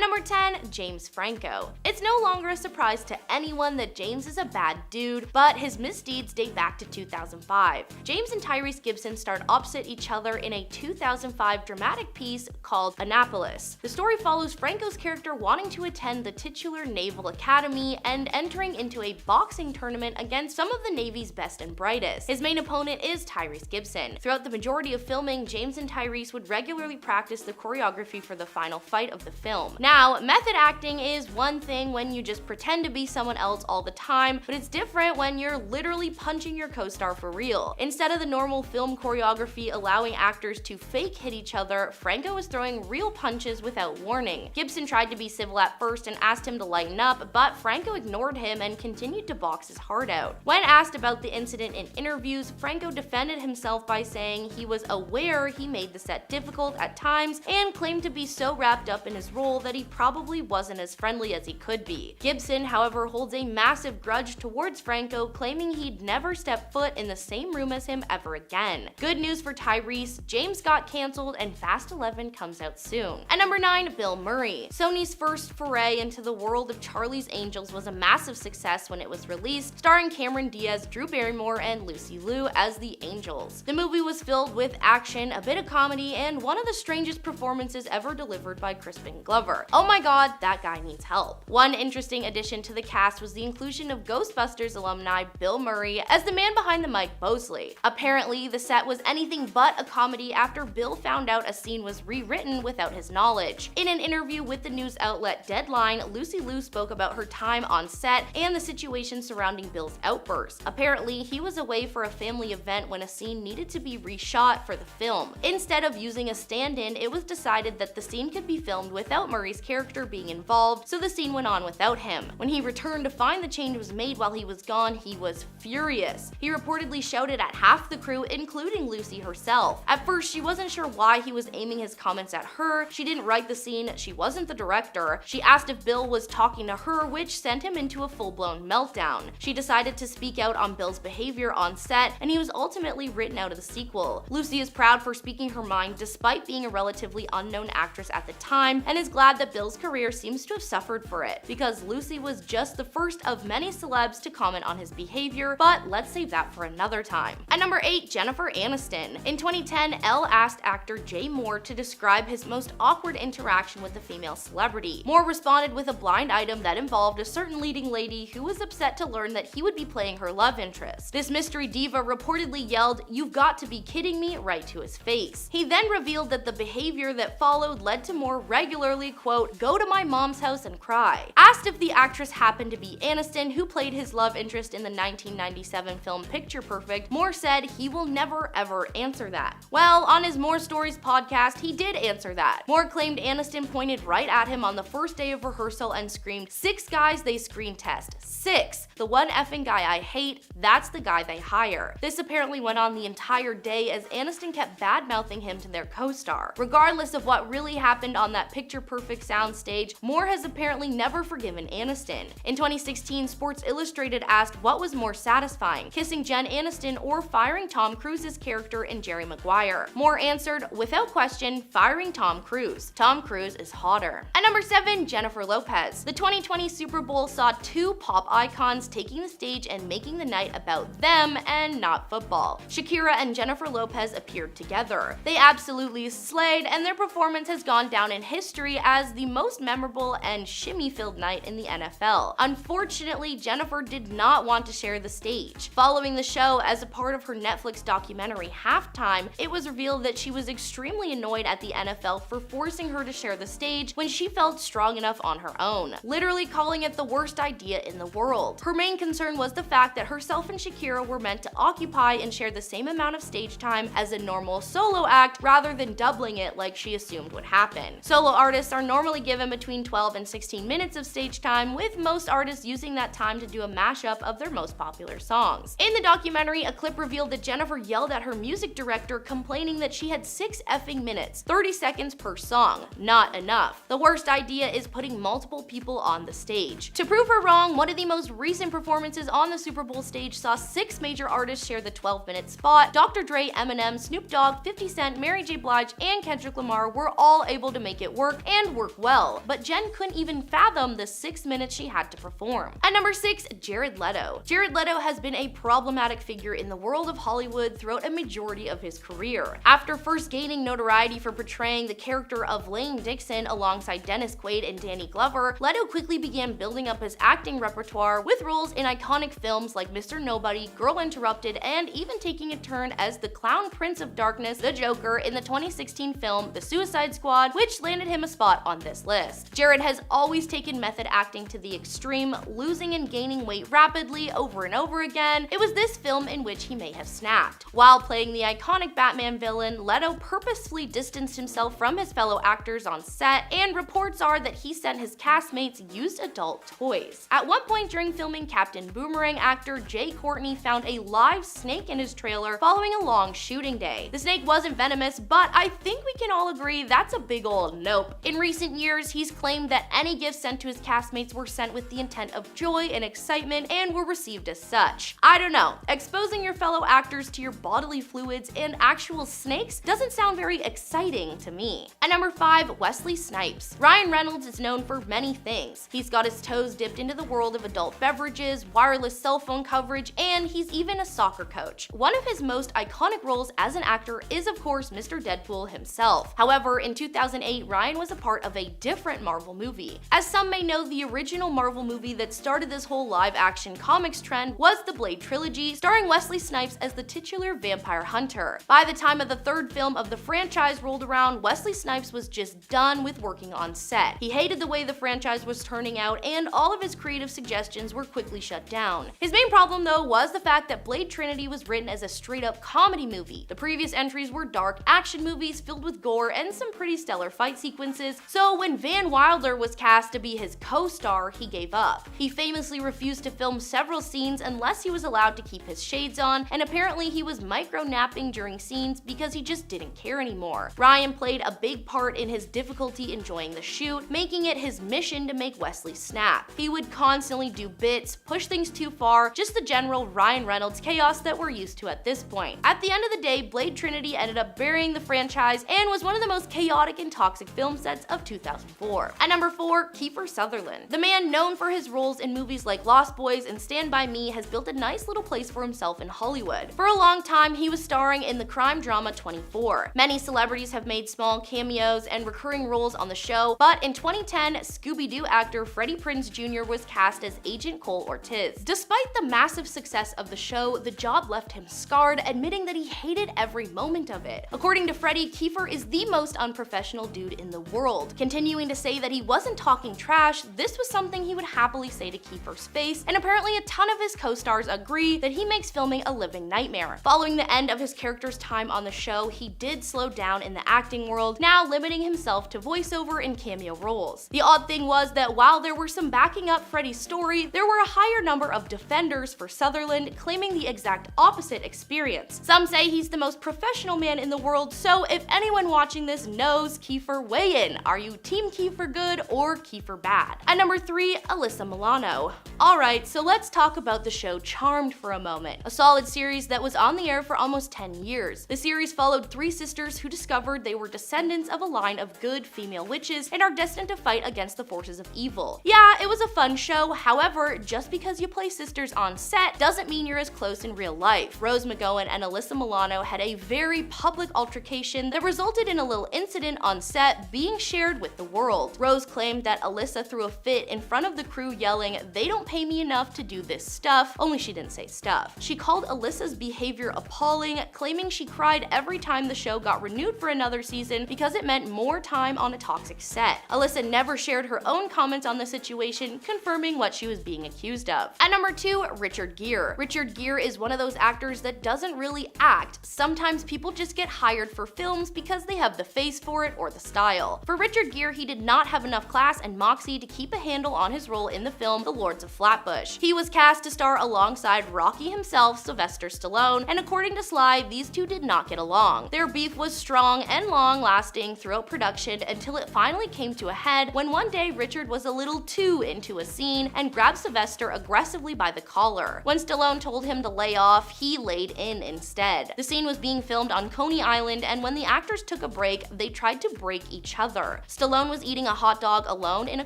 number 10, James Franco. It's no longer a surprise to anyone that James is a bad dude, but his misdeeds date back to 2005. James and Tyrese Gibson starred opposite each other in a 2005 dramatic piece called Annapolis. The story follows Franco's character wanting to attend the titular Naval Academy and entering into a boxing tournament against some of the Navy's best and brightest. His main opponent is Tyrese Gibson. Throughout the majority of filming, James and Tyrese would regularly practice the choreography for the final fight of the film. Now, method acting is one thing when you just pretend to be someone else all the time, but it's different when you're literally punching your co-star for real. Instead of the normal film choreography allowing actors to fake hit each other, Franco was throwing real punches without warning. Gibson tried to be civil at first and asked him to lighten up, but Franco ignored him and continued to box his heart out. When asked about the incident in interviews, Franco defended himself by saying he was aware he made the set difficult at times and claimed to be so wrapped up in his role that he probably wasn't as friendly as he could be. Gibson, however, holds a massive grudge towards Franco, claiming he'd never step foot in the same room as him ever again. Good news for Tyrese, James got cancelled and Fast 11 comes out soon. At number 9, Bill Murray. Sony's first foray into the world of Charlie's Angels was a massive success when it was released, starring Cameron Diaz, Drew Barrymore, and Lucy Liu as the Angels. The movie was filled with action, a bit of comedy, and one of the strangest performances ever delivered by Crispin Glover. Oh my god, that guy needs help. One interesting addition to the cast was the inclusion of Ghostbusters alumni Bill Murray as the man behind the mic Bosley. Apparently, the set was anything but a comedy after Bill found out a scene was rewritten without his knowledge. In an interview with the news outlet Deadline, Lucy Liu spoke about her time on set and the situation surrounding Bill's outburst. Apparently, he was away for a family event when a scene needed to be reshot for the film. Instead of using a stand-in, it was decided that the scene could be filmed without Murray's character being involved, so the scene went on without him. When he returned to find the change was made while he was gone, he was furious. He reportedly shouted at half the crew, including Lucy herself. At first, she wasn't sure why he was aiming his comments at her. She didn't write the scene, she wasn't the director. She asked if Bill was talking to her, which sent him into a full-blown meltdown. She decided to speak out on Bill's behavior on set, and he was ultimately written out of the sequel. Lucy is proud for speaking her mind despite being a relatively unknown actress at the time, and is glad that Bill's career seems to have suffered for it, because Lucy was just the first of many celebs to comment on his behavior, but let's save that for another time. At number 8, Jennifer Aniston. In 2010, Elle asked actor Jay Moore to describe his most awkward interaction with a female celebrity. Moore responded with a blind item that involved a certain leading lady who was upset to learn that he would be playing her love interest. This mystery diva reportedly yelled, "You've got to be kidding me," right to his face. He then revealed that the behavior that followed led to Moore regularly, quote, "go to my mom's house and cry." Asked if the actress happened to be Aniston, who played his love interest in the 1997 film Picture Perfect, Moore said he will never ever answer that. Well, on his More Stories podcast, he did answer that. Moore claimed Aniston pointed right at him on the first day of rehearsal and screamed, "6 guys they screen test. 6. The one effing guy I hate, that's the guy they hire." This apparently went on the entire day as Aniston kept bad-mouthing him to their co-star. Regardless of what really happened on that Picture Perfect soundstage, Moore has apparently never forgiven Aniston. In 2016, Sports Illustrated asked what was more satisfying, kissing Jen Aniston or firing Tom Cruise's character in Jerry Maguire. Moore answered, without question, firing Tom Cruise. Tom Cruise is hotter. At number 7, Jennifer Lopez. The 2020 Super Bowl saw 2 pop icons taking the stage and making the night about them and not football. Shakira and Jennifer Lopez appeared together. They absolutely slayed, and their performance has gone down in history as the most memorable and shimmy-filled night in the NFL. Unfortunately, Jennifer did not want to share the stage. Following the show, as a part of her Netflix documentary Halftime, it was revealed that she was extremely annoyed at the NFL for forcing her to share the stage when she felt strong enough on her own, literally calling it the worst idea in the world. Her main concern was the fact that herself and Shakira were meant to occupy and share the same amount of stage time as a normal solo act rather than doubling it like she assumed would happen. Solo artists are normally given between 12 and 16 minutes of stage time, with most artists using that time to do a mashup of their most popular songs. In the documentary, a clip revealed that Jennifer yelled at her music director, complaining that she had 6 effing minutes, 30 seconds per song. Not enough. The worst idea is putting multiple people on the stage. To prove her wrong, one of the most recent performances on the Super Bowl stage saw 6 major artists share the 12-minute spot. Dr. Dre, Eminem, Snoop Dogg, 50 Cent, Mary J. Blige, and Kendrick Lamar were all able to make it work and work work well, but Jen couldn't even fathom the 6 minutes she had to perform. At number 6, Jared Leto. Jared Leto has been a problematic figure in the world of Hollywood throughout a majority of his career. After first gaining notoriety for portraying the character of Lane Dixon alongside Dennis Quaid and Danny Glover, Leto quickly began building up his acting repertoire with roles in iconic films like Mr. Nobody, Girl Interrupted, and even taking a turn as the Clown Prince of Darkness, the Joker, in the 2016 film The Suicide Squad, which landed him a spot on this list. Jared has always taken method acting to the extreme, losing and gaining weight rapidly over and over again. It was this film in which he may have snapped. While playing the iconic Batman villain, Leto purposefully distanced himself from his fellow actors on set, and reports are that he sent his castmates used adult toys. At one point during filming Captain Boomerang, actor Jay Courtney found a live snake in his trailer following a long shooting day. The snake wasn't venomous, but I think we can all agree that's a big ol' nope. In recent years, he's claimed that any gifts sent to his castmates were sent with the intent of joy and excitement and were received as such. I don't know, exposing your fellow actors to your bodily fluids and actual snakes doesn't sound very exciting to me. At number 5, Wesley Snipes. Ryan Reynolds is known for many things. He's got his toes dipped into the world of adult beverages, wireless cell phone coverage, and he's even a soccer coach. One of his most iconic roles as an actor is of course Mr. Deadpool himself. However, in 2008, Ryan was a part of a different Marvel movie. As some may know, the original Marvel movie that started this whole live-action comics trend was the Blade trilogy, starring Wesley Snipes as the titular vampire hunter. By the time of the third film of the franchise rolled around, Wesley Snipes was just done with working on set. He hated the way the franchise was turning out, and all of his creative suggestions were quickly shut down. His main problem, though, was the fact that Blade Trinity was written as a straight-up comedy movie. The previous entries were dark action movies filled with gore and some pretty stellar fight sequences, so when Van Wilder was cast to be his co-star, he gave up. He famously refused to film several scenes unless he was allowed to keep his shades on, and apparently he was micro-napping during scenes because he just didn't care anymore. Ryan played a big part in his difficulty enjoying the shoot, making it his mission to make Wesley snap. He would constantly do bits, push things too far, just the general Ryan Reynolds chaos that we're used to at this point. At the end of the day, Blade Trinity ended up burying the franchise and was one of the most chaotic and toxic film sets of 2004. At number 4, Kiefer Sutherland. The man known for his roles in movies like Lost Boys and Stand By Me has built a nice little place for himself in Hollywood. For a long time, he was starring in the crime drama 24. Many celebrities have made small cameos and recurring roles on the show, but in 2010, Scooby-Doo actor Freddie Prinze Jr. was cast as Agent Cole Ortiz. Despite the massive success of the show, the job left him scarred, admitting that he hated every moment of it. According to Freddie, Kiefer is the most unprofessional dude in the world. Continuing to say that he wasn't talking trash, this was something he would happily say to Kiefer's face, and apparently a ton of his co-stars agree that he makes filming a living nightmare. Following the end of his character's time on the show, he did slow down in the acting world, now limiting himself to voiceover and cameo roles. The odd thing was that while there were some backing up Freddie's story, there were a higher number of defenders for Sutherland, claiming the exact opposite experience. Some say he's the most professional man in the world, so if anyone watching this knows Kiefer, weigh in. Are you Team Kiefer good or Kiefer bad? At number 3, Alyssa Milano. Alright, so let's talk about the show Charmed for a moment, a solid series that was on the air for almost 10 years. The series followed 3 sisters who discovered they were descendants of a line of good female witches and are destined to fight against the forces of evil. Yeah, it was a fun show, however, just because you play sisters on set doesn't mean you're as close in real life. Rose McGowan and Alyssa Milano had a very public altercation that resulted in a little incident on set being shared with the world. Rose claimed that Alyssa threw a fit in front of the crew yelling, "They don't pay me enough to do this stuff," only she didn't say stuff. She called Alyssa's behavior appalling, claiming she cried every time the show got renewed for another season because it meant more time on a toxic set. Alyssa never shared her own comments on the situation, confirming what she was being accused of. At number 2, Richard Gere. Richard Gere is one of those actors that doesn't really act. Sometimes people just get hired for films because they have the face for it or the style. For Richard Gere, he did not have enough class and moxie to keep a handle on his role in the film The Lords of Flatbush. He was cast to star alongside Rocky himself, Sylvester Stallone, and according to Sly, these two did not get along. Their beef was strong and long-lasting throughout production until it finally came to a head when one day Richard was a little too into a scene and grabbed Sylvester aggressively by the collar. When Stallone told him to lay off, he laid in instead. The scene was being filmed on Coney Island, and when the actors took a break, they tried to break each other. Stallone was eating a hot dog alone in a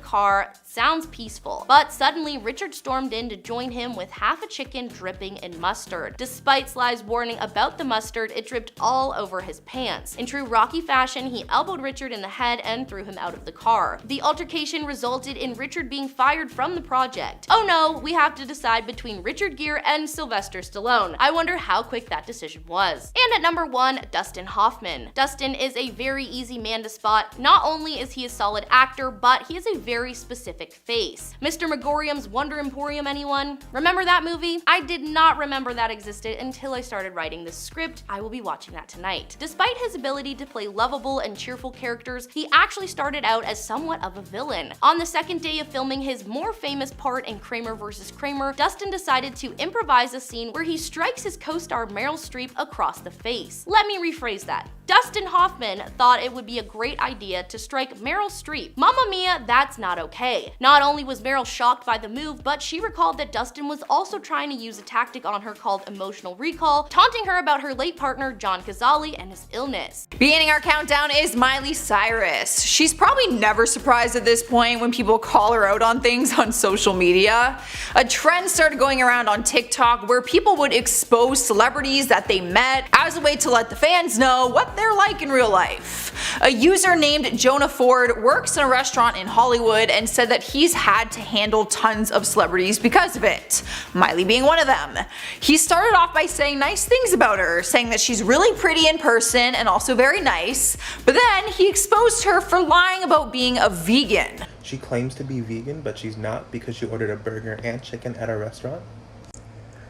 car. Sounds peaceful. But suddenly, Richard stormed in to join him with half a chicken dripping in mustard. Despite Sly's warning about the mustard, it dripped all over his pants. In true Rocky fashion, he elbowed Richard in the head and threw him out of the car. The altercation resulted in Richard being fired from the project. Oh no, we have to decide between Richard Gere and Sylvester Stallone. I wonder how quick that decision was. And at number 1, Dustin Hoffman. Dustin is a very easy man to spot. Not only is he a solid actor, but he has a very specific face. Mr. Megorium's Wonder Emporium, anyone? Remember that movie? I did not remember that existed until I started writing this script. I will be watching that tonight. Despite his ability to play lovable and cheerful characters, he actually started out as somewhat of a villain. On the second day of filming his more famous part in Kramer vs. Kramer, Dustin decided to improvise a scene where he strikes his co-star Meryl Streep across the face. Let me rephrase that. Dustin Hoffman thought it would be a great idea to strike Meryl Streep. Mamma mia, that's not okay. Not only was Meryl shocked by the move, but she recalled that Dustin was also trying to use a tactic on her called emotional recall, taunting her about her late partner John Cazale and his illness. Beginning our countdown is Miley Cyrus. She's probably never surprised at this point when people call her out on things on social media. A trend started going around on TikTok where people would expose celebrities that they met as a way to let the fans know what they're like in real life. A user named Jonah Ford works in a restaurant in Hollywood and said that he's had to handle tons of celebrities because of it, Miley being one of them. He started off by saying nice things about her, saying that she's really pretty in person and also very nice, but then he exposed her for lying about being a vegan. She claims to be vegan, but she's not because she ordered a burger and chicken at a restaurant.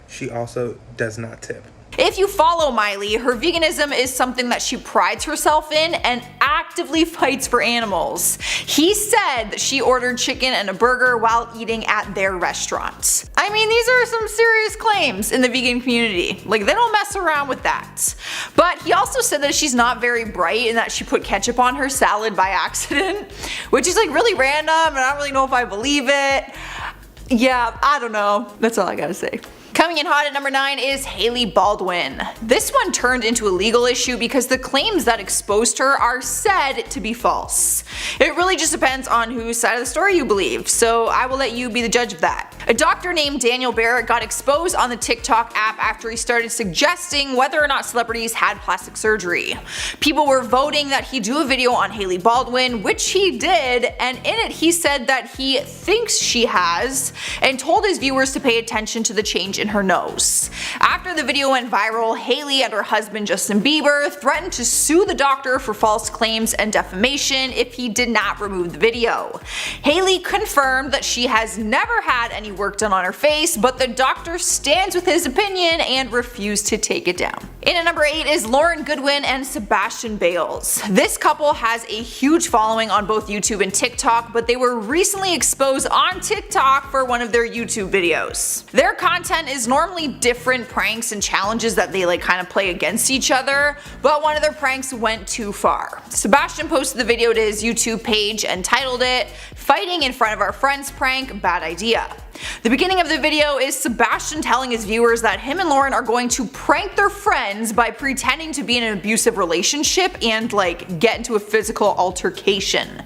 She also does not tip. If you follow Miley, her veganism is something that she prides herself in and actively fights for animals. He said that she ordered chicken and a burger while eating at their restaurant. I mean, these are some serious claims in the vegan community. Like, they don't mess around with that. But he also said that she's not very bright and that she put ketchup on her salad by accident, which is like really random and I don't really know if I believe it. Yeah, I don't know. That's all I gotta say. Coming in hot at number 9 is Hailey Baldwin. This one turned into a legal issue because the claims that exposed her are said to be false. It really just depends on whose side of the story you believe, so I will let you be the judge of that. A doctor named Daniel Barrett got exposed on the TikTok app after he started suggesting whether or not celebrities had plastic surgery. People were voting that he do a video on Hailey Baldwin, which he did, and in it he said that he thinks she has, and told his viewers to pay attention to the change in her nose. After the video went viral, Hailey and her husband Justin Bieber threatened to sue the doctor for false claims and defamation if he did not remove the video. Hailey confirmed that she has never had any work done on her face, but the doctor stands with his opinion and refused to take it down. In at number 8 is Lauren Goodwin and Sebastian Bales. This couple has a huge following on both YouTube and TikTok, but they were recently exposed on TikTok for one of their YouTube videos. Their content is normally different pranks and challenges that they kind of play against each other, but one of their pranks went too far. Sebastian posted the video to his YouTube page and titled it, "Fighting in front of our friends prank, bad idea." The beginning of the video is Sebastian telling his viewers that him and Lauren are going to prank their friends by pretending to be in an abusive relationship and get into a physical altercation.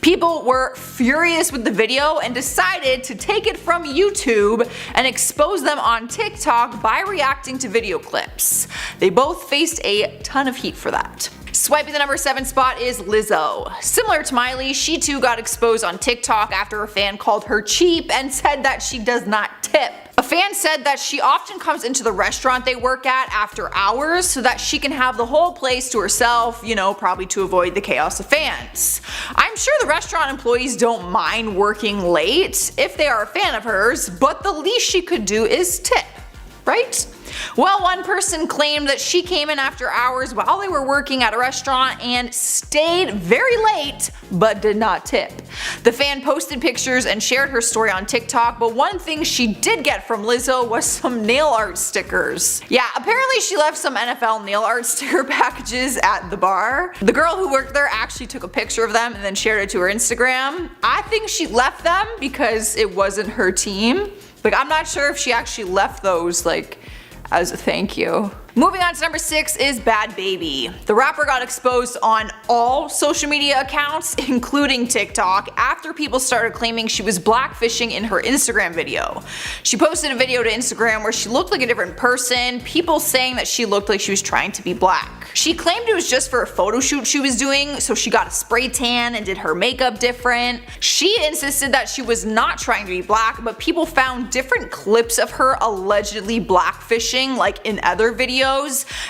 People were furious with the video and decided to take it from YouTube and expose them on TikTok by reacting to video clips. They both faced a ton of heat for that. Swiping the number 7 spot is Lizzo. Similar to Miley, she too got exposed on TikTok after a fan called her cheap and said that she does not tip. A fan said that she often comes into the restaurant they work at after hours so that she can have the whole place to herself, probably to avoid the chaos of fans. I'm sure the restaurant employees don't mind working late if they are a fan of hers, but the least she could do is tip, right? Well, one person claimed that she came in after hours while they were working at a restaurant and stayed very late but did not tip. The fan posted pictures and shared her story on TikTok, but one thing she did get from Lizzo was some nail art stickers. Yeah, apparently she left some NFL nail art sticker packages at the bar. The girl who worked there actually took a picture of them and then shared it to her Instagram. I think she left them because it wasn't her team. I'm not sure if she actually left those as a thank you. Moving on to number 6 is Bad Baby. The rapper got exposed on all social media accounts, including TikTok, after people started claiming she was blackfishing in her Instagram video. She posted a video to Instagram where she looked like a different person, people saying that she looked like she was trying to be black. She claimed it was just for a photo shoot she was doing, so she got a spray tan and did her makeup different. She insisted that she was not trying to be black, but people found different clips of her allegedly blackfishing, like in other videos,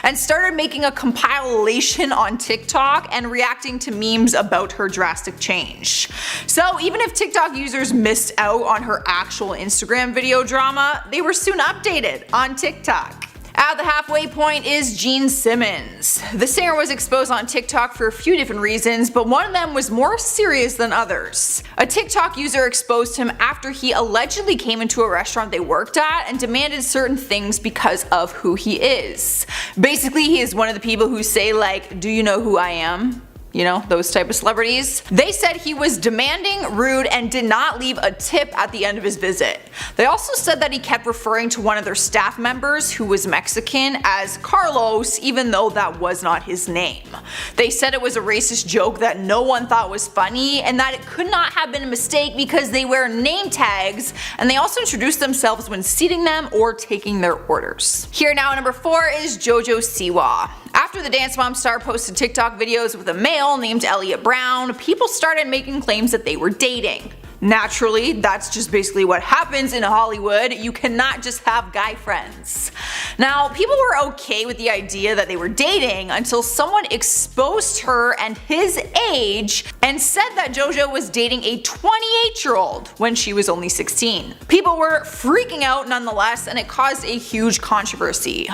and started making a compilation on TikTok and reacting to memes about her drastic change. So even if TikTok users missed out on her actual Instagram video drama, they were soon updated on TikTok. At the halfway point is Gene Simmons. The singer was exposed on TikTok for a few different reasons, but one of them was more serious than others. A TikTok user exposed him after he allegedly came into a restaurant they worked at and demanded certain things because of who he is. Basically, he is one of the people who say like, "Do you know who I am?" You know, those type of celebrities. They said he was demanding, rude, and did not leave a tip at the end of his visit. They also said that he kept referring to one of their staff members, who was Mexican, as Carlos, even though that was not his name. They said it was a racist joke that no one thought was funny, and that it could not have been a mistake because they wear name tags, and they also introduce themselves when seating them or taking their orders. Here now at number 4 is JoJo Siwa. After the Dance Mom star posted TikTok videos with a male named Elliot Brown, people started making claims that they were dating. Naturally, that's just basically what happens in Hollywood. You cannot just have guy friends. Now, people were okay with the idea that they were dating until someone exposed her and his age and said that JoJo was dating a 28-year-old when she was only 16. People were freaking out nonetheless, and it caused a huge controversy.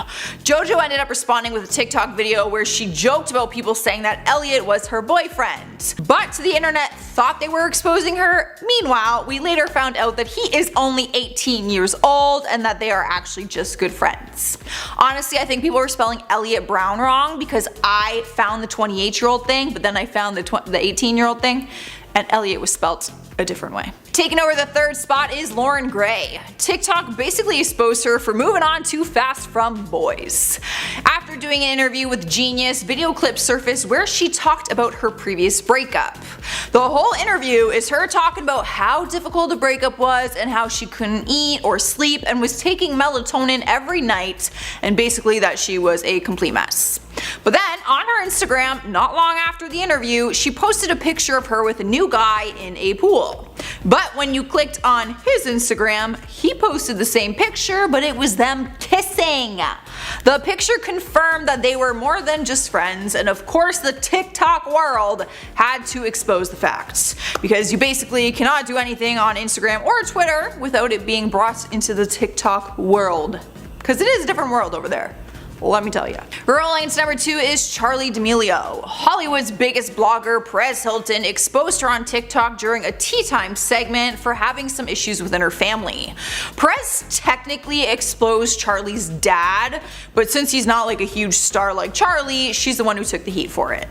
JoJo ended up responding with a TikTok video where she joked about people saying that Elliot was her boyfriend. But the internet thought they were exposing her. Meanwhile, we later found out that he is only 18 years old and that they are actually just good friends. Honestly, I think people were spelling Elliot Brown wrong because I found the 28-year-old thing, but then I found the 18-year-old thing, and Elliot was spelt a different way. Taking over the 3rd spot is Lauren Gray. TikTok basically exposed her for moving on too fast from boys. After doing an interview with Genius, video clips surfaced where she talked about her previous breakup. The whole interview is her talking about how difficult the breakup was and how she couldn't eat or sleep and was taking melatonin every night, and basically that she was a complete mess. But then on her Instagram, not long after the interview, she posted a picture of her with a new guy in a pool. But when you clicked on his Instagram, he posted the same picture, but it was them kissing. The picture confirmed that they were more than just friends, and of course the TikTok world had to expose the facts. Because you basically cannot do anything on Instagram or Twitter without it being brought into the TikTok world. Because it is a different world over there. Let me tell you. Rolling into number 2 is Charli D'Amelio. Hollywood's biggest blogger, Perez Hilton, exposed her on TikTok during a tea time segment for having some issues within her family. Perez technically exposed Charli's dad, but since he's not like a huge star like Charli, she's the one who took the heat for it.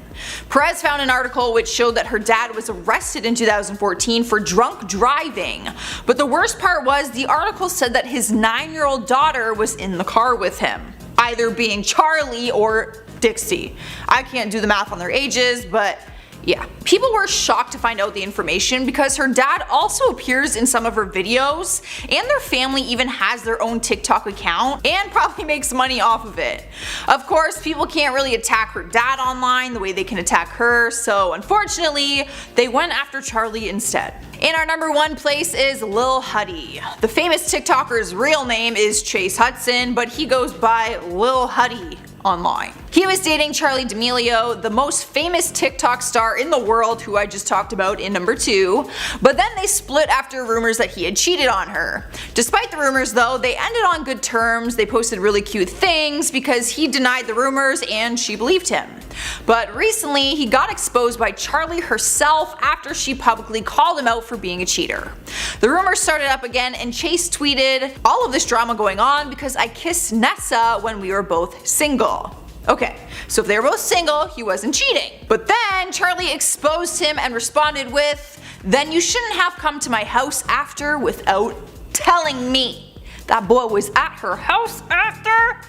Perez found an article which showed that her dad was arrested in 2014 for drunk driving, but the worst part was the article said that his 9-year-old daughter was in the car with him, either being Charli or Dixie. I can't do the math on their ages, but yeah. People were shocked to find out the information because her dad also appears in some of her videos, and their family even has their own TikTok account and probably makes money off of it. Of course, people can't really attack her dad online the way they can attack her, so unfortunately, they went after Charli instead. In our number 1 place is Lil Huddy. The famous TikToker's real name is Chase Hudson, but he goes by Lil Huddy online. He was dating Charli D'Amelio, the most famous TikTok star in the world who I just talked about in number 2, but then they split after rumors that he had cheated on her. Despite the rumors though, they ended on good terms. They posted really cute things because he denied the rumors and she believed him. But recently he got exposed by Charli herself after she publicly called him out for being a cheater. The rumors started up again and Chase tweeted, "All of this drama going on because I kissed Nessa when we were both single." Okay, so if they were both single, he wasn't cheating. But then Charli exposed him and responded with, "Then you shouldn't have come to my house after without telling me." That boy was at her house after?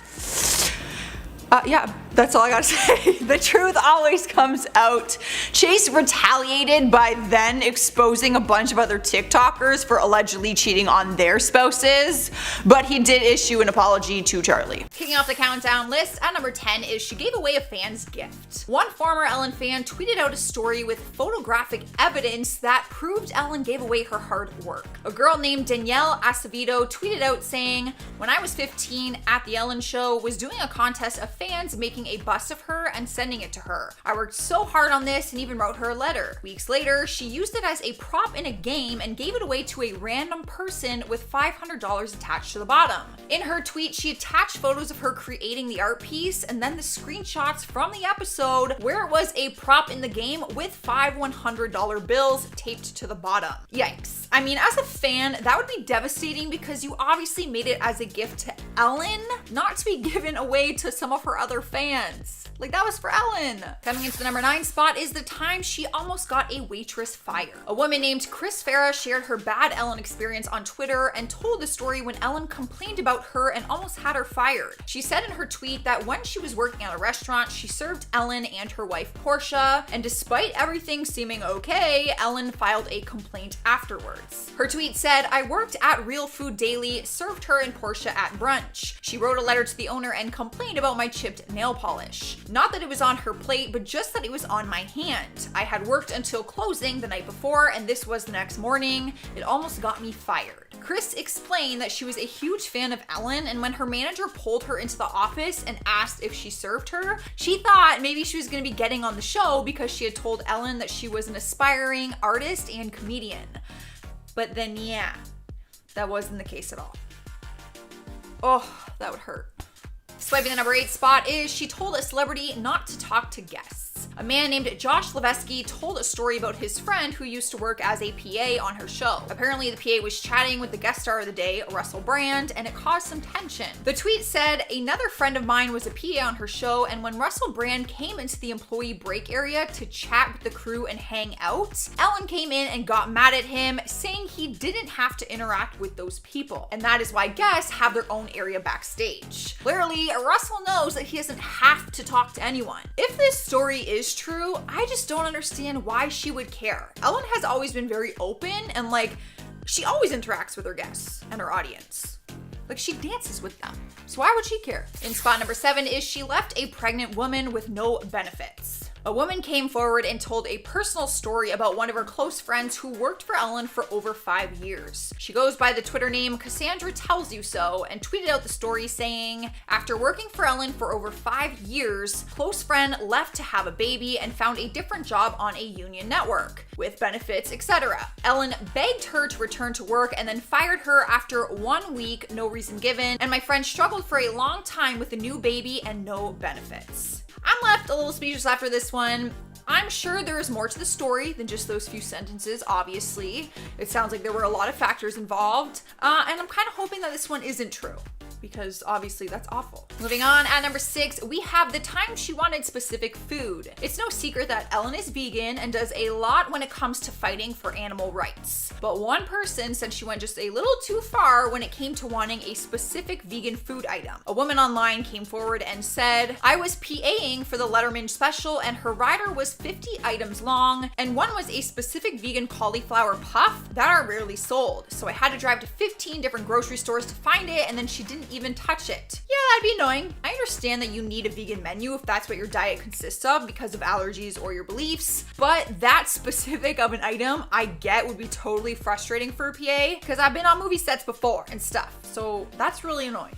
Yeah, that's all I gotta say. The truth always comes out. Chase retaliated by then exposing a bunch of other TikTokers for allegedly cheating on their spouses, but he did issue an apology to Charlie. Kicking off the countdown list, at number 10 is she gave away a fan's gift. One former Ellen fan tweeted out a story with photographic evidence that proved Ellen gave away her hard work. A girl named Danielle Acevedo tweeted out saying, "When I was 15 at the Ellen show, was doing a contest of fans making a bust of her and sending it to her. I worked so hard on this and even wrote her a letter. Weeks later, she used it as a prop in a game and gave it away to a random person with $500 attached to the bottom." In her tweet, she attached photos of her creating the art piece and then the screenshots from the episode where it was a prop in the game with 5 $100 bills taped to the bottom. Yikes. I mean, as a fan, that would be devastating because you obviously made it as a gift to Ellen, not to be given away to some of her other fans. Like, that was for Ellen. Coming into the number 9 spot is the time she almost got a waitress fired. A woman named Chris Farah shared her bad Ellen experience on Twitter and told the story when Ellen complained about her and almost had her fired. She said in her tweet that when she was working at a restaurant, she served Ellen and her wife Portia, and despite everything seeming okay, Ellen filed a complaint afterwards. Her tweet said, "I worked at Real Food Daily, served her and Portia at brunch. She wrote a letter to the owner and complained about my chipped nail polish. Not that it was on her plate, but just that it was on my hand. I had worked until closing the night before, and this was the next morning. It almost got me fired." Chris explained that she was a huge fan of Ellen, and when her manager pulled her into the office and asked if she served her, she thought maybe she was going to be getting on the show because she had told Ellen that she was an aspiring artist and comedian. But then, yeah, that wasn't the case at all. Oh, that would hurt. Swiping the number 8 spot is she told a celebrity not to talk to guests. A man named Josh Levesky told a story about his friend who used to work as a PA on her show. Apparently, the PA was chatting with the guest star of the day, Russell Brand, and it caused some tension. The tweet said, "Another friend of mine was a PA on her show, and when Russell Brand came into the employee break area to chat with the crew and hang out, Ellen came in and got mad at him, saying he didn't have to interact with those people. And that is why guests have their own area backstage." Clearly, Russell knows that he doesn't have to talk to anyone. If this story is true, I just don't understand why she would care. Ellen has always been very open and she always interacts with her guests and her audience. She dances with them. So why would she care? In spot number 7 is she left a pregnant woman with no benefits. A woman came forward and told a personal story about one of her close friends who worked for Ellen for over 5 years. She goes by the Twitter name Cassandra Tells You So and tweeted out the story saying, "After working for Ellen for over 5 years, close friend left to have a baby and found a different job on a union network with benefits, etc. Ellen begged her to return to work and then fired her after 1 week, no reason given, and my friend struggled for a long time with a new baby and no benefits." I'm left a little speechless after this one. I'm sure there is more to the story than just those few sentences, obviously. It sounds like there were a lot of factors involved, and I'm kind of hoping that this one isn't true, because obviously that's awful. Moving on, at number 6, we have the time she wanted specific food. It's no secret that Ellen is vegan and does a lot when it comes to fighting for animal rights. But one person said she went just a little too far when it came to wanting a specific vegan food item. A woman online came forward and said, "I was PAing for the Letterman special and her rider was 50 items long, and one was a specific vegan cauliflower puff that are rarely sold. So I had to drive to 15 different grocery stores to find it, and then she didn't even touch it." Yeah, that'd be annoying. I understand that you need a vegan menu if that's what your diet consists of because of allergies or your beliefs, but that specific of an item I get would be totally frustrating for a PA because I've been on movie sets before and stuff, so that's really annoying.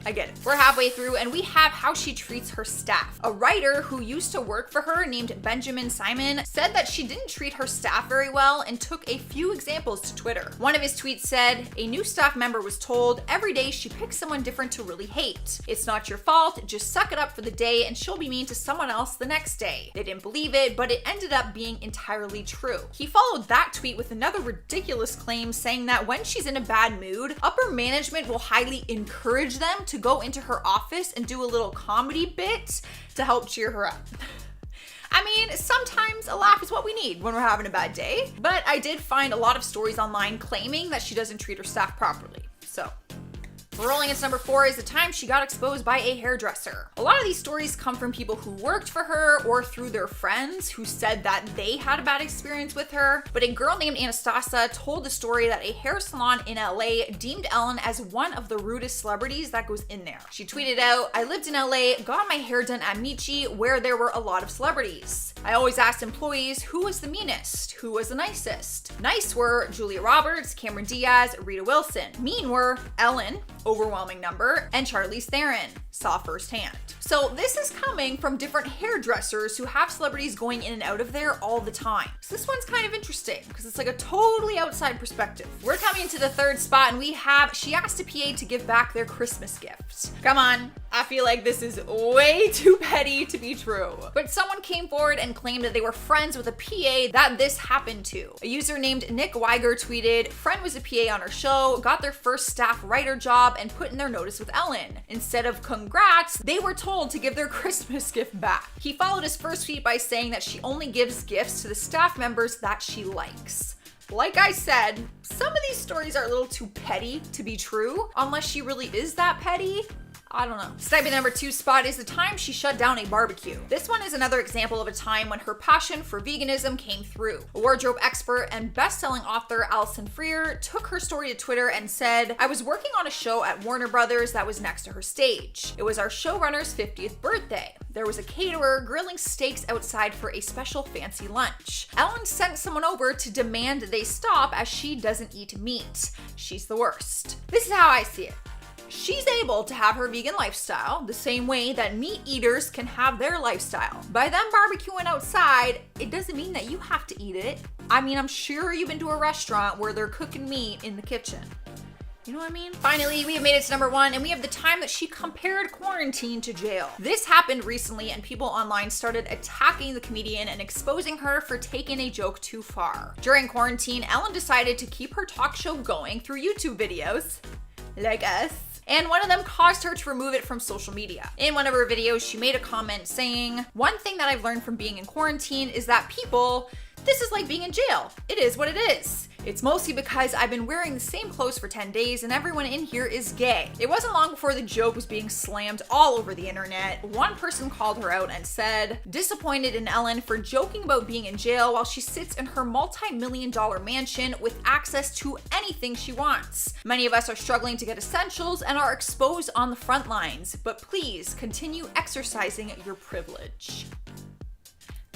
I get it. We're halfway through and we have how she treats her staff. A writer who used to work for her named Benjamin Simon said that she didn't treat her staff very well and took a few examples to Twitter. One of his tweets said, "A new staff member was told every day she picks someone different to really hate. It's not your fault, just suck it up for the day and she'll be mean to someone else the next day." They didn't believe it, but it ended up being entirely true. He followed that tweet with another ridiculous claim saying that when she's in a bad mood, upper management will highly encourage them to go into her office and do a little comedy bit to help cheer her up. I mean, sometimes a laugh is what we need when we're having a bad day, but I did find a lot of stories online claiming that she doesn't treat her staff properly. So Rolling into number 4 is the time she got exposed by a hairdresser. A lot of these stories come from people who worked for her or through their friends who said that they had a bad experience with her. But a girl named Anastasia told the story that a hair salon in LA deemed Ellen as one of the rudest celebrities that goes in there. She tweeted out, "I lived in LA, got my hair done at Michi, where there were a lot of celebrities. I always asked employees who was the meanest, who was the nicest. Nice were Julia Roberts, Cameron Diaz, Rita Wilson. Mean were Ellen, overwhelming number, and Charlize Theron, saw firsthand." So this is coming from different hairdressers who have celebrities going in and out of there all the time. So this one's kind of interesting because it's like a totally outside perspective. We're coming to the 3rd spot and we have, she asked a PA to give back their Christmas gifts. Come on, I feel like this is way too petty to be true. But someone came forward and claimed that they were friends with a PA that this happened to. A user named Nick Weiger tweeted, "Friend was a PA on our show, got their first staff writer job and put in their notice with Ellen. Instead of congrats, they were told to give their Christmas gift back." He followed his first tweet by saying that she only gives gifts to the staff members that she likes. Like I said, some of these stories are a little too petty to be true, unless she really is that petty. I don't know. Sniping the number 2 spot is the time she shut down a barbecue. This one is another example of a time when her passion for veganism came through. A wardrobe expert and best-selling author Alison Freer took her story to Twitter and said, "I was working on a show at Warner Brothers that was next to her stage. It was our showrunner's 50th birthday. There was a caterer grilling steaks outside for a special fancy lunch. Ellen sent someone over to demand they stop as she doesn't eat meat. She's the worst." This is how I see it. She's able to have her vegan lifestyle the same way that meat eaters can have their lifestyle. By them barbecuing outside, it doesn't mean that you have to eat it. I mean, I'm sure you've been to a restaurant where they're cooking meat in the kitchen. You know what I mean? Finally, we have made it to number 1, and we have the time that she compared quarantine to jail. This happened recently, and people online started attacking the comedian and exposing her for taking a joke too far. During quarantine, Ellen decided to keep her talk show going through YouTube videos, like us, and one of them caused her to remove it from social media. In one of her videos, she made a comment saying, "One thing that I've learned from being in quarantine is that people, this is like being in jail. It is what it is. It's mostly because I've been wearing the same clothes for 10 days and everyone in here is gay." It wasn't long before the joke was being slammed all over the internet. One person called her out and said, "Disappointed in Ellen for joking about being in jail while she sits in her multi-million-dollar mansion with access to anything she wants. Many of us are struggling to get essentials and are exposed on the front lines, but please continue exercising your privilege."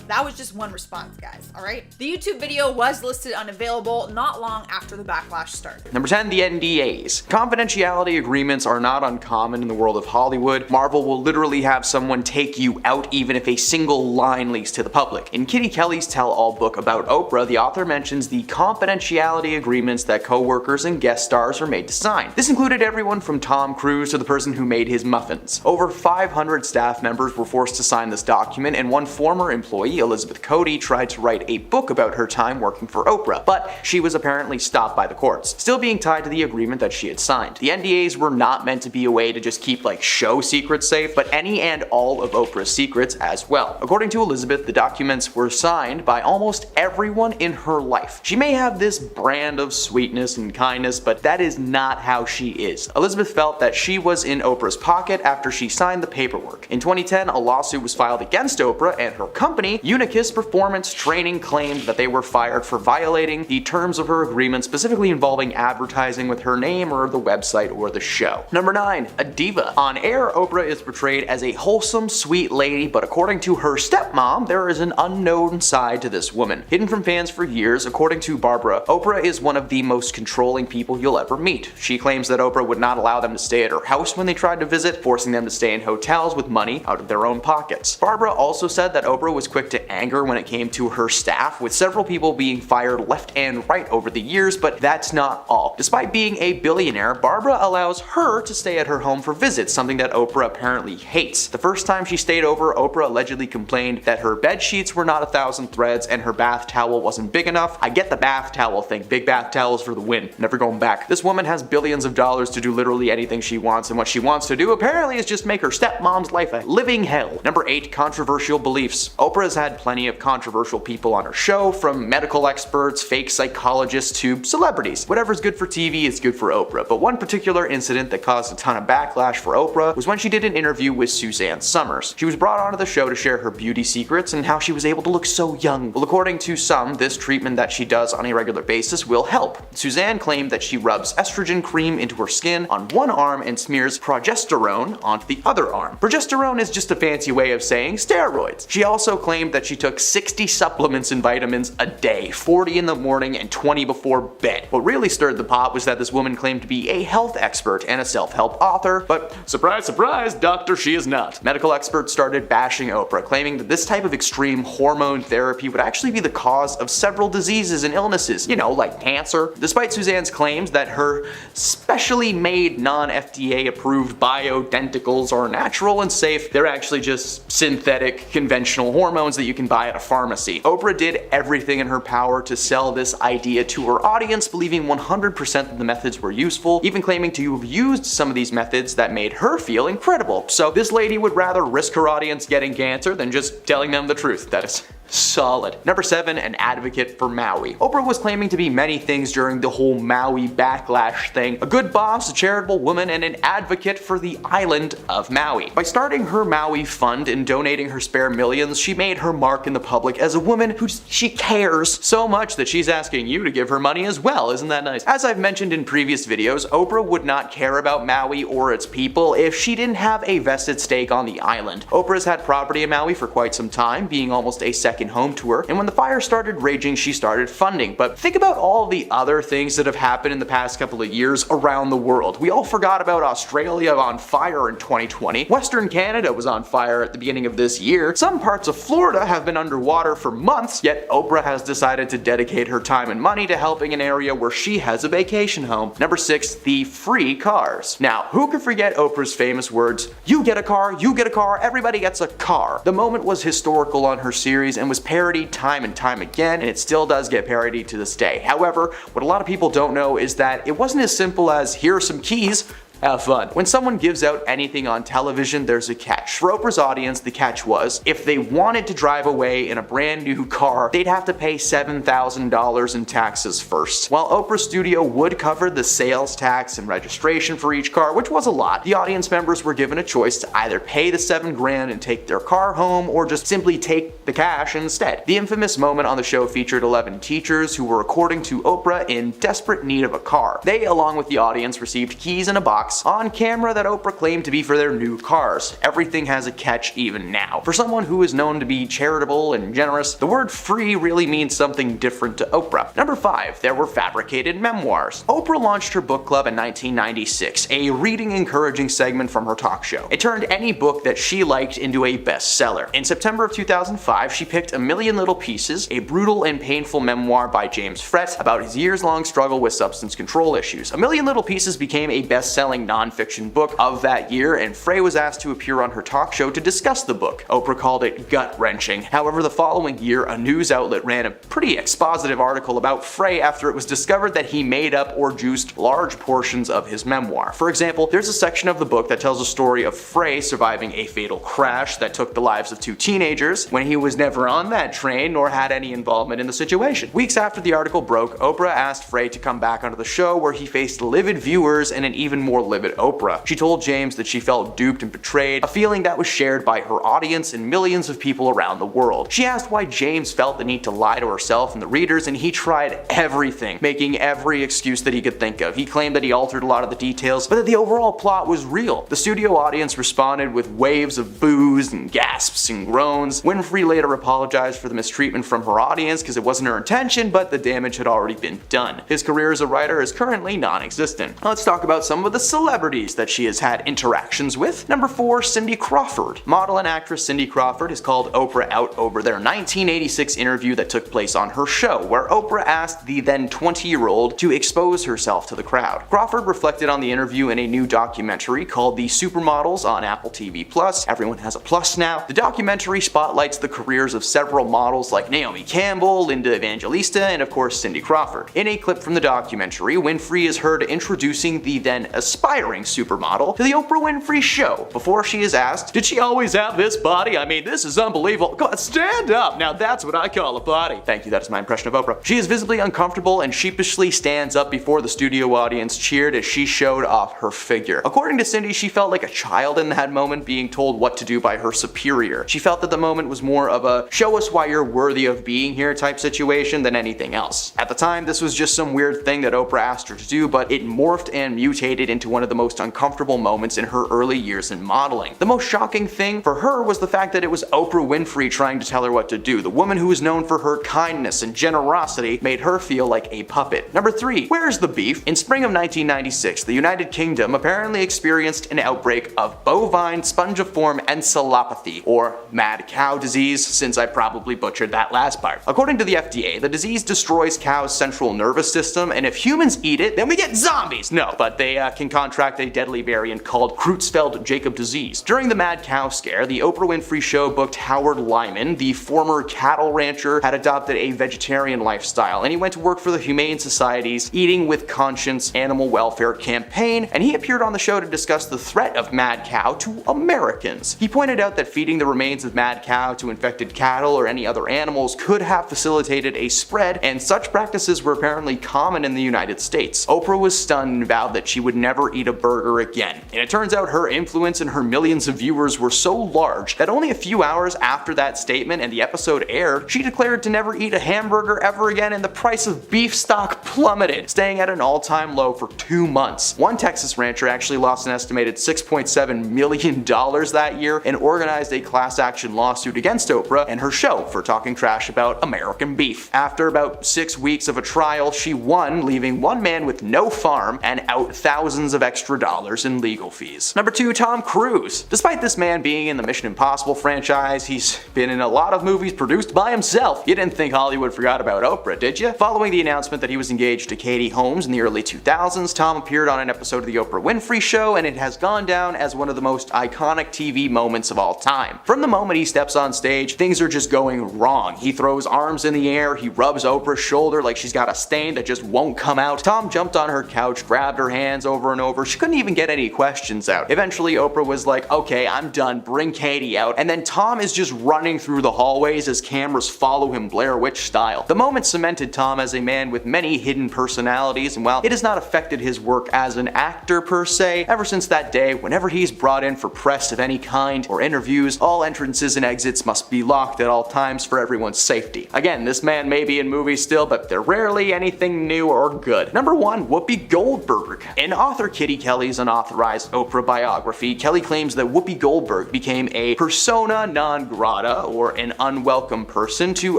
That was just one response, guys, all right? The YouTube video was listed unavailable not long after the backlash started. Number 10, the NDAs. Confidentiality agreements are not uncommon in the world of Hollywood. Marvel will literally have someone take you out even if a single line leaks to the public. In Kitty Kelly's tell-all book about Oprah, the author mentions the confidentiality agreements that co-workers and guest stars are made to sign. This included everyone from Tom Cruise to the person who made his muffins. Over 500 staff members were forced to sign this document, and one former employee, Elizabeth Cody, tried to write a book about her time working for Oprah, but she was apparently stopped by the courts, still being tied to the agreement that she had signed. The NDAs were not meant to be a way to just keep show secrets safe, but any and all of Oprah's secrets as well. According to Elizabeth, the documents were signed by almost everyone in her life. She may have this brand of sweetness and kindness, but that is not how she is. Elizabeth felt that she was in Oprah's pocket after she signed the paperwork. In 2010, a lawsuit was filed against Oprah and her company, Unicus Performance Training, claimed that they were fired for violating the terms of her agreement, specifically involving advertising with her name or the website or the show. Number 9, a diva. On air, Oprah is portrayed as a wholesome, sweet lady, but according to her stepmom, there is an unknown side to this woman. Hidden from fans for years, according to Barbara, Oprah is one of the most controlling people you'll ever meet. She claims that Oprah would not allow them to stay at her house when they tried to visit, forcing them to stay in hotels with money out of their own pockets. Barbara also said that Oprah was quick to anger when it came to her staff, with several people being fired left and right over the years, but that's not all. Despite being a billionaire, Barbara allows her to stay at her home for visits, something that Oprah apparently hates. The first time she stayed over, Oprah allegedly complained that her bed sheets were not 1,000 threads and her bath towel wasn't big enough. I get the bath towel thing, big bath towels for the win, never going back. This woman has billions of dollars to do literally anything she wants, and what she wants to do apparently is just make her stepmom's life a living hell. Number 8, controversial beliefs. Oprah has had plenty of controversial people on her show, from medical experts, fake psychologists, to celebrities. Whatever's good for TV is good for Oprah, but one particular incident that caused a ton of backlash for Oprah was when she did an interview with Suzanne Summers. She was brought onto the show to share her beauty secrets and how she was able to look so young. Well, according to some, this treatment that she does on a regular basis will help. Suzanne claimed that she rubs estrogen cream into her skin on one arm and smears progesterone onto the other arm. Progesterone is just a fancy way of saying steroids. She also claimed that she took 60 supplements and vitamins a day, 40 in the morning and 20 before bed. What really stirred the pot was that this woman claimed to be a health expert and a self-help author, but surprise, surprise, doctor, she is not. Medical experts started bashing Oprah, claiming that this type of extreme hormone therapy would actually be the cause of several diseases and illnesses, like cancer. Despite Suzanne's claims that her specially made non-FDA approved bioidenticals are natural and safe, they're actually just synthetic, conventional hormones that you can buy at a pharmacy. Oprah did everything in her power to sell this idea to her audience, believing 100% that the methods were useful, even claiming to have used some of these methods that made her feel incredible. So this lady would rather risk her audience getting cancer than just telling them the truth. That is solid. Number 7, an advocate for Maui. Oprah was claiming to be many things during the whole Maui backlash thing. A good boss, a charitable woman, and an advocate for the island of Maui. By starting her Maui fund and donating her spare millions, she made her mark in the public as a woman who she cares so much that she's asking you to give her money as well. Isn't that nice? As I've mentioned in previous videos, Oprah would not care about Maui or its people if she didn't have a vested stake on the island. Oprah's had property in Maui for quite some time, being almost a second home to her, and when the fire started raging, she started funding. But think about all the other things that have happened in the past couple of years around the world. We all forgot about Australia on fire in 2020. Western Canada was on fire at the beginning of this year. Some parts of Florida have been underwater for months, yet Oprah has decided to dedicate her time and money to helping an area where she has a vacation home. Number 6, the free cars. Now, who could forget Oprah's famous words, "You get a car, everybody gets a car." The moment was historical on her series and was parodied time and time again, and it still does get parodied to this day. However, what a lot of people don't know is that it wasn't as simple as, "Here are some keys, have fun." When someone gives out anything on television, there's a catch. For Oprah's audience, the catch was, if they wanted to drive away in a brand new car, they'd have to pay $7,000 in taxes first. While Oprah's studio would cover the sales tax and registration for each car, which was a lot, the audience members were given a choice to either pay the $7,000 and take their car home, or just simply take the cash instead. The infamous moment on the show featured 11 teachers who were, according to Oprah, in desperate need of a car. They, along with the audience, received keys in a box on camera that Oprah claimed to be for their new cars. Everything has a catch even now. For someone who is known to be charitable and generous, the word free really means something different to Oprah. Number 5, there were fabricated memoirs. Oprah launched her book club in 1996, a reading encouraging segment from her talk show. It turned any book that she liked into a bestseller. In September of 2005, she picked A Million Little Pieces, a brutal and painful memoir by James Frett about his years-long struggle with substance control issues. A Million Little Pieces became a best-selling non-fiction book of that year, and Frey was asked to appear on her talk show to discuss the book. Oprah called it gut-wrenching. However, the following year, a news outlet ran a pretty expositive article about Frey after it was discovered that he made up or juiced large portions of his memoir. For example, there's a section of the book that tells a story of Frey surviving a fatal crash that took the lives of 2 teenagers when he was never on that train nor had any involvement in the situation. Weeks after the article broke, Oprah asked Frey to come back onto the show, where he faced livid viewers and an even more livid Oprah. She told James that she felt duped and betrayed, a feeling that was shared by her audience and millions of people around the world. She asked why James felt the need to lie to herself and the readers, and he tried everything, making every excuse that he could think of. He claimed that he altered a lot of the details, but that the overall plot was real. The studio audience responded with waves of boos and gasps and groans. Winfrey later apologized for the mistreatment from her audience because it wasn't her intention, but the damage had already been done. His career as a writer is currently non-existent. Let's talk about some of the celebrities that she has had interactions with. Number 4, Cindy Crawford. Model and actress Cindy Crawford has called Oprah out over their 1986 interview that took place on her show, where Oprah asked the then 20-year-old to expose herself to the crowd. Crawford reflected on the interview in a new documentary called The Supermodels on Apple TV+. Everyone has a plus now. The documentary spotlights the careers of several models like Naomi Campbell, Linda Evangelista, and of course Cindy Crawford. In a clip from the documentary, Winfrey is heard introducing the then aspiring aspiring supermodel to the Oprah Winfrey Show before she is asked, did she always have this body? I mean, this is unbelievable. Come on, stand up. Now that's what I call a body. Thank you, that is my impression of Oprah. She is visibly uncomfortable and sheepishly stands up before the studio audience cheered as she showed off her figure. According to Cindy, she felt like a child in that moment being told what to do by her superior. She felt that the moment was more of a show us why you're worthy of being here type situation than anything else. At the time, this was just some weird thing that Oprah asked her to do, but it morphed and mutated into one of the most uncomfortable moments in her early years in modeling. The most shocking thing for her was the fact that it was Oprah Winfrey trying to tell her what to do. The woman who was known for her kindness and generosity made her feel like a puppet. Number 3. Where's the beef? In spring of 1996, the United Kingdom apparently experienced an outbreak of bovine spongiform encephalopathy, or mad cow disease, since I probably butchered that last part. According to the FDA, the disease destroys cows' central nervous system, and if humans eat it, then we get zombies! No, but they can contract a deadly variant called Creutzfeldt-Jakob disease. During the mad cow scare, the Oprah Winfrey Show booked Howard Lyman, the former cattle rancher, had adopted a vegetarian lifestyle, and he went to work for the Humane Society's Eating with Conscience animal welfare campaign, and he appeared on the show to discuss the threat of mad cow to Americans. He pointed out that feeding the remains of mad cow to infected cattle or any other animals could have facilitated a spread, and such practices were apparently common in the United States. Oprah was stunned and vowed that she would never eat a burger again. And it turns out her influence and her millions of viewers were so large that only a few hours after that statement and the episode aired, she declared to never eat a hamburger ever again, and the price of beef stock plummeted, staying at an all-time low for 2 months. One Texas rancher actually lost an estimated $6.7 million that year and organized a class action lawsuit against Oprah and her show for talking trash about American beef. After about 6 weeks of a trial, she won, leaving one man with no farm and out thousands of extra dollars in legal fees. Number 2, Tom Cruise. Despite this man being in the Mission Impossible franchise, he's been in a lot of movies produced by himself. You didn't think Hollywood forgot about Oprah, did you? Following the announcement that he was engaged to Katie Holmes in the early 2000s, Tom appeared on an episode of the Oprah Winfrey Show, and it has gone down as one of the most iconic TV moments of all time. From the moment he steps on stage, things are just going wrong. He throws arms in the air, he rubs Oprah's shoulder like she's got a stain that just won't come out. Tom jumped on her couch, grabbed her hands over and over. She couldn't even get any questions out. Eventually, Oprah was like, okay, I'm done, bring Katie out. And then Tom is just running through the hallways as cameras follow him Blair Witch style. The moment cemented Tom as a man with many hidden personalities, and while it has not affected his work as an actor per se, ever since that day, whenever he's brought in for press of any kind or interviews, all entrances and exits must be locked at all times for everyone's safety. Again, this man may be in movies still, but they're rarely anything new or good. Number 1, Whoopi Goldberg. In author Kitty Kelly's unauthorized Oprah biography, Kelly claims that Whoopi Goldberg became a persona non grata, or an unwelcome person, to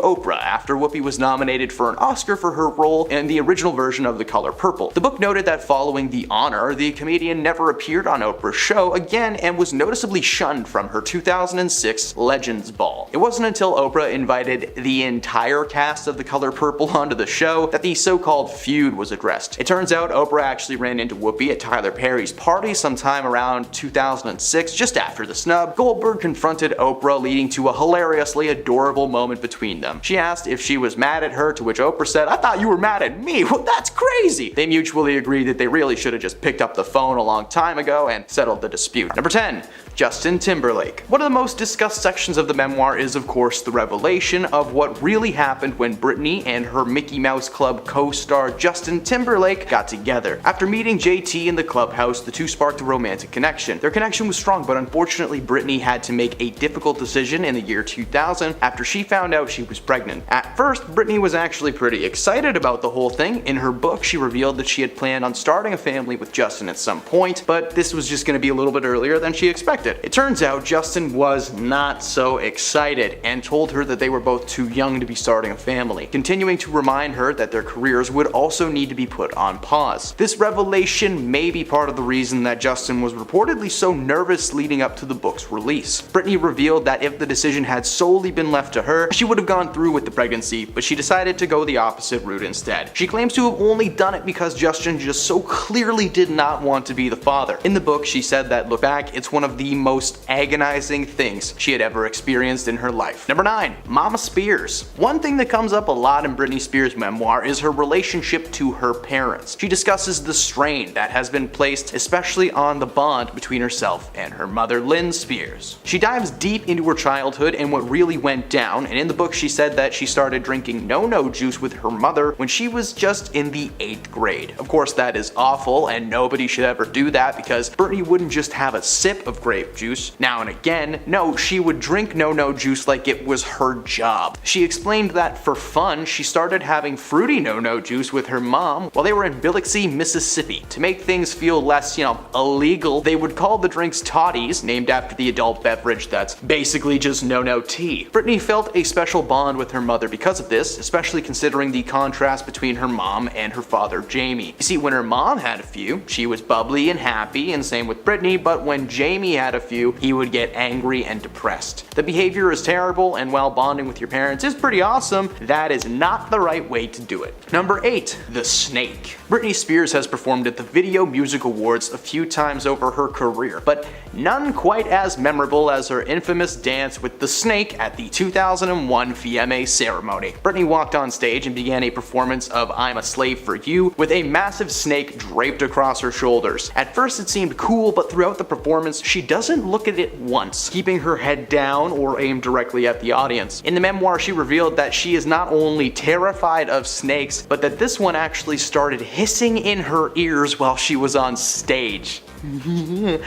Oprah after Whoopi was nominated for an Oscar for her role in the original version of The Color Purple. The book noted that following the honor, the comedian never appeared on Oprah's show again and was noticeably shunned from her 2006 Legends Ball. It wasn't until Oprah invited the entire cast of The Color Purple onto the show that the so-called feud was addressed. It turns out Oprah actually ran into Whoopi at Tyler Perry's party sometime around 2006, just after the snub. Goldberg confronted Oprah, leading to a hilariously adorable moment between them. She asked if she was mad at her, to which Oprah said, "I thought you were mad at me. Well, that's crazy." They mutually agreed that they really should have just picked up the phone a long time ago and settled the dispute. Number 10, Justin Timberlake. One of the most discussed sections of the memoir is, of course, the revelation of what really happened when Britney and her Mickey Mouse Club co-star Justin Timberlake got together. After meeting JT in the clubhouse, the two sparked a romantic connection. Their connection was strong, but unfortunately Britney had to make a difficult decision in the year 2000 after she found out she was pregnant. At first, Britney was actually pretty excited about the whole thing. In her book, she revealed that she had planned on starting a family with Justin at some point, but this was just going to be a little bit earlier than she expected. It turns out Justin was not so excited and told her that they were both too young to be starting a family, continuing to remind her that their careers would also need to be put on pause. This revelation may be part of the reason that Justin was reportedly so nervous leading up to the book's release. Britney revealed that if the decision had solely been left to her, she would have gone through with the pregnancy, but she decided to go the opposite route instead. She claims to have only done it because Justin just so clearly did not want to be the father. In the book, she said that, look back, it's one of the the most agonizing things she had ever experienced in her life. Number 9. Mama Spears. One thing that comes up a lot in Britney Spears' memoir is her relationship to her parents. She discusses the strain that has been placed especially on the bond between herself and her mother, Lynn Spears. She dives deep into her childhood and what really went down, and in the book she said that she started drinking no-no juice with her mother when she was just in the 8th grade. Of course that is awful and nobody should ever do that because Britney wouldn't just have a sip of grape juice now and again. No, she would drink no-no juice like it was her job. She explained that for fun she started having fruity no-no juice with her mom while they were in Biloxi, Mississippi. To make things feel less, illegal, they would call the drinks toddies, named after the adult beverage that's basically just no-no tea. Britney felt a special bond with her mother because of this, especially considering the contrast between her mom and her father Jamie. You see, when her mom had a few, she was bubbly and happy, and same with Britney, but when Jamie had a few, he would get angry and depressed. The behavior is terrible, and while bonding with your parents is pretty awesome, that is not the right way to do it. Number 8. The Snake. Britney Spears has performed at the Video Music Awards a few times over her career, but none quite as memorable as her infamous dance with the snake at the 2001 VMA ceremony. Britney walked on stage and began a performance of I'm a Slave for You with a massive snake draped across her shoulders. At first it seemed cool, but throughout the performance she doesn't look at it once, keeping her head down or aimed directly at the audience. In the memoir she revealed that she is not only terrified of snakes, but that this one actually started hissing in her ears while she was on stage.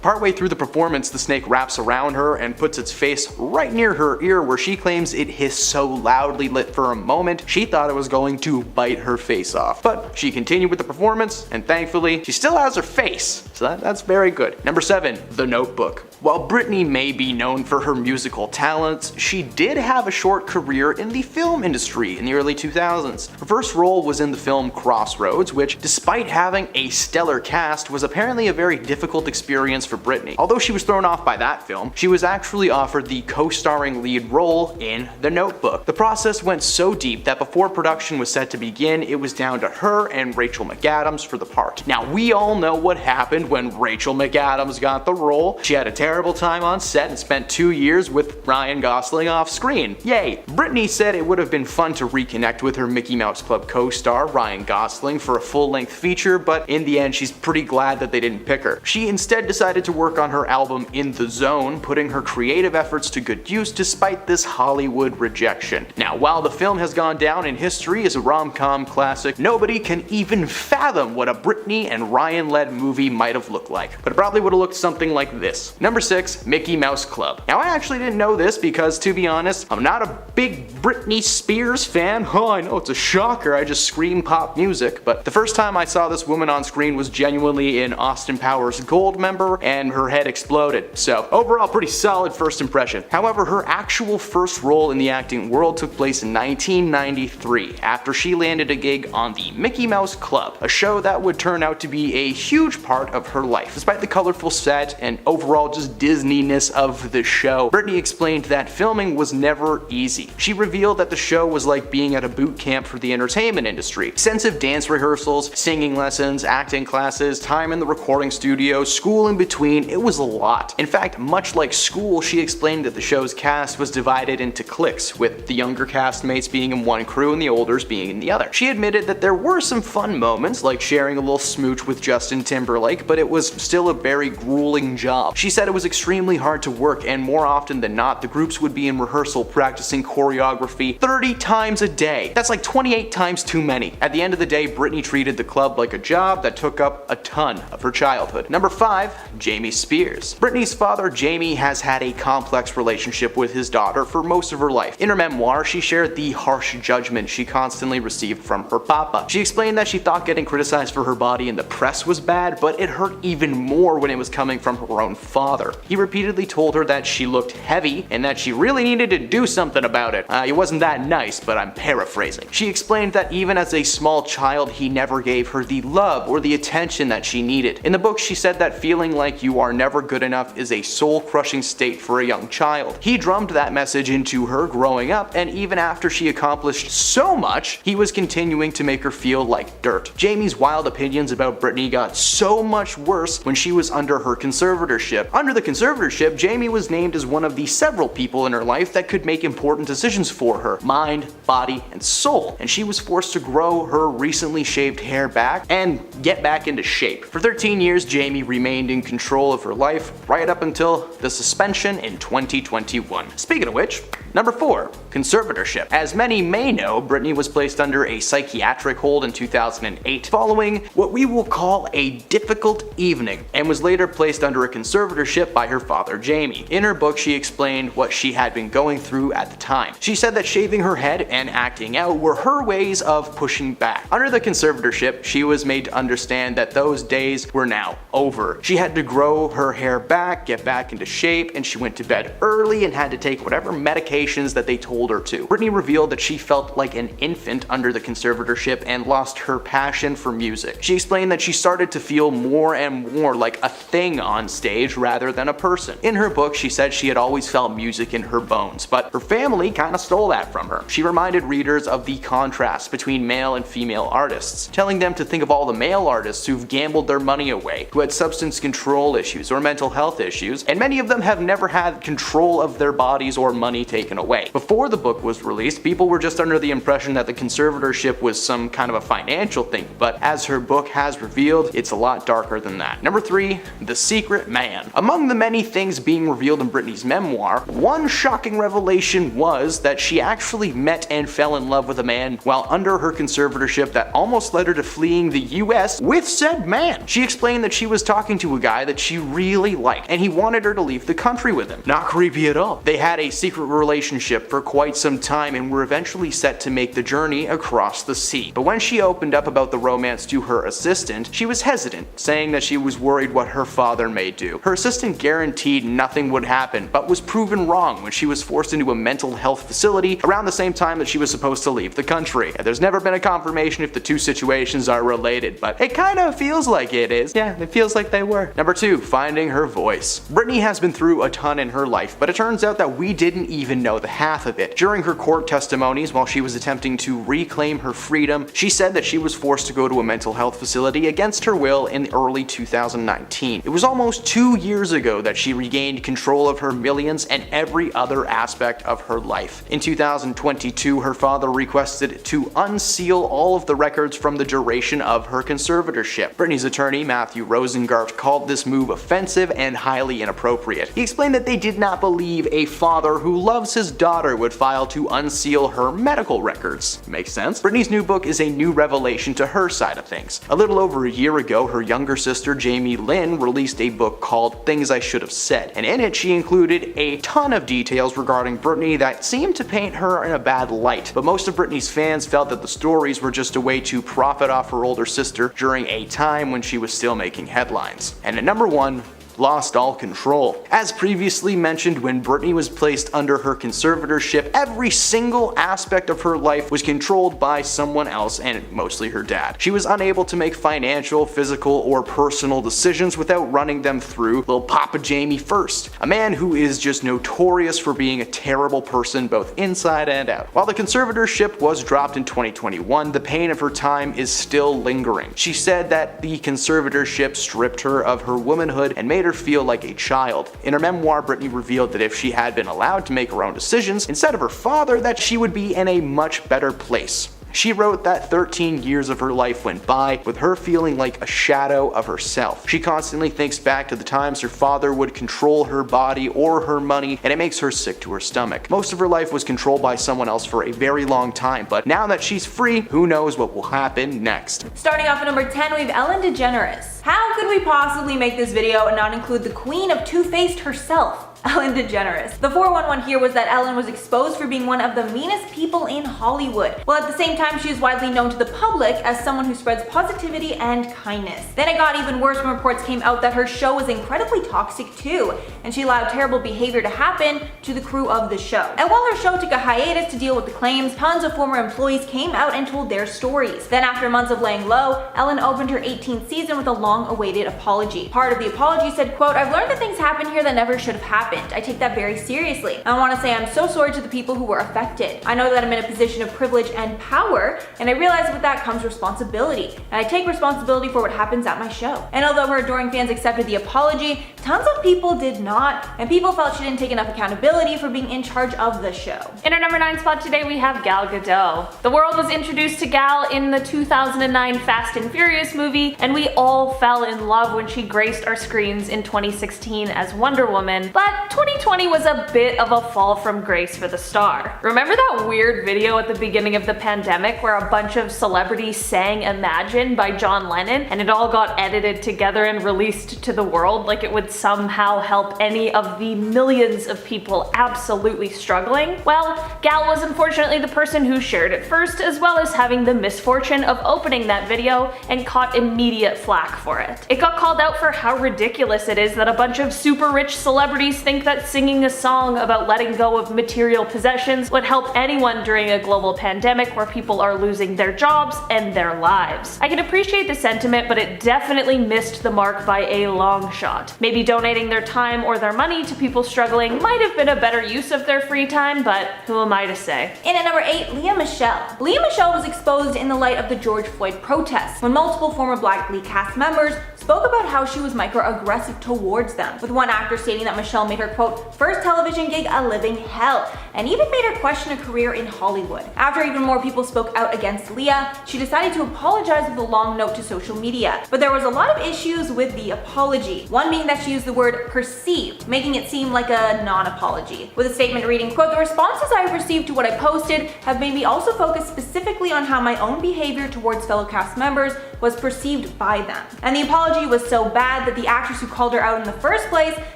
Partway through the performance, the snake wraps around her and puts its face right near her ear where she claims it hissed so loudly that for a moment she thought it was going to bite her face off. But she continued with the performance and thankfully she still has her face, so that's very good. Number 7. The Notebook. While Britney may be known for her musical talents, she did have a short career in the film industry in the early 2000s. Her first role was in the film Crossroads, which despite having a stellar cast was apparently a very difficult experience for Britney. Although she was thrown off by that film, she was actually offered the co-starring lead role in The Notebook. The process went so deep that before production was set to begin, it was down to her and Rachel McAdams for the part. Now we all know what happened when Rachel McAdams got the role. She had a terrible time on set and spent 2 years with Ryan Gosling off screen. Yay! Britney said it would have been fun to reconnect with her Mickey Mouse Club co-star Ryan Gosling for a full-length feature, but in the end she's pretty glad that they didn't pick her. She instead decided to work on her album In the Zone, putting her creative efforts to good use despite this Hollywood rejection. Now, while the film has gone down in history as a rom-com classic, nobody can even fathom what a Britney and Ryan-led movie might have looked like. But it probably would have looked something like this. Number 6. Mickey Mouse Club. Now, I actually didn't know this because, to be honest, I'm not a big Britney Spears fan. Oh, I know, it's a shocker, I just scream pop music, but the first time I saw this woman on screen was genuinely in Austin Powers Gold Member, and her head exploded. So overall, pretty solid first impression. However, her actual first role in the acting world took place in 1993 after she landed a gig on the Mickey Mouse Club, a show that would turn out to be a huge part of her life. Despite the colorful set and overall just Disney-ness of the show, Britney explained that filming was never easy. She revealed that the show was like being at a boot camp for the entertainment industry. Extensive dance rehearsals, singing lessons, acting classes, time in the recording studio, school in between, it was a lot. In fact, much like school, she explained that the show's cast was divided into cliques, with the younger castmates being in one crew and the olders being in the other. She admitted that there were some fun moments, like sharing a little smooch with Justin Timberlake, but it was still a very grueling job. She said it was extremely hard to work, and more often than not, the groups would be in rehearsal practicing choreography 30 times a day. That's like 28 times too many. At the end of the day, Britney treated the club like a job that took up a ton of her childhood. Number 5. Jamie Spears. Britney's father, Jamie, has had a complex relationship with his daughter for most of her life. In her memoir, she shared the harsh judgment she constantly received from her papa. She explained that she thought getting criticized for her body in the press was bad, but it hurt even more when it was coming from her own father. He repeatedly told her that she looked heavy and that she really needed to do something about it. It wasn't that nice, but I'm paraphrasing. She explained that even as a small child, he never gave her the love or the attention that she needed. In the book, she said said that feeling like you are never good enough is a soul-crushing state for a young child. He drummed that message into her growing up, and even after she accomplished so much, he was continuing to make her feel like dirt. Jamie's wild opinions about Britney got so much worse when she was under her conservatorship. Under the conservatorship, Jamie was named as one of the several people in her life that could make important decisions for her, mind, body, and soul, and she was forced to grow her recently shaved hair back and get back into shape. For 13 years, Jamie remained in control of her life, right up until the suspension in 2021. Speaking of which, number 4, conservatorship. As many may know, Britney was placed under a psychiatric hold in 2008 following what we will call a difficult evening, and was later placed under a conservatorship by her father Jamie. In her book, she explained what she had been going through at the time. She said that shaving her head and acting out were her ways of pushing back. Under the conservatorship, she was made to understand that those days were now over. She had to grow her hair back, get back into shape, and she went to bed early and had to take whatever medications that they told her to. Britney revealed that she felt like an infant under the conservatorship and lost her passion for music. She explained that she started to feel more and more like a thing on stage rather than a person. In her book, she said she had always felt music in her bones, but her family kind of stole that from her. She reminded readers of the contrast between male and female artists, telling them to think of all the male artists who've gambled their money away, who had substance control issues or mental health issues, and many of them have never had control of their bodies or money taken away. Before the book was released, people were just under the impression that the conservatorship was some kind of a financial thing, but as her book has revealed, it's a lot darker than that. Number 3, The Secret Man. Among the many things being revealed in Britney's memoir, one shocking revelation was that she actually met and fell in love with a man while under her conservatorship that almost led her to fleeing the US with said man. She explained that she was talking to a guy that she really liked, and he wanted her to leave the country with him. Not creepy at all. They had a secret relationship for quite some time and were eventually set to make the journey across the sea. But when she opened up about the romance to her assistant, she was hesitant, saying that she was worried what her father may do. Her assistant guaranteed nothing would happen, but was proven wrong when she was forced into a mental health facility around the same time that she was supposed to leave the country. And there's never been a confirmation if the two situations are related, but it kind of feels like it is. Yeah, it feels like they were. Number 2, finding her voice. Britney has been through a ton in her life, but it turns out that we didn't even know the half of it. During her court testimonies, while she was attempting to reclaim her freedom, she said that she was forced to go to a mental health facility against her will in early 2019. It was almost 2 years ago that she regained control of her millions and every other aspect of her life. In 2022, her father requested to unseal all of the records from the duration of her conservatorship. Britney's attorney, Matthew Rosengart, called this move offensive and highly inappropriate. He explained that they did not believe a father who loves his daughter would file to unseal her medical records. Makes sense. Britney's new book is a new revelation to her side of things. A little over a year ago, her younger sister Jamie Lynn released a book called Things I Should Have Said, and in it she included a ton of details regarding Britney that seemed to paint her in a bad light. But most of Britney's fans felt that the stories were just a way to profit off her older sister during a time when she was still making headlines. And at number 1, lost all control. As previously mentioned, when Britney was placed under her conservatorship, every single aspect of her life was controlled by someone else, and mostly her dad. She was unable to make financial, physical, or personal decisions without running them through Lil Papa Jamie first, a man who is just notorious for being a terrible person both inside and out. While the conservatorship was dropped in 2021, the pain of her time is still lingering. She said that the conservatorship stripped her of her womanhood and made her feel like a child. In her memoir, Britney revealed that if she had been allowed to make her own decisions instead of her father, that she would be in a much better place. She wrote that 13 years of her life went by with her feeling like a shadow of herself. She constantly thinks back to the times her father would control her body or her money, and it makes her sick to her stomach. Most of her life was controlled by someone else for a very long time, but now that she's free, who knows what will happen next. Starting off at number 10, we have Ellen DeGeneres. How could we possibly make this video and not include the queen of Two-Faced herself? Ellen DeGeneres. The 411 here was that Ellen was exposed for being one of the meanest people in Hollywood, while at the same time she is widely known to the public as someone who spreads positivity and kindness. Then it got even worse when reports came out that her show was incredibly toxic too, and she allowed terrible behavior to happen to the crew of the show. And while her show took a hiatus to deal with the claims, tons of former employees came out and told their stories. Then after months of laying low, Ellen opened her 18th season with a long-awaited apology. Part of the apology said, quote, "I've learned that things happen here that never should have happened. I take that very seriously. I want to say I'm so sorry to the people who were affected. I know that I'm in a position of privilege and power, and I realize with that comes responsibility. And I take responsibility for what happens at my show." And although her adoring fans accepted the apology, tons of people did not, and people felt she didn't take enough accountability for being in charge of the show. In our number 9 spot today, we have Gal Gadot. The world was introduced to Gal in the 2009 Fast and Furious movie, and we all fell in love when she graced our screens in 2016 as Wonder Woman, but 2020 was a bit of a fall from grace for the star. Remember that weird video at the beginning of the pandemic where a bunch of celebrities sang Imagine by John Lennon, and it all got edited together and released to the world like it would somehow help any of the millions of people absolutely struggling? Well, Gal was unfortunately the person who shared it first, as well as having the misfortune of opening that video and caught immediate flack for it. It got called out for how ridiculous it is that a bunch of super rich celebrities think that singing a song about letting go of material possessions would help anyone during a global pandemic where people are losing their jobs and their lives. I can appreciate the sentiment, but it definitely missed the mark by a long shot. Maybe donating their time or their money to people struggling might have been a better use of their free time, but who am I to say? In at number 8, Lea Michele. Lea Michele was exposed in the light of the George Floyd protests, when multiple former Black Glee cast members spoke about how she was microaggressive towards them, with one actor stating that Michelle made her, quote, "first television gig a living hell," and even made her question a career in Hollywood. After even more people spoke out against Lea, she decided to apologize with a long note to social media. But there was a lot of issues with the apology, one being that she used the word perceived, making it seem like a non-apology, with a statement reading, quote, "The responses I have received to what I posted have made me also focus specifically on how my own behavior towards fellow cast members was perceived by them." And the apology was so bad that the actress who called her out in the first place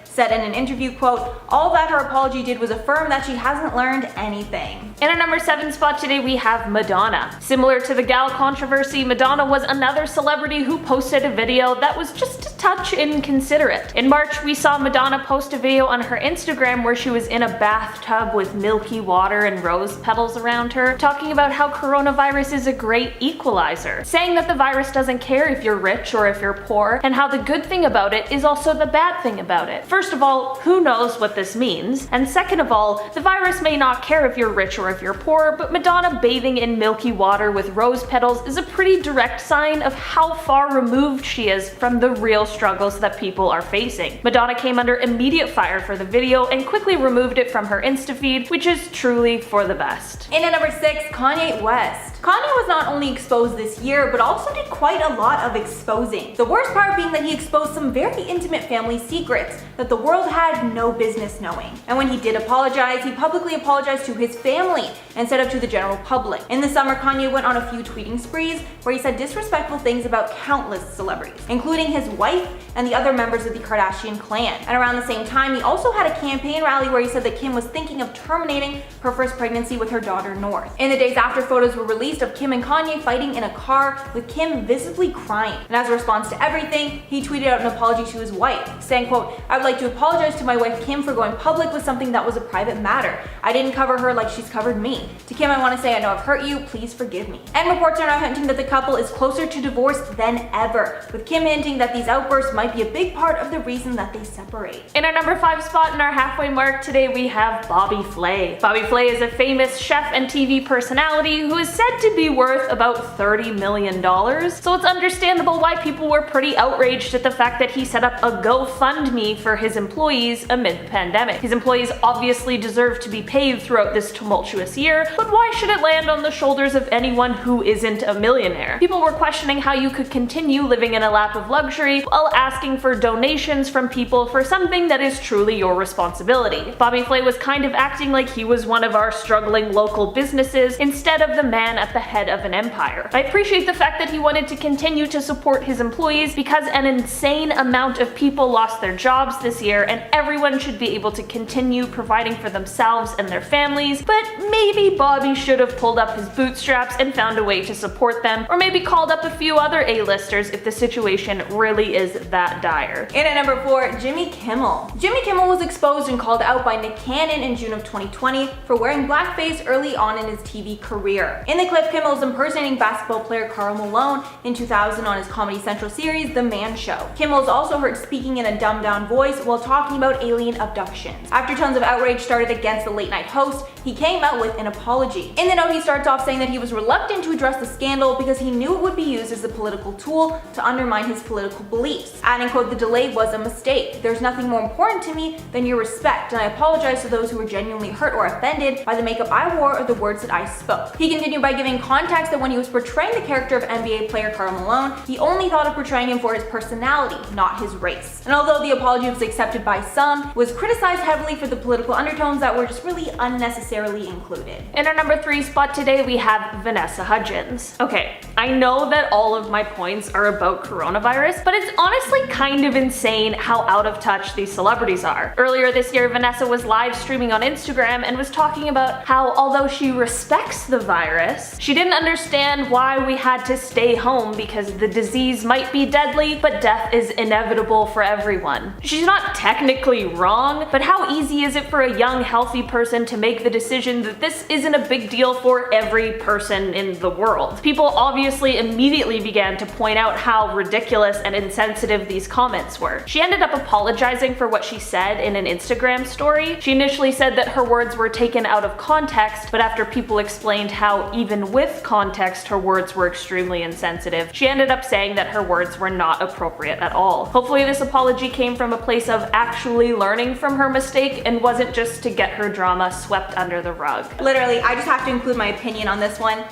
said in an interview, quote, "All that her apology did was affirm that she hasn't learned anything." In our number 7 spot today, we have Madonna. Similar to the Gal controversy, Madonna was another celebrity who posted a video that was just a touch inconsiderate. In March, we saw Madonna post a video on her Instagram where she was in a bathtub with milky water and rose petals around her, talking about how coronavirus is a great equalizer, saying that the virus doesn't care if you're rich or if you're poor, and how the good thing about it is also the bad thing about it. First of all, who knows what this means? And second of all, the virus may not care if you're rich or if you're poor, but Madonna bathing in milky water with rose petals is a pretty direct sign of how far removed she is from the real struggles that people are facing. Madonna came under immediate fire for the video and quickly removed it from her Insta feed, which is truly for the best. In at number 6, Kanye West. Kanye was not only exposed this year, but also did quite a lot of exposing. The worst part being that he exposed some very intimate family secrets that the world had no business knowing. And when he did apologize, he publicly apologized to his family instead of to the general public. In the summer, Kanye went on a few tweeting sprees where he said disrespectful things about countless celebrities, including his wife and the other members of the Kardashian clan. And around the same time, he also had a campaign rally where he said that Kim was thinking of terminating her first pregnancy with her daughter North. In the days after, photos were released of Kim and Kanye fighting in a car, with Kim visibly crying. And as a response to everything, he tweeted out an apology to his wife, saying, quote, "I would like to apologize to my wife Kim for going public with something that was a private matter. I didn't cover her like she's covered me. To Kim, I want to say I know I've hurt you, please forgive me." And reports are now hinting that the couple is closer to divorce than ever, with Kim hinting that these outbursts might be a big part of the reason that they separate. In our number 5 spot in our halfway mark today, we have Bobby Flay. Bobby Flay is a famous chef and TV personality who is said to be worth about $30 million, so it's understandable why people were pretty outraged at the fact that he set up a GoFundMe for his employees amid the pandemic. His employees obviously deserve to be paid throughout this tumultuous year, but why should it land on the shoulders of anyone who isn't a millionaire? People were questioning how you could continue living in a lap of luxury while asking for donations from people for something that is truly your responsibility. Bobby Flay was kind of acting like he was one of our struggling local businesses instead of the man at the head of an empire. I appreciate the fact that he wanted to continue to support his employees because an insane amount of people lost their jobs this year and everyone should be able to continue providing for themselves and their families, but maybe Bobby should have pulled up his bootstraps and found a way to support them, or maybe called up a few other A-listers if the situation really is that dire. And at number 4, Jimmy Kimmel. Jimmy Kimmel was exposed and called out by Nick Cannon in June of 2020 for wearing blackface early on in his TV career. In the clip, Kimmel is impersonating basketball player Karl Malone in 2000 on his Comedy Central series The Man Show. Kimmel is also heard speaking in a dumbed-down voice while talking about alien abductions. After tons of outrage started against the late-night host, he came out with an apology. In the note, he starts off saying that he was reluctant to address the scandal because he knew it would be used as a political tool to undermine his political beliefs. Adding, quote, "The delay was a mistake. There's nothing more important to me than your respect, and I apologize to those who were genuinely hurt or offended by the makeup I wore or the words that I spoke." He continued by giving context that when he was portraying the character of NBA player Karl Malone, he only thought of portraying him for his personality, not his race. And although the apology was accepted by some, it was criticized heavily for the political undertones that were just really unnecessarily included. In our number 3 spot today, we have Vanessa Hudgens. Okay, I know that all of my points are about coronavirus, but it's honestly kind of insane how out of touch these celebrities are. Earlier this year, Vanessa was live streaming on Instagram and was talking about how although she respects the virus, she didn't understand why we had to stay home because the disease might be deadly, but death is inevitable for everyone. She's not technically wrong, but how easy is it for a young, healthy person to make the decision that this isn't a big deal for every person in the world? People obviously immediately began to point out how ridiculous and insensitive these comments were. She ended up apologizing for what she said in an Instagram story. She initially said that her words were taken out of context, but after people explained how even with context her words were extremely insensitive, she ended up saying that her words were not appropriate at all. Hopefully this apology came from a place of actually learning from her mistake and wasn't just to get her drama swept under the rug. Literally, I just have to include my opinion on this one.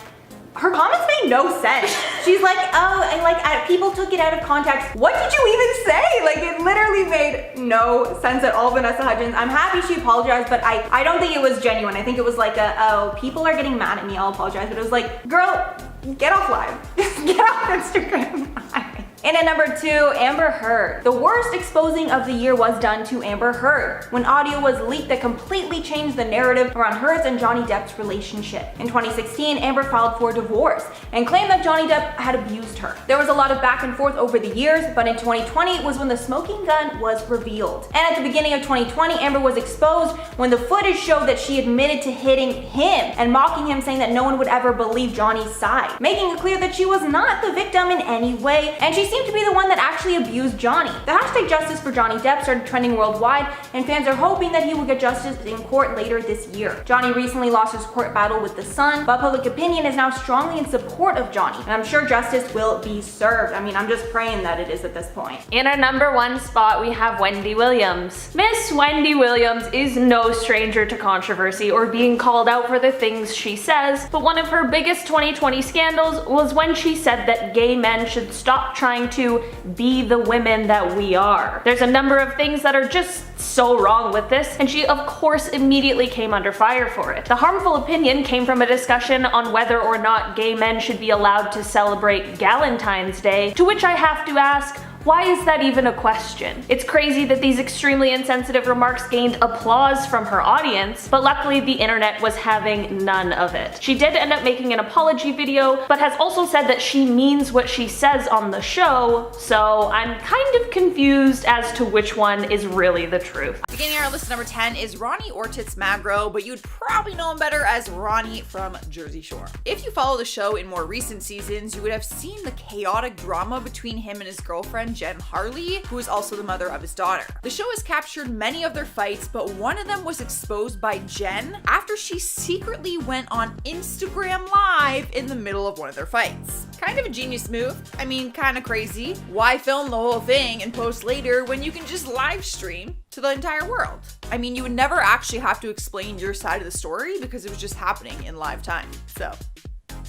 Her comments made no sense. She's like, oh, and like people took it out of context. What did you even say? Like, it literally made no sense at all, Vanessa Hudgens. I'm happy she apologized, but I don't think it was genuine. I think it was like oh, people are getting mad at me, I'll apologize. But it was like, girl, get off live. Get off Instagram live. And at number 2, Amber Heard. The worst exposing of the year was done to Amber Heard when audio was leaked that completely changed the narrative around hers and Johnny Depp's relationship. In 2016, Amber filed for divorce and claimed that Johnny Depp had abused her. There was a lot of back and forth over the years, but in 2020 was when the smoking gun was revealed. And at the beginning of 2020, Amber was exposed when the footage showed that she admitted to hitting him and mocking him, saying that no one would ever believe Johnny's side, making it clear that she was not the victim in any way, and she seemed to be the one that actually abused Johnny. The hashtag justice for Johnny Depp started trending worldwide, and fans are hoping that he will get justice in court later this year. Johnny recently lost his court battle with The Sun, but public opinion is now strongly in support of Johnny, and I'm sure justice will be served. I mean, I'm just praying that it is at this point. In our number 1 spot, we have Wendy Williams. Miss Wendy Williams is no stranger to controversy or being called out for the things she says, but one of her biggest 2020 scandals was when she said that gay men should stop trying to be the women that we are. There's a number of things that are just so wrong with this, and she of course immediately came under fire for it. The harmful opinion came from a discussion on whether or not gay men should be allowed to celebrate Galentine's Day, to which I have to ask, why is that even a question? It's crazy that these extremely insensitive remarks gained applause from her audience, but luckily the internet was having none of it. She did end up making an apology video, but has also said that she means what she says on the show, so I'm kind of confused as to which one is really the truth. Beginning our list, number 10 is Ronnie Ortiz Magro, but you'd probably know him better as Ronnie from Jersey Shore. If you follow the show in more recent seasons, you would have seen the chaotic drama between him and his girlfriend Jen Harley, who is also the mother of his daughter. The show has captured many of their fights, but one of them was exposed by Jen after she secretly went on Instagram Live in the middle of one of their fights. Kind of a genius move. I mean, kind of crazy. Why film the whole thing and post later when you can just live stream to the entire world? I mean, you would never actually have to explain your side of the story because it was just happening in live time. So,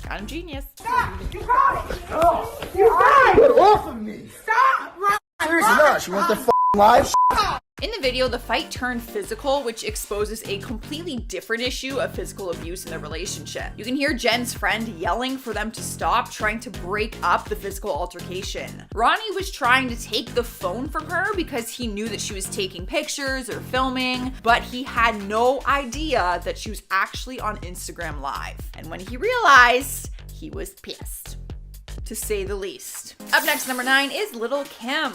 kind of genius. Stop! You got it! Oh, you got it! Get off of me! Stop! Seriously, no, she wants the live. In the video, the fight turned physical, which exposes a completely different issue of physical abuse in the relationship. You can hear Jen's friend yelling for them to stop, trying to break up the physical altercation. Ronnie was trying to take the phone from her because he knew that she was taking pictures or filming, but he had no idea that she was actually on Instagram Live. And when he realized, he was pissed, to say the least. Up next, number 9 is Little Kim.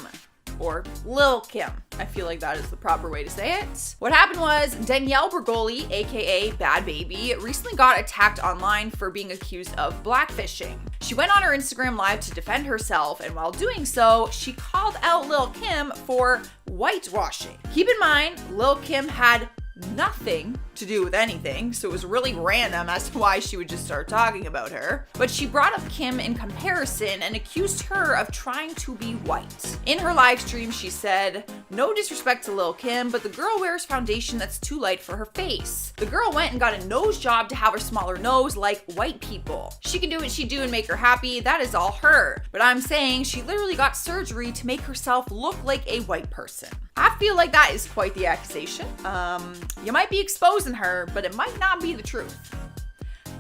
Or Lil Kim. I feel like that is the proper way to say it. What happened was Danielle Bergoli, aka Bad Baby, recently got attacked online for being accused of blackfishing. She went on her Instagram Live to defend herself, and while doing so, she called out Lil Kim for whitewashing. Keep in mind, Lil Kim had nothing to do with anything, so it was really random as to why she would just start talking about her. But she brought up Kim in comparison and accused her of trying to be white. In her live stream, she said, "No disrespect to Lil Kim, but the girl wears foundation that's too light for her face. The girl went and got a nose job to have a smaller nose like white people. She can do what she do and make her happy, that is all her. But I'm saying she literally got surgery to make herself look like a white person." I feel like that is quite the accusation. You might be exposing her, but it might not be the truth.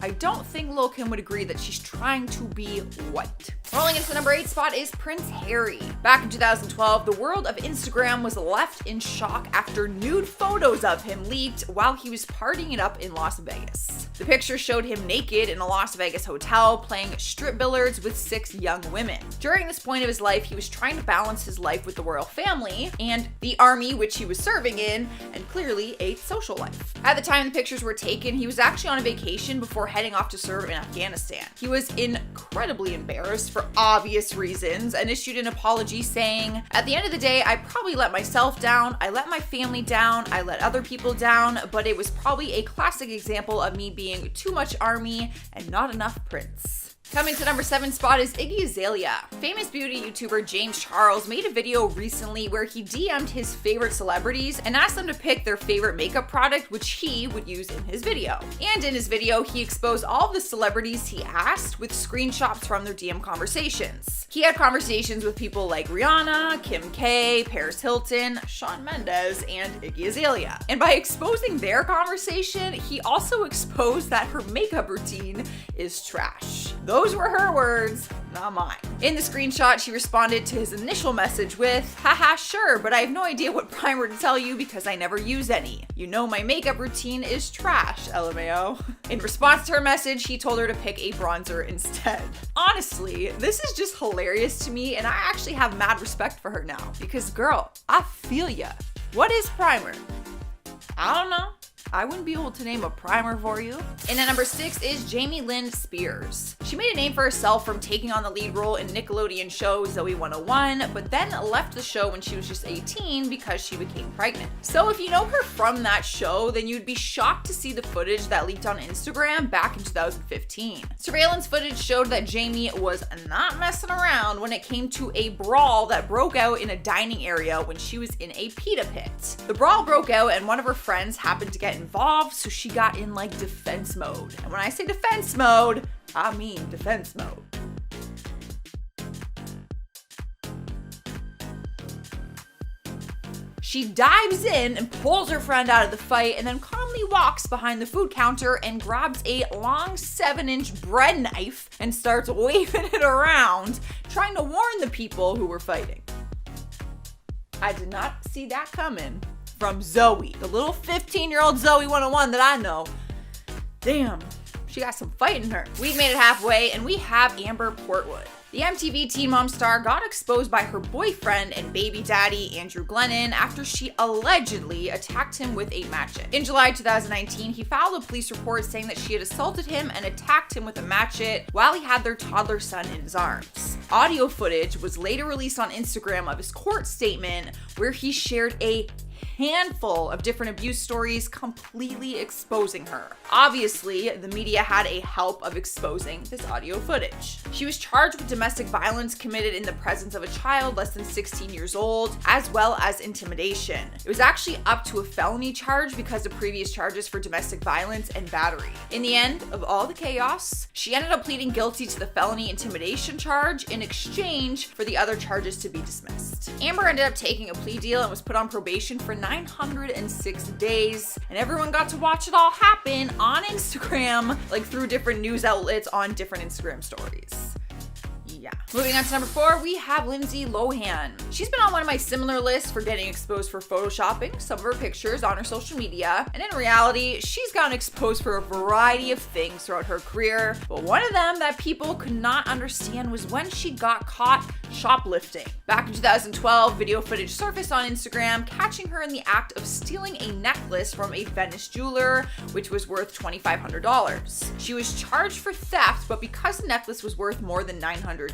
I don't think Lil Kim would agree that she's trying to be white. Rolling into the number 8 spot is Prince Harry. Back in 2012, the world of Instagram was left in shock after nude photos of him leaked while he was partying it up in Las Vegas. The pictures showed him naked in a Las Vegas hotel playing strip billiards with 6 young women. During this point of his life, he was trying to balance his life with the royal family and the army which he was serving in, and clearly a social life. At the time the pictures were taken, he was actually on a vacation before heading off to serve in Afghanistan. He was incredibly embarrassed for obvious reasons and issued an apology saying, "At the end of the day, I probably let myself down, I let my family down, I let other people down, but it was probably a classic example of me being too much army and not enough prince." Coming to number 7 spot is Iggy Azalea. Famous beauty YouTuber James Charles made a video recently where he DM'd his favorite celebrities and asked them to pick their favorite makeup product which he would use in his video. And in his video, he exposed all of the celebrities he asked with screenshots from their DM conversations. He had conversations with people like Rihanna, Kim K, Paris Hilton, Shawn Mendes, and Iggy Azalea. And by exposing their conversation, he also exposed that her makeup routine is trash. Those were her words, not mine. In the screenshot, she responded to his initial message with, "Haha, sure, but I have no idea what primer to tell you because I never use any. You know my makeup routine is trash, LMAO." In response to her message, he told her to pick a bronzer instead. Honestly, this is just hilarious to me, and I actually have mad respect for her now because, girl, I feel ya. What is primer? I don't know. I wouldn't be able to name a primer for you. And at number 6 is Jamie Lynn Spears. She made a name for herself from taking on the lead role in Nickelodeon show Zoe 101, but then left the show when she was just 18 because she became pregnant. So if you know her from that show, then you'd be shocked to see the footage that leaked on Instagram back in 2015. Surveillance footage showed that Jamie was not messing around when it came to a brawl that broke out in a dining area when she was in a pita pit. The brawl broke out and one of her friends happened to get involved, so she got in like defense mode. And when I say defense mode, I mean defense mode. She dives in and pulls her friend out of the fight and then calmly walks behind the food counter and grabs a long 7-inch bread knife and starts waving it around, trying to warn the people who were fighting. I did not see that coming from Zoe, the little 15-year-old Zoe 101 that I know. Damn, she got some fight in her. We've made it halfway and we have Amber Portwood. The MTV Teen Mom star got exposed by her boyfriend and baby daddy, Andrew Glennon, after she allegedly attacked him with a matchet. In July 2019, he filed a police report saying that she had assaulted him and attacked him with a matchet while he had their toddler son in his arms. Audio footage was later released on Instagram of his court statement where he shared a handful of different abuse stories completely exposing her. Obviously, the media had a help of exposing this audio footage. She was charged with domestic violence committed in the presence of a child less than 16 years old, as well as intimidation. It was actually up to a felony charge because of previous charges for domestic violence and battery. In the end of all the chaos, she ended up pleading guilty to the felony intimidation charge in exchange for the other charges to be dismissed. Amber ended up taking a plea deal and was put on probation for 906 days, and everyone got to watch it all happen on Instagram, like through different news outlets on different Instagram stories. Yeah. Moving on to number 4, we have Lindsay Lohan. She's been on one of my similar lists for getting exposed for photoshopping some of her pictures on her social media, and in reality, she's gotten exposed for a variety of things throughout her career, but one of them that people could not understand was when she got caught shoplifting. Back in 2012, video footage surfaced on Instagram catching her in the act of stealing a necklace from a Venice jeweler, which was worth $2,500. She was charged for theft, but because the necklace was worth more than $900,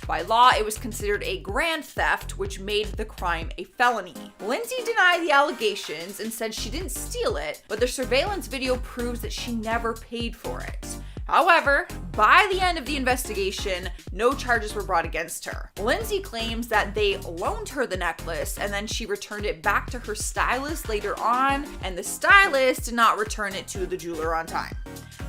by law, it was considered a grand theft, which made the crime a felony. Lindsay denied the allegations and said she didn't steal it, but the surveillance video proves that she never paid for it. However, by the end of the investigation, no charges were brought against her. Lindsay claims that they loaned her the necklace and then she returned it back to her stylist later on, and the stylist did not return it to the jeweler on time.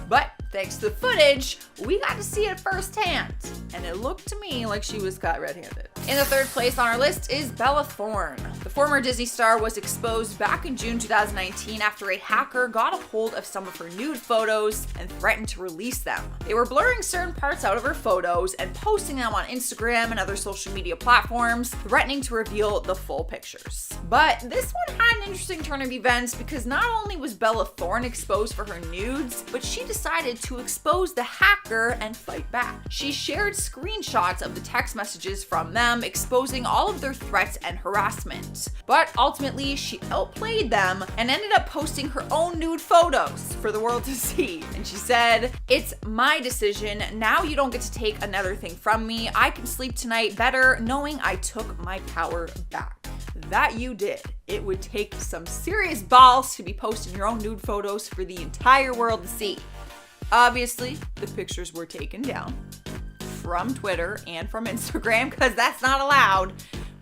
But thanks to the footage, we got to see it firsthand, and it looked to me like she was caught red-handed. In the 3rd place on our list is Bella Thorne. The former Disney star was exposed back in June 2019 after a hacker got a hold of some of her nude photos and threatened to release them. They were blurring certain parts out of her photos and posting them on Instagram and other social media platforms, threatening to reveal the full pictures. But this one had an interesting turn of events because not only was Bella Thorne exposed for her nudes, but she decided to expose the hacker and fight back. She shared screenshots of the text messages from them, exposing all of their threats and harassment. But ultimately, she outplayed them and ended up posting her own nude photos for the world to see. And she said, "It's my decision. Now you don't get to take another thing from me. I can sleep tonight better knowing I took my power back." That you did. It would take some serious balls to be posting your own nude photos for the entire world to see. Obviously, the pictures were taken down from Twitter and from Instagram because that's not allowed.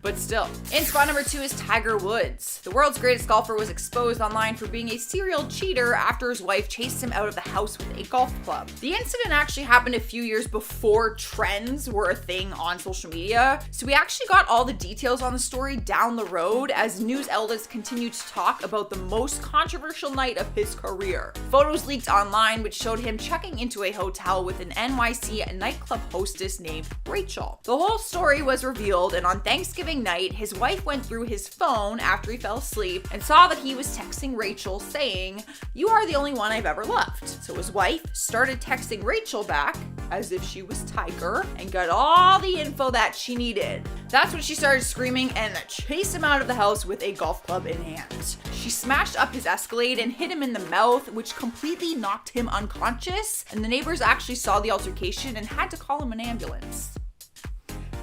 But still. In spot number 2 is Tiger Woods. The world's greatest golfer was exposed online for being a serial cheater after his wife chased him out of the house with a golf club. The incident actually happened a few years before trends were a thing on social media, so we actually got all the details on the story down the road as news outlets continued to talk about the most controversial night of his career. Photos leaked online which showed him checking into a hotel with an NYC nightclub hostess named Rachel. The whole story was revealed, and on Thanksgiving night, his wife went through his phone after he fell asleep and saw that he was texting Rachel saying, "You are the only one I've ever loved." So his wife started texting Rachel back as if she was Tiger and got all the info that she needed. That's when she started screaming and chased him out of the house with a golf club in hand. She smashed up his Escalade and hit him in the mouth, which completely knocked him unconscious, and the neighbors actually saw the altercation and had to call him an ambulance.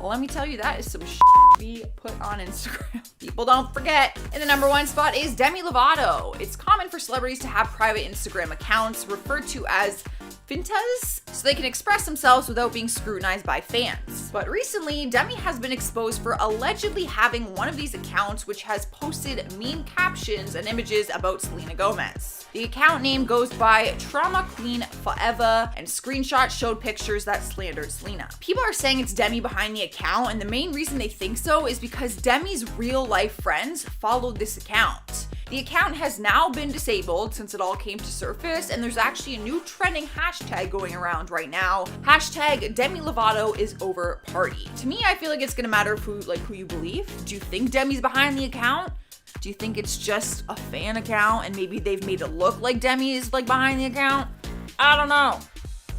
Well, let me tell you, that is some we put on Instagram. People don't forget. In the number 1 spot is Demi Lovato. It's common for celebrities to have private Instagram accounts referred to as fintas, so they can express themselves without being scrutinized by fans. But recently, Demi has been exposed for allegedly having one of these accounts which has posted meme captions and images about Selena Gomez. The account name goes by Trauma Queen Forever, and screenshots showed pictures that slandered Selena. People are saying it's Demi behind the account, and the main reason they think so is because Demi's real-life friends followed this account. The account has now been disabled since it all came to surface, and there's actually a new trending hashtag going around right now. Hashtag Demi Lovato is over party. To me, I feel like it's gonna matter who you believe. Do you think Demi's behind the account? Do you think it's just a fan account and maybe they've made it look like Demi is behind the account? I don't know.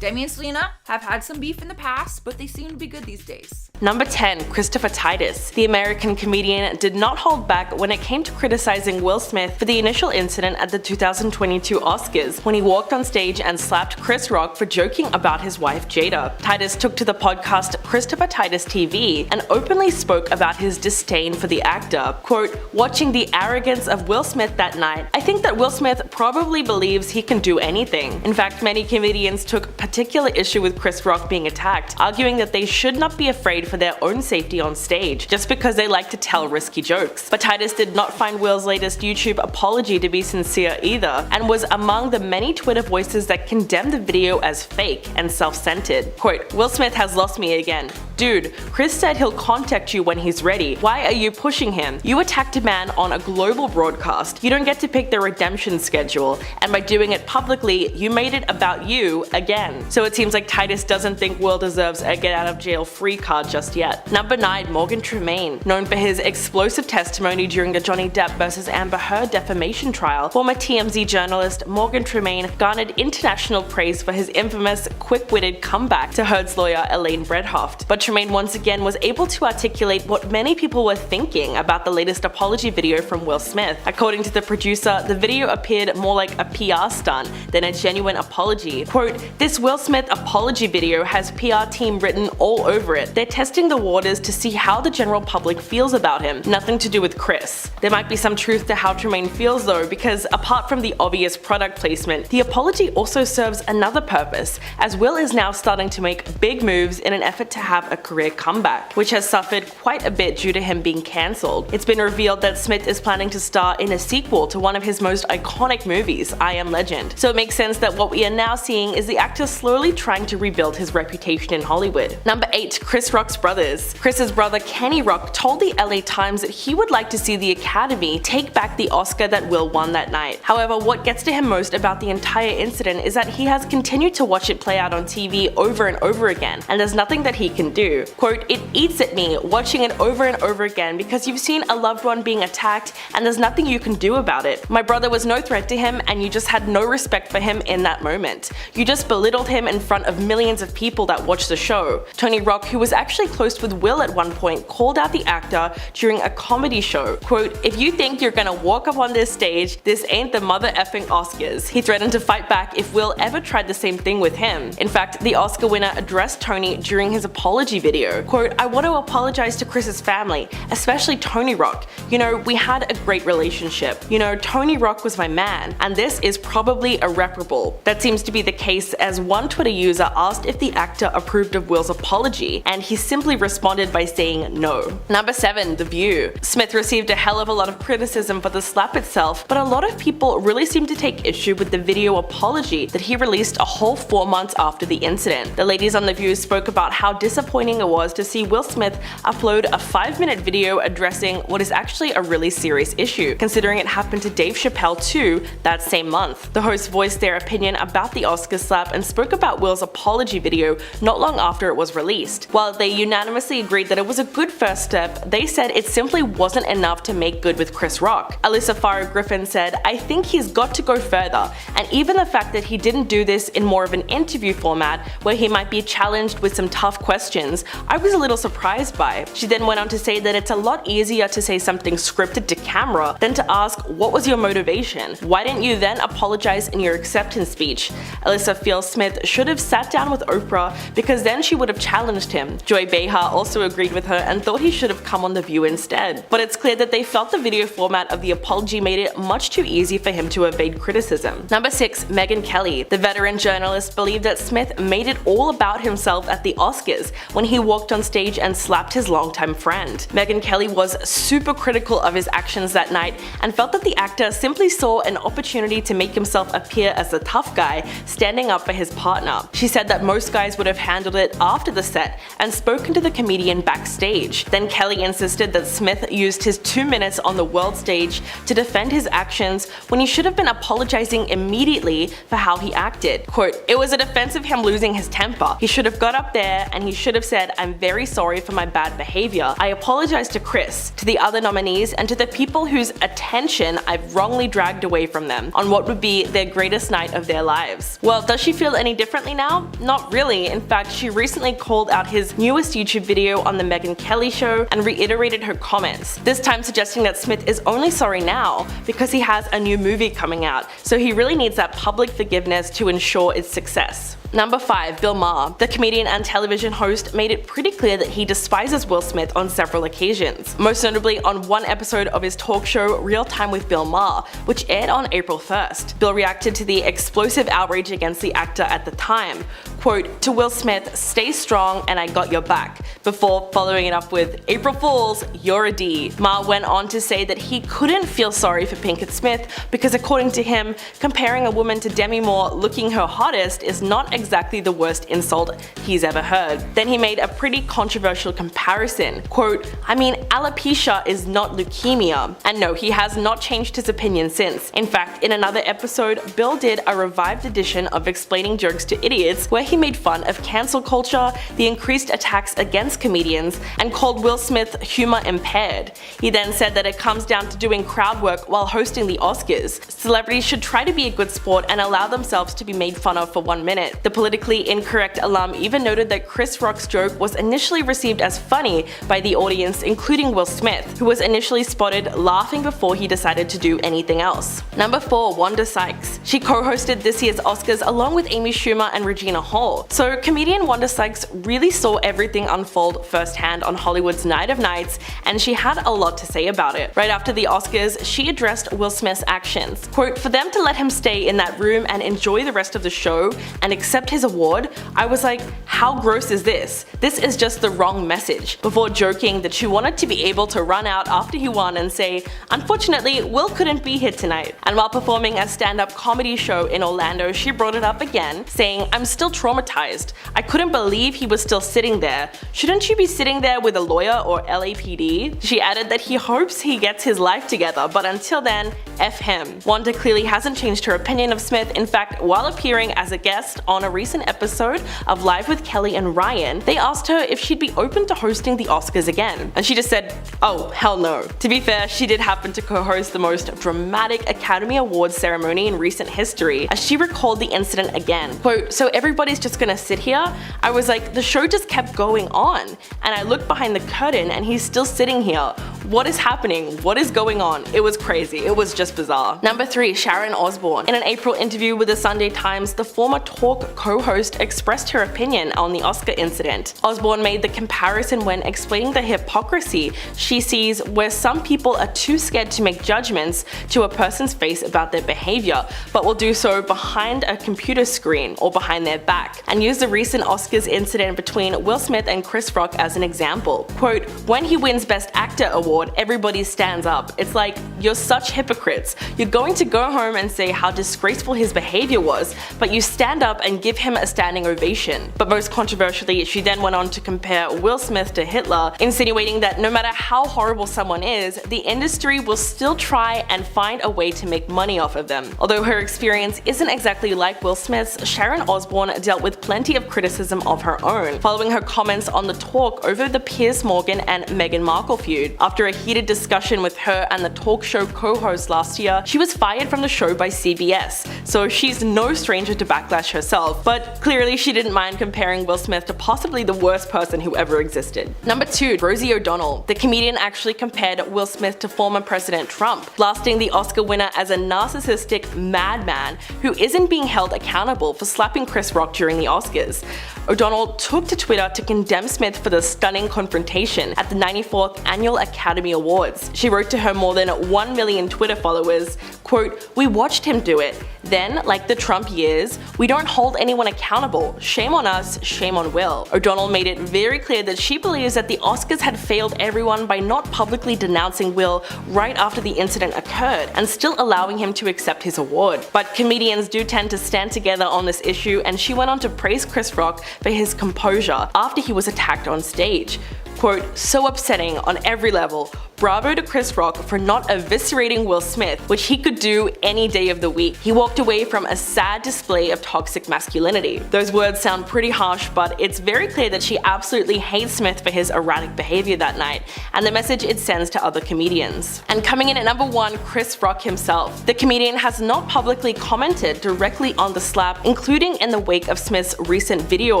Demi and Selena have had some beef in the past, but they seem to be good these days. Number 10, Christopher Titus. The American comedian did not hold back when it came to criticizing Will Smith for the initial incident at the 2022 Oscars when he walked on stage and slapped Chris Rock for joking about his wife Jada. Titus took to the podcast Christopher Titus TV and openly spoke about his disdain for the actor. Quote, "Watching the arrogance of Will Smith that night, I think that Will Smith probably believes he can do anything. In fact, many comedians took particular issue with Chris Rock being attacked, arguing that they should not be afraid for their own safety on stage, just because they like to tell risky jokes." But Titus did not find Will's latest YouTube apology to be sincere either, and was among the many Twitter voices that condemned the video as fake and self-centered. Quote, "Will Smith has lost me again. Dude, Chris said he'll contact you when he's ready. Why are you pushing him? You attacked a man on a global broadcast. You don't get to pick the redemption schedule, and by doing it publicly, you made it about you again. So it seems like Titus doesn't think Will deserves a get out of jail free card just yet. Number 9, Morgan Tremaine. Known for his explosive testimony during the Johnny Depp vs. Amber Heard defamation trial, former TMZ journalist Morgan Tremaine garnered international praise for his infamous, quick-witted comeback to Heard's lawyer Elaine Bredhoft. But Tremaine once again was able to articulate what many people were thinking about the latest apology video from Will Smith. According to the producer, the video appeared more like a PR stunt than a genuine apology. Quote, "This Will Smith apology video has PR team written all over it. They're testing the waters to see how the general public feels about him. Nothing to do with Chris." There might be some truth to how Tremaine feels though, because apart from the obvious product placement, the apology also serves another purpose, as Will is now starting to make big moves in an effort to have a career comeback, which has suffered quite a bit due to him being cancelled. It's been revealed that Smith is planning to star in a sequel to one of his most iconic movies, I Am Legend. So it makes sense that what we are now seeing is the actor slowly trying to rebuild his reputation in Hollywood. Number 8, Chris Rock's brothers. Chris's brother Kenny Rock told the LA Times that he would like to see the Academy take back the Oscar that Will won that night. However, what gets to him most about the entire incident is that he has continued to watch it play out on TV over and over again, and there's nothing that he can do. Quote, "It eats at me watching it over and over again because you've seen a loved one being attacked and there's nothing you can do about it. My brother was no threat to him and you just had no respect for him in that moment. You just belittled him in front of millions of people that watched the show." Tony Rock, who was actually close with Will at one point, called out the actor during a comedy show. Quote, "If you think you're gonna walk up on this stage, this ain't the mother effing Oscars." He threatened to fight back if Will ever tried the same thing with him. In fact, the Oscar winner addressed Tony during his apology video. Quote, "I want to apologize to Chris's family, especially Tony Rock. You know, we had a great relationship. You know, Tony Rock was my man, and this is probably irreparable." That seems to be the case, as one Twitter user asked if the actor approved of Will's apology, and he simply responded by saying no. Number 7, The View. Smith received a hell of a lot of criticism for the slap itself, but a lot of people really seem to take issue with the video apology that he released a whole 4 months after the incident. The ladies on The View spoke about how disappointing it was to see Will Smith upload a 5-minute video addressing what is actually a really serious issue, considering it happened to Dave Chappelle too that same month. The hosts voiced their opinion about the Oscar slap and spoke about Will's apology video not long after it was released. While they unanimously agreed that it was a good first step, they said it simply wasn't enough to make good with Chris Rock. Alyssa Farah Griffin said, "I think he's got to go further, and even the fact that he didn't do this in more of an interview format where he might be challenged with some tough questions, I was a little surprised by." She then went on to say that it's a lot easier to say something scripted to camera than to ask, "What was your motivation? Why didn't you then apologize in your acceptance speech?" Alyssa feels Smith should have sat down with Oprah because then she would have challenged him. Joy Behar also agreed with her and thought he should have come on The View instead. But it's clear that they felt the video format of the apology made it much too easy for him to evade criticism. Number 6, Megyn Kelly. The veteran journalist believed that Smith made it all about himself at the Oscars when he walked on stage and slapped his longtime friend. Megyn Kelly was super critical of his actions that night and felt that the actor simply saw an opportunity to make himself appear as the tough guy standing up for his partner. She said that most guys would have handled it after the set and spoken to the comedian backstage. Then Kelly insisted that Smith used his 2 minutes on the world stage to defend his actions when he should have been apologizing immediately for how he acted. Quote, "It was a defense of him losing his temper. He should have got up there and he should have said, 'I'm very sorry for my bad behavior. I apologize to Chris, to the other nominees, and to the people whose attention I've wrongly dragged away from them on what would be their greatest night of their lives.'" Well, does she feel any differently now? Not really. In fact, she recently called out his newest YouTube video on the Megyn Kelly show and reiterated her comments, this time suggesting that Smith is only sorry now because he has a new movie coming out, so he really needs that public forgiveness to ensure its success. Number 5, Bill Maher. The comedian and television host made it pretty clear that he despises Will Smith on several occasions, most notably on one episode of his talk show Real Time with Bill Maher, which aired on April 1st. Bill reacted to the explosive outrage against the actor at the time. quote, to Will Smith, stay strong and I got your back, before following it up with, April Fools, you're a D. Ma went on to say that he couldn't feel sorry for Pinkett Smith because according to him, comparing a woman to Demi Moore looking her hottest is not exactly the worst insult he's ever heard. Then he made a pretty controversial comparison, quote, I mean alopecia is not leukemia. And no, he has not changed his opinion since. In fact, in another episode, Bill did a revived edition of Explaining Jokes to Idiots where he made fun of cancel culture, the increased attacks against comedians, and called Will Smith humor impaired. He then said that it comes down to doing crowd work while hosting the Oscars. Celebrities should try to be a good sport and allow themselves to be made fun of for 1 minute. The politically incorrect alum even noted that Chris Rock's joke was initially received as funny by the audience, including Will Smith, who was initially spotted laughing before he decided to do anything else. Number 4. Wanda Sykes. She co-hosted this year's Oscars along with Amy Schumer and Regina Hall. So comedian Wanda Sykes really saw everything unfold firsthand on Hollywood's Night of Nights, and she had a lot to say about it. Right after the Oscars, she addressed Will Smith's actions. Quote, for them to let him stay in that room and enjoy the rest of the show and accept his award, I was like, how gross is this? This is just the wrong message, before joking that she wanted to be able to run out after he won and say, unfortunately, Will couldn't be here tonight. And while performing a stand-up comedy show in Orlando, she brought it up again, saying, I'm still traumatized. I couldn't believe he was still sitting there. Shouldn't you be sitting there with a lawyer or LAPD? She added that he hopes he gets his life together, but until then, F him. Wanda clearly hasn't changed her opinion of Smith. In fact, while appearing as a guest on a recent episode of Live with Kelly and Ryan, they asked her if she'd be open to hosting the Oscars again. And she just said, oh, hell no. To be fair, she did happen to co-host the most dramatic Academy Awards ceremony in recent history, as she recalled the incident again. Quote, so everybody's just gonna sit here? I was like, the show just kept going on, and I looked behind the curtain and he's still sitting here. What is happening? What is going on? It was crazy. It was just bizarre. Number 3. Sharon Osbourne. In an April interview with the Sunday Times, the former Talk co-host expressed her opinion on the Oscar incident. Osbourne made the comparison when explaining the hypocrisy she sees where some people are too scared to make judgments to a person's face about their behavior, but will do so behind a computer screen or behind their back, and used the recent Oscars incident between Will Smith and Chris Rock as an example. Quote, when he wins Best Actor award, everybody stands up. It's like, you're such hypocrites. You're going to go home and say how disgraceful his behavior was, but you stand up and give him a standing ovation. But most controversially, she then went on to compare Will Smith to Hitler, insinuating that no matter how horrible someone is, the industry will still try and find a way to make money off of them. Although her experience isn't exactly like Will Smith's, Sharon Osbourne dealt with plenty of criticism of her own, following her comments on The Talk over the Piers Morgan and Meghan Markle feud. After a heated discussion with her and the talk show co-host last year, she was fired from the show by CBS, so she's no stranger to backlash herself, but clearly she didn't mind comparing Will Smith to possibly the worst person who ever existed. Number 2. Rosie O'Donnell. The comedian actually compared Will Smith to former President Trump, blasting the Oscar winner as a narcissistic madman who isn't being held accountable for slapping Chris Rock during the Oscars. O'Donnell took to Twitter to condemn Smith for the stunning confrontation at the 94th Annual Academy Awards. She wrote to her more than 1 million Twitter followers, quote, we watched him do it. Then, like the Trump years, we don't hold anyone accountable. Shame on us, shame on Will. O'Donnell made it very clear that she believes that the Oscars had failed everyone by not publicly denouncing Will right after the incident occurred and still allowing him to accept his award. But comedians do tend to stand together on this issue, and she went on to praise Chris Rock for his composure after he was attacked on stage. Quote, so upsetting on every level. Bravo to Chris Rock for not eviscerating Will Smith, which he could do any day of the week. He walked away from a sad display of toxic masculinity. Those words sound pretty harsh, but it's very clear that she absolutely hates Smith for his erratic behavior that night, and the message it sends to other comedians. And coming in at number 1, Chris Rock himself. The comedian has not publicly commented directly on the slap, including in the wake of Smith's recent video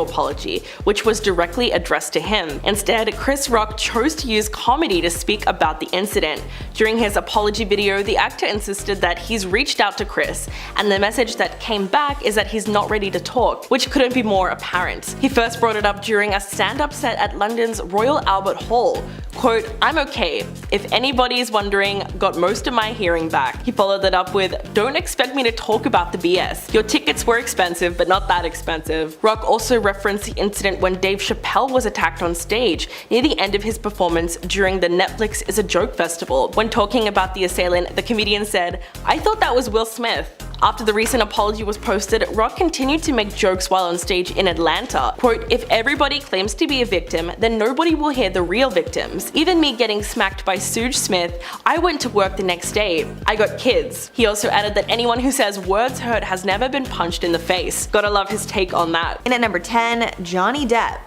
apology, which was directly addressed to him. Instead, Chris Rock chose to use comedy to speak about about the incident. During his apology video, the actor insisted that he's reached out to Chris, and the message that came back is that he's not ready to talk, which couldn't be more apparent. He first brought it up during a stand-up set at London's Royal Albert Hall. Quote, "I'm okay. If anybody is wondering, got most of my hearing back." He followed that up with, "Don't expect me to talk about the BS. Your tickets were expensive, but not that expensive." Rock also referenced the incident when Dave Chappelle was attacked on stage near the end of his performance during the Netflix Is a Joke festival. When talking about the assailant, the comedian said, "I thought that was Will Smith." After the recent apology was posted, Rock continued to make jokes while on stage in Atlanta. Quote, "If everybody claims to be a victim, then nobody will hear the real victims. Even me getting smacked by Suge Smith, I went to work the next day. I got kids." He also added that anyone who says words hurt has never been punched in the face. Gotta love his take on that. And at number 10, Johnny Depp.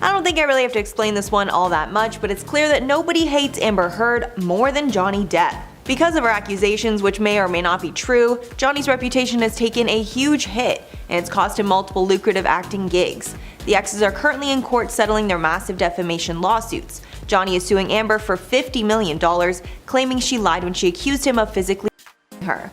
I don't think I really have to explain this one all that much, but it's clear that nobody hates Amber Heard more than Johnny Depp. Because of her accusations, which may or may not be true, Johnny's reputation has taken a huge hit, and it's cost him multiple lucrative acting gigs. The exes are currently in court settling their massive defamation lawsuits. Johnny is suing Amber for $50 million, claiming she lied when she accused him of physically her.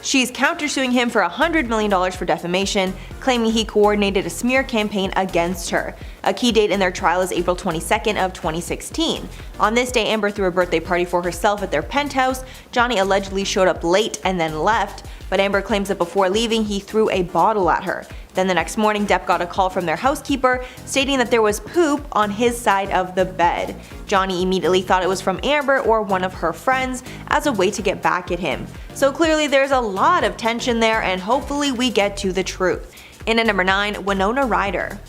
She's countersuing him for $100 million for defamation, claiming he coordinated a smear campaign against her. A key date in their trial is April 22nd of 2016. On this day, Amber threw a birthday party for herself at their penthouse. Johnny allegedly showed up late and then left, but Amber claims that before leaving, he threw a bottle at her. Then the next morning, Depp got a call from their housekeeper stating that there was poop on his side of the bed. Johnny immediately thought it was from Amber or one of her friends as a way to get back at him. So clearly there's a lot of tension there, and hopefully we get to the truth. In at number 9, Winona Ryder.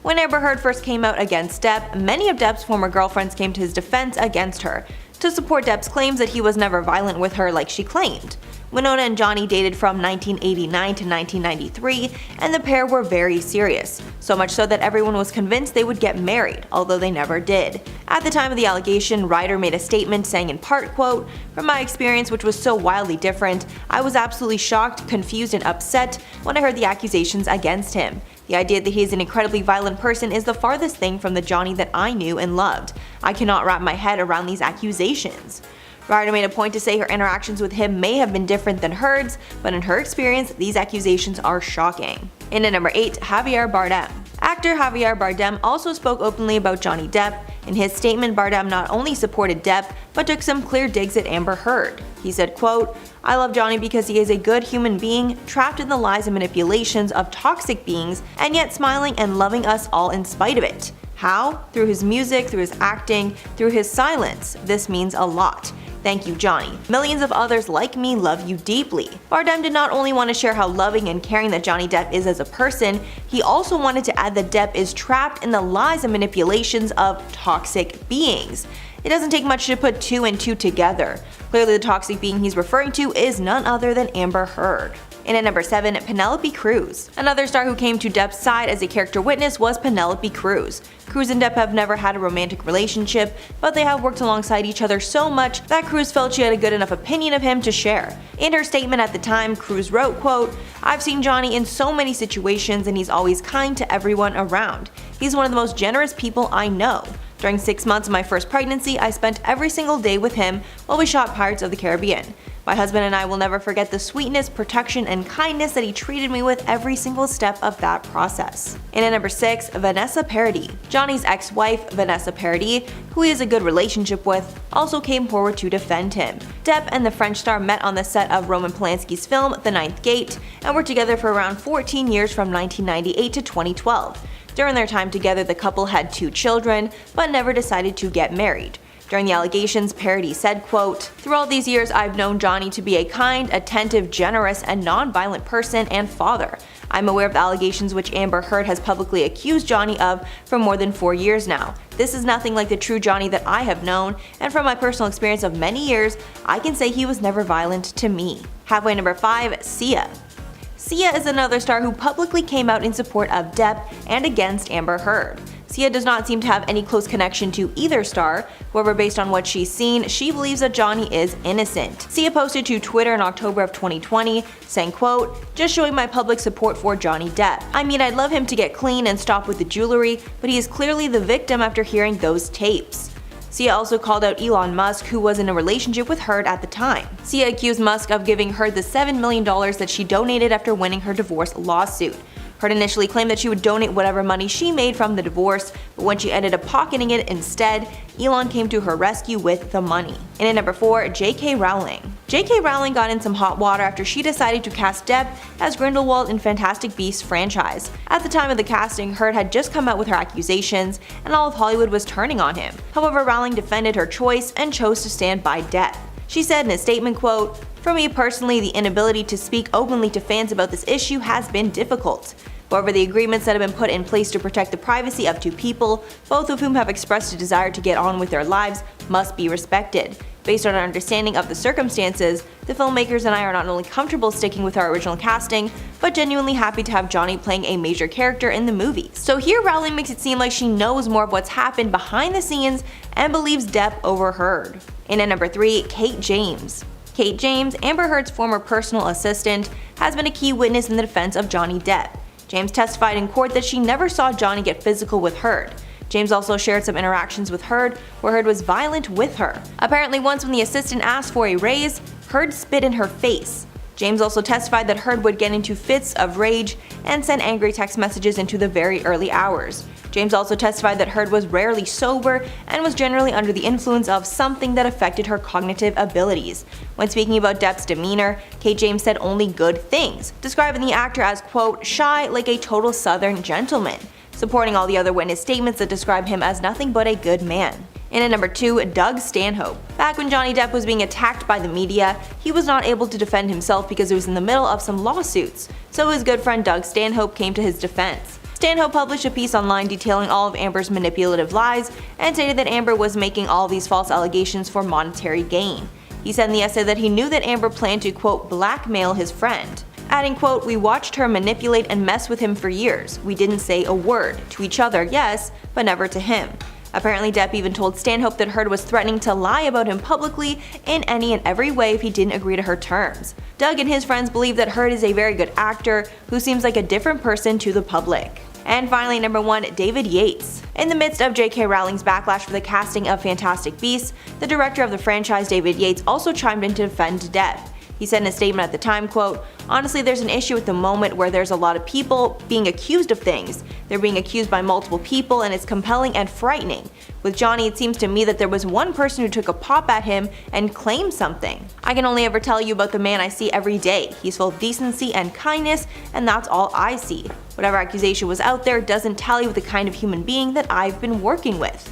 When Amber Heard first came out against Depp, many of Depp's former girlfriends came to his defense against her, to support Depp's claims that he was never violent with her like she claimed. Winona and Johnny dated from 1989 to 1993, and the pair were very serious, so much so that everyone was convinced they would get married, although they never did. At the time of the allegation, Ryder made a statement saying in part, quote, "From my experience, which was so wildly different, I was absolutely shocked, confused, and upset when I heard the accusations against him. The idea that he is an incredibly violent person is the farthest thing from the Johnny that I knew and loved. I cannot wrap my head around these accusations." Ryder made a point to say her interactions with him may have been different than Heard's, but in her experience, these accusations are shocking. In at number 8, Javier Bardem. Actor Javier Bardem also spoke openly about Johnny Depp. In his statement, Bardem not only supported Depp, but took some clear digs at Amber Heard. He said, quote, "I love Johnny because he is a good human being, trapped in the lies and manipulations of toxic beings, and yet smiling and loving us all in spite of it. How? Through his music, through his acting, through his silence. This means a lot. Thank you, Johnny. Millions of others like me love you deeply." Bardem did not only want to share how loving and caring that Johnny Depp is as a person, he also wanted to add that Depp is trapped in the lies and manipulations of toxic beings. It doesn't take much to put 2 and 2 together. Clearly the toxic being he's referring to is none other than Amber Heard. In at number 7, Penelope Cruz. Another star who came to Depp's side as a character witness was Penelope Cruz. Cruz and Depp have never had a romantic relationship, but they have worked alongside each other so much that Cruz felt she had a good enough opinion of him to share. In her statement at the time, Cruz wrote, quote, "I've seen Johnny in so many situations and he's always kind to everyone around. He's one of the most generous people I know. During 6 months of my first pregnancy, I spent every single day with him while we shot Pirates of the Caribbean. My husband and I will never forget the sweetness, protection, and kindness that he treated me with every single step of that process." In at number 6, Vanessa Paradis. Johnny's ex-wife, Vanessa Paradis, who he has a good relationship with, also came forward to defend him. Depp and the French star met on the set of Roman Polanski's film The Ninth Gate and were together for around 14 years from 1998 to 2012. During their time together, the couple had 2 children, but never decided to get married. During the allegations, Paradis said, quote, "Through all these years, I've known Johnny to be a kind, attentive, generous, and non-violent person and father. I'm aware of the allegations which Amber Heard has publicly accused Johnny of for more than 4 years now. This is nothing like the true Johnny that I have known, and from my personal experience of many years, I can say he was never violent to me." Halfway number 5, Sia. Sia is another star who publicly came out in support of Depp and against Amber Heard. Sia does not seem to have any close connection to either star. However, based on what she's seen, she believes that Johnny is innocent. Sia posted to Twitter in October of 2020, saying, quote, "Just showing my public support for Johnny Depp. I mean, I'd love him to get clean and stop with the jewelry, but he is clearly the victim after hearing those tapes." Sia also called out Elon Musk, who was in a relationship with Heard at the time. Sia accused Musk of giving Heard the $7 million that she donated after winning her divorce lawsuit. Heard initially claimed that she would donate whatever money she made from the divorce, but when she ended up pocketing it instead, Elon came to her rescue with the money. And at number 4, J.K. Rowling. J.K. Rowling got in some hot water after she decided to cast Depp as Grindelwald in Fantastic Beasts franchise. At the time of the casting, Heard had just come out with her accusations, and all of Hollywood was turning on him. However, Rowling defended her choice and chose to stand by Depp. She said in a statement, quote, "For me personally, the inability to speak openly to fans about this issue has been difficult. However, the agreements that have been put in place to protect the privacy of two people, both of whom have expressed a desire to get on with their lives, must be respected. Based on our understanding of the circumstances, the filmmakers and I are not only comfortable sticking with our original casting, but genuinely happy to have Johnny playing a major character in the movie." So here Rowling makes it seem like she knows more of what's happened behind the scenes and believes Depp over Heard. And at number 3, Kate James. Kate James, Amber Heard's former personal assistant, has been a key witness in the defense of Johnny Depp. James testified in court that she never saw Johnny get physical with Heard. James also shared some interactions with Heard where Heard was violent with her. Apparently once when the assistant asked for a raise, Heard spit in her face. James also testified that Heard would get into fits of rage and send angry text messages into the very early hours. James also testified that Heard was rarely sober and was generally under the influence of something that affected her cognitive abilities. When speaking about Depp's demeanor, Kate James said only good things, describing the actor as, quote, "shy like a total southern gentleman," supporting all the other witness statements that describe him as nothing but a good man. And at number 2, Doug Stanhope. Back when Johnny Depp was being attacked by the media, he was not able to defend himself because he was in the middle of some lawsuits, so his good friend Doug Stanhope came to his defense. Stanhope published a piece online detailing all of Amber's manipulative lies and stated that Amber was making all these false allegations for monetary gain. He said in the essay that he knew that Amber planned to, quote, "blackmail his friend," adding, quote, "We watched her manipulate and mess with him for years. We didn't say a word. To each other, yes, but never to him." Apparently Depp even told Stanhope that Heard was threatening to lie about him publicly in any and every way if he didn't agree to her terms. Doug and his friends believe that Heard is a very good actor who seems like a different person to the public. And finally, number 1, David Yates. In the midst of J.K. Rowling's backlash for the casting of Fantastic Beasts, the director of the franchise, David Yates, also chimed in to defend Depp. He said in a statement at the time, quote, "Honestly, there's an issue at the moment where there's a lot of people being accused of things. They're being accused by multiple people and it's compelling and frightening. With Johnny, it seems to me that there was one person who took a pop at him and claimed something. I can only ever tell you about the man I see every day. He's full of decency and kindness, and that's all I see. Whatever accusation was out there doesn't tally with the kind of human being that I've been working with."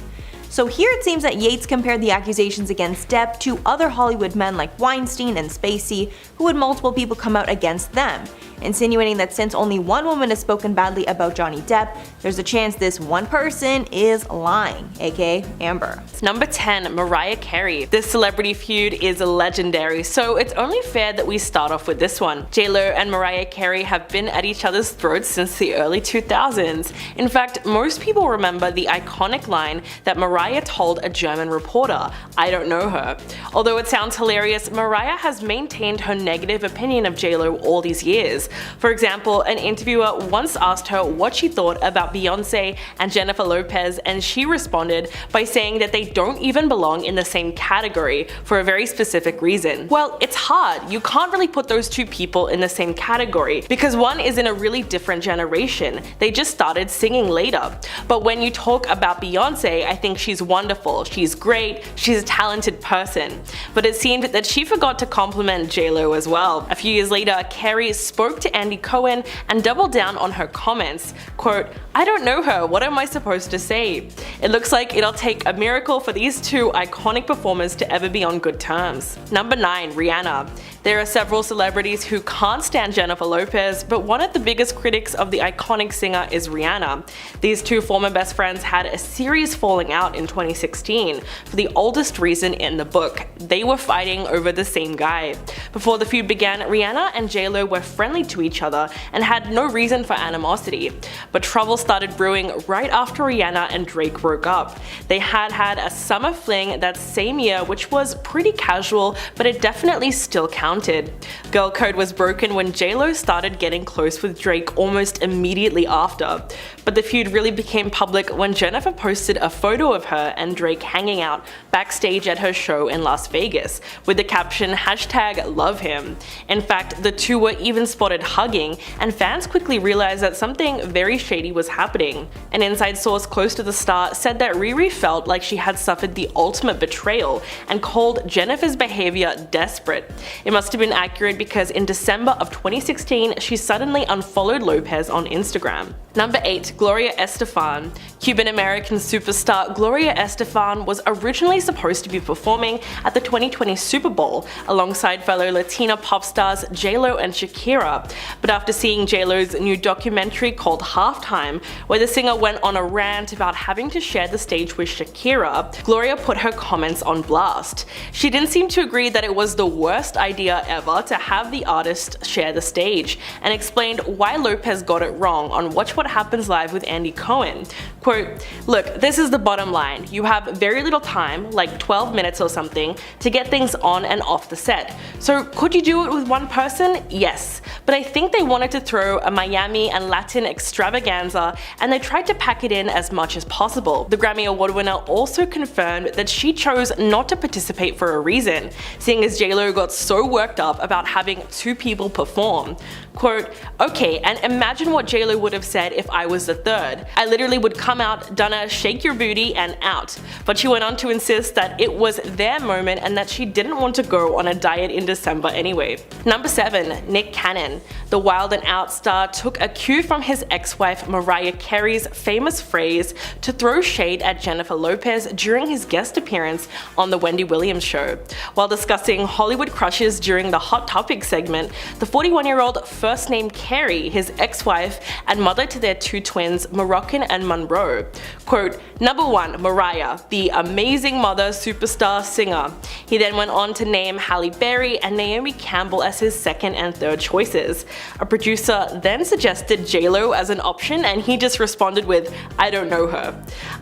So here it seems that Yates compared the accusations against Depp to other Hollywood men like Weinstein and Spacey, who had multiple people come out against them, insinuating that since only one woman has spoken badly about Johnny Depp, there's a chance this one person is lying, aka Amber. Number 10, Mariah Carey. This celebrity feud is legendary, so it's only fair that we start off with this one. J-Lo and Mariah Carey have been at each other's throats since the early 2000s. In fact, most people remember the iconic line that Mariah told a German reporter, "I don't know her." Although it sounds hilarious, Mariah has maintained her negative opinion of J-Lo all these years. For example, an interviewer once asked her what she thought about Beyonce and Jennifer Lopez, and she responded by saying that they don't even belong in the same category for a very specific reason. Well, it's hard. You can't really put those two people in the same category because one is in a really different generation. They just started singing later. But when you talk about Beyonce, I think she's wonderful, she's great, she's a talented person. But it seemed that she forgot to compliment J-Lo as well. A few years later, Carey spoke to Andy Cohen and doubled down on her comments, quote, "I don't know her, what am I supposed to say?" It looks like it'll take a miracle for these two iconic performers to ever be on good terms. Number 9, Rihanna. There are several celebrities who can't stand Jennifer Lopez, but one of the biggest critics of the iconic singer is Rihanna. These two former best friends had a serious falling out in 2016 for the oldest reason in the book. They were fighting over the same guy. Before the feud began, Rihanna and J-Lo were friendly to each other and had no reason for animosity. But trouble started brewing right after Rihanna and Drake broke up. They had a summer fling that same year, which was pretty casual, but it definitely still counted. Girl code was broken when J-Lo started getting close with Drake almost immediately after. But the feud really became public when Jennifer posted a photo of her and Drake hanging out backstage at her show in Las Vegas with the caption #LoveHim. In fact, the two were even spotted hugging, and fans quickly realized that something very shady was happening. An inside source close to the star said that Riri felt like she had suffered the ultimate betrayal and called Jennifer's behavior desperate. It must have been accurate because in December of 2016, she suddenly unfollowed Lopez on Instagram. Number 8. Gloria Estefan. Cuban-American superstar Gloria Estefan was originally supposed to be performing at the 2020 Super Bowl alongside fellow Latina pop stars J-Lo and Shakira. But after seeing J-Lo's new documentary called Halftime, where the singer went on a rant about having to share the stage with Shakira, Gloria put her comments on blast. She didn't seem to agree that it was the worst idea ever to have the artist share the stage, and explained why Lopez got it wrong on Watch What Happens Live with Andy Cohen. Quote, "Look, this is the bottom line. You have very little time, like 12 minutes or something, to get things on and off the set. So could you do it with one person? Yes. But I think they wanted to throw a Miami and Latin extravaganza, and they tried to pack it in as much as possible." The Grammy Award winner also confirmed that she chose not to participate for a reason, seeing as J-Lo got so worked up about having two people perform. Quote, "Okay, and imagine what J-Lo would have said if I was the third. I literally would come out, done a shake your booty and out." But she went on to insist that it was their moment and that she didn't want to go on a diet in December anyway. Number 7. Nick Cannon. The Wild 'N Out star took a cue from his ex-wife Mariah Carey's famous phrase to throw shade at Jennifer Lopez during his guest appearance on The Wendy Williams Show. While discussing Hollywood crushes during the Hot Topic segment, the 41-year-old first named Carey, his ex-wife and mother to their two twins, Moroccan and Monroe. Quote, "Number 1, Mariah, the amazing mother, superstar, singer." He then went on to name Halle Berry and Naomi Campbell as his second and third choices. A producer then suggested J-Lo as an option, and he just responded with, "I don't know her."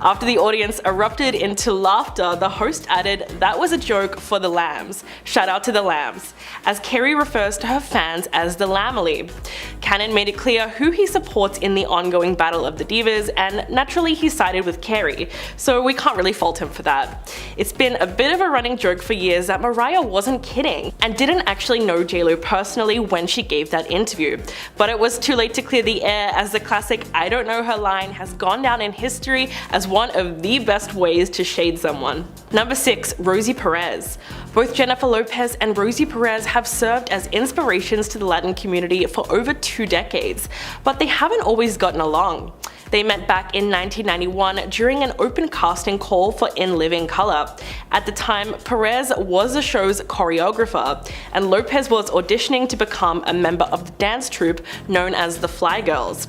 After the audience erupted into laughter, the host added, "That was a joke for the lambs. Shout out to the lambs," as Carey refers to her fans as the Lamely. Cannon made it clear who he supports in the ongoing battle of the divas, and naturally he sided with Carey, so we can't really fault him for that. It's been a bit of a running joke for years that Mariah wasn't kidding and didn't actually know J-Lo personally when she gave that interview, but it was too late to clear the air, as the classic "I don't know her" line has gone down in history as one of the best ways to shade someone. Number 6. Rosie Perez. Both Jennifer Lopez and Rosie Perez have served as inspirations to the Latin community for over 2 decades, but they haven't always gotten along. They met back in 1991 during an open casting call for In Living Color. At the time, Perez was the show's choreographer, and Lopez was auditioning to become a member of the dance troupe known as the Fly Girls.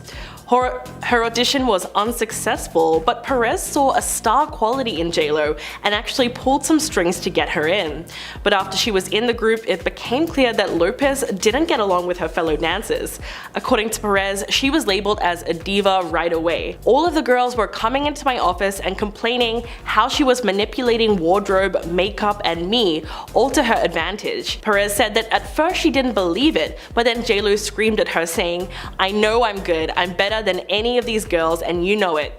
Her audition was unsuccessful, but Perez saw a star quality in J-Lo and actually pulled some strings to get her in. But after she was in the group, it became clear that Lopez didn't get along with her fellow dancers. According to Perez, she was labeled as a diva right away. "All of the girls were coming into my office and complaining how she was manipulating wardrobe, makeup, and me, all to her advantage." Perez said that at first she didn't believe it, but then J-Lo screamed at her saying, "I know I'm good, I'm better than any of these girls and you know it."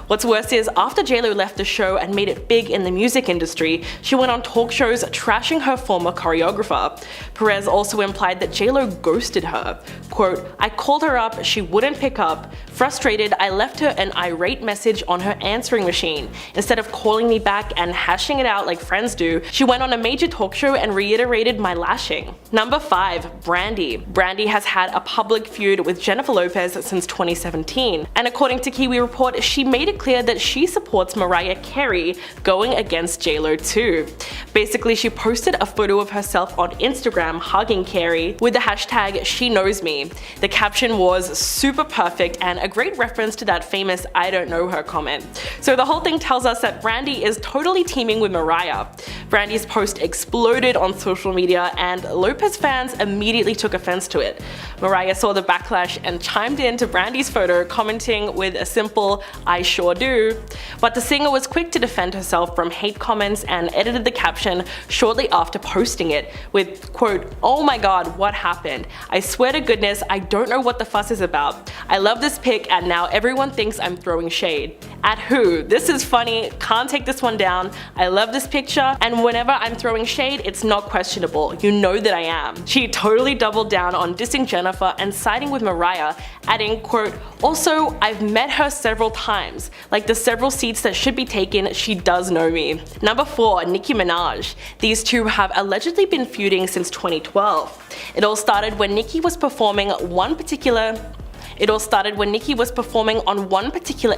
What's worse is, after J-Lo left the show and made it big in the music industry, she went on talk shows trashing her former choreographer. Perez also implied that J-Lo ghosted her. Quote, "I called her up, she wouldn't pick up. Frustrated, I left her an irate message on her answering machine. Instead of calling me back and hashing it out like friends do, she went on a major talk show and reiterated my lashing." Number 5. Brandy. Brandy has had a public feud with Jennifer Lopez since 2017, and according to Kiwi Report, she made it clear that she supports Mariah Carey going against JLo too. Basically, she posted a photo of herself on Instagram hugging Carey with the hashtag #SheKnowsMe. The caption was super perfect and a great reference to that famous "I don't know her" comment. So the whole thing tells us that Brandy is totally teaming with Mariah. Brandy's post exploded on social media and Lopez fans immediately took offense to it. Mariah saw the backlash and chimed in to Brandy's photo, commenting with a simple "I sure do." But the singer was quick to defend herself from hate comments and edited the caption shortly after posting it with, quote, "Oh my god, what happened? I swear to goodness, I don't know what the fuss is about. I love this pic and now everyone thinks I'm throwing shade. At who? This is funny, can't take this one down. I love this picture and whenever I'm throwing shade, it's not questionable. You know that I am." She totally doubled down on dissing Jennifer and siding with Mariah, adding, quote, "Also, I've met her several times. Like the several seats that should be taken, she does know me." Number 4, Nicki Minaj. These two have allegedly been feuding since 2012. It all started when Nicki was performing on one particular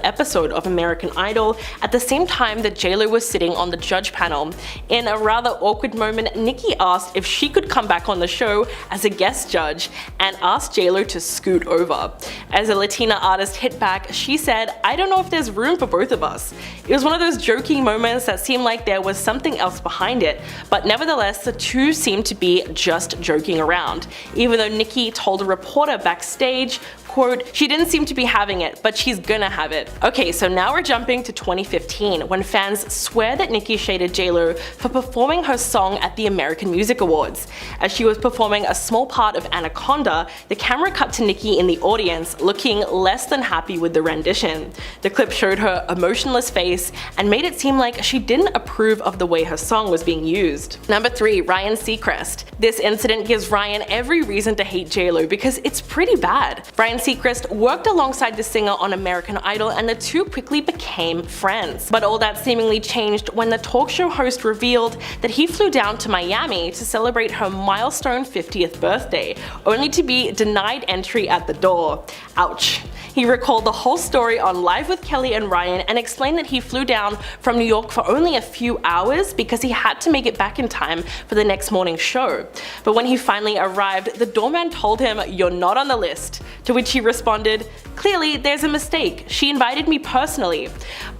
episode of American Idol at the same time that JLo was sitting on the judge panel. In a rather awkward moment, Nicki asked if she could come back on the show as a guest judge and asked JLo to scoot over. As a Latina artist hit back, she said, "I don't know if there's room for both of us." It was one of those joking moments that seemed like there was something else behind it, but nevertheless the two seemed to be just joking around, even though Nicki told a reporter backstage, quote, "She didn't seem to be having it, but she's gonna have it." Okay, so now we're jumping to 2015 when fans swear that Nicki shaded JLo for performing her song at the American Music Awards. As she was performing a small part of Anaconda, the camera cut to Nicki in the audience looking less than happy with the rendition. The clip showed her emotionless face and made it seem like she didn't approve of the way her song was being used. Number 3, Ryan Seacrest. This incident gives Ryan every reason to hate JLo because it's pretty bad. Ryan Seacrest worked alongside the singer on American Idol and the two quickly became friends. But all that seemingly changed when the talk show host revealed that he flew down to Miami to celebrate her milestone 50th birthday, only to be denied entry at the door. Ouch. He recalled the whole story on Live with Kelly and Ryan and explained that he flew down from New York for only a few hours because he had to make it back in time for the next morning's show. But when he finally arrived, the doorman told him, "You're not on the list," to which he responded, "Clearly, there's a mistake. She invited me personally."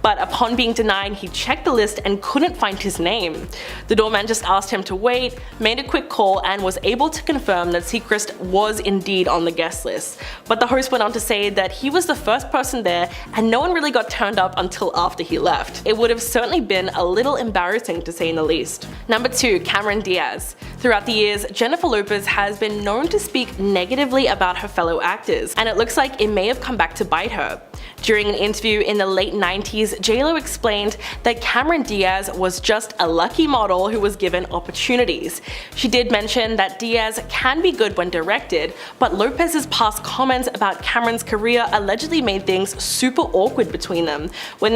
But upon being denied, he checked the list and couldn't find his name. The doorman just asked him to wait, made a quick call, and was able to confirm that Seacrest was indeed on the guest list. But the host went on to say that he was the first person there and no one really got turned up until after he left. It would have certainly been a little embarrassing to say in the least. Number 2, Cameron Diaz. Throughout the years, Jennifer Lopez has been known to speak negatively about her fellow actors, and it looks like it may have come back to bite her. During an interview in the late 90s, JLo explained that Cameron Diaz was just a lucky model who was given opportunities. She did mention that Diaz can be good when directed, but Lopez's past comments about Cameron's career allegedly made things super awkward between them when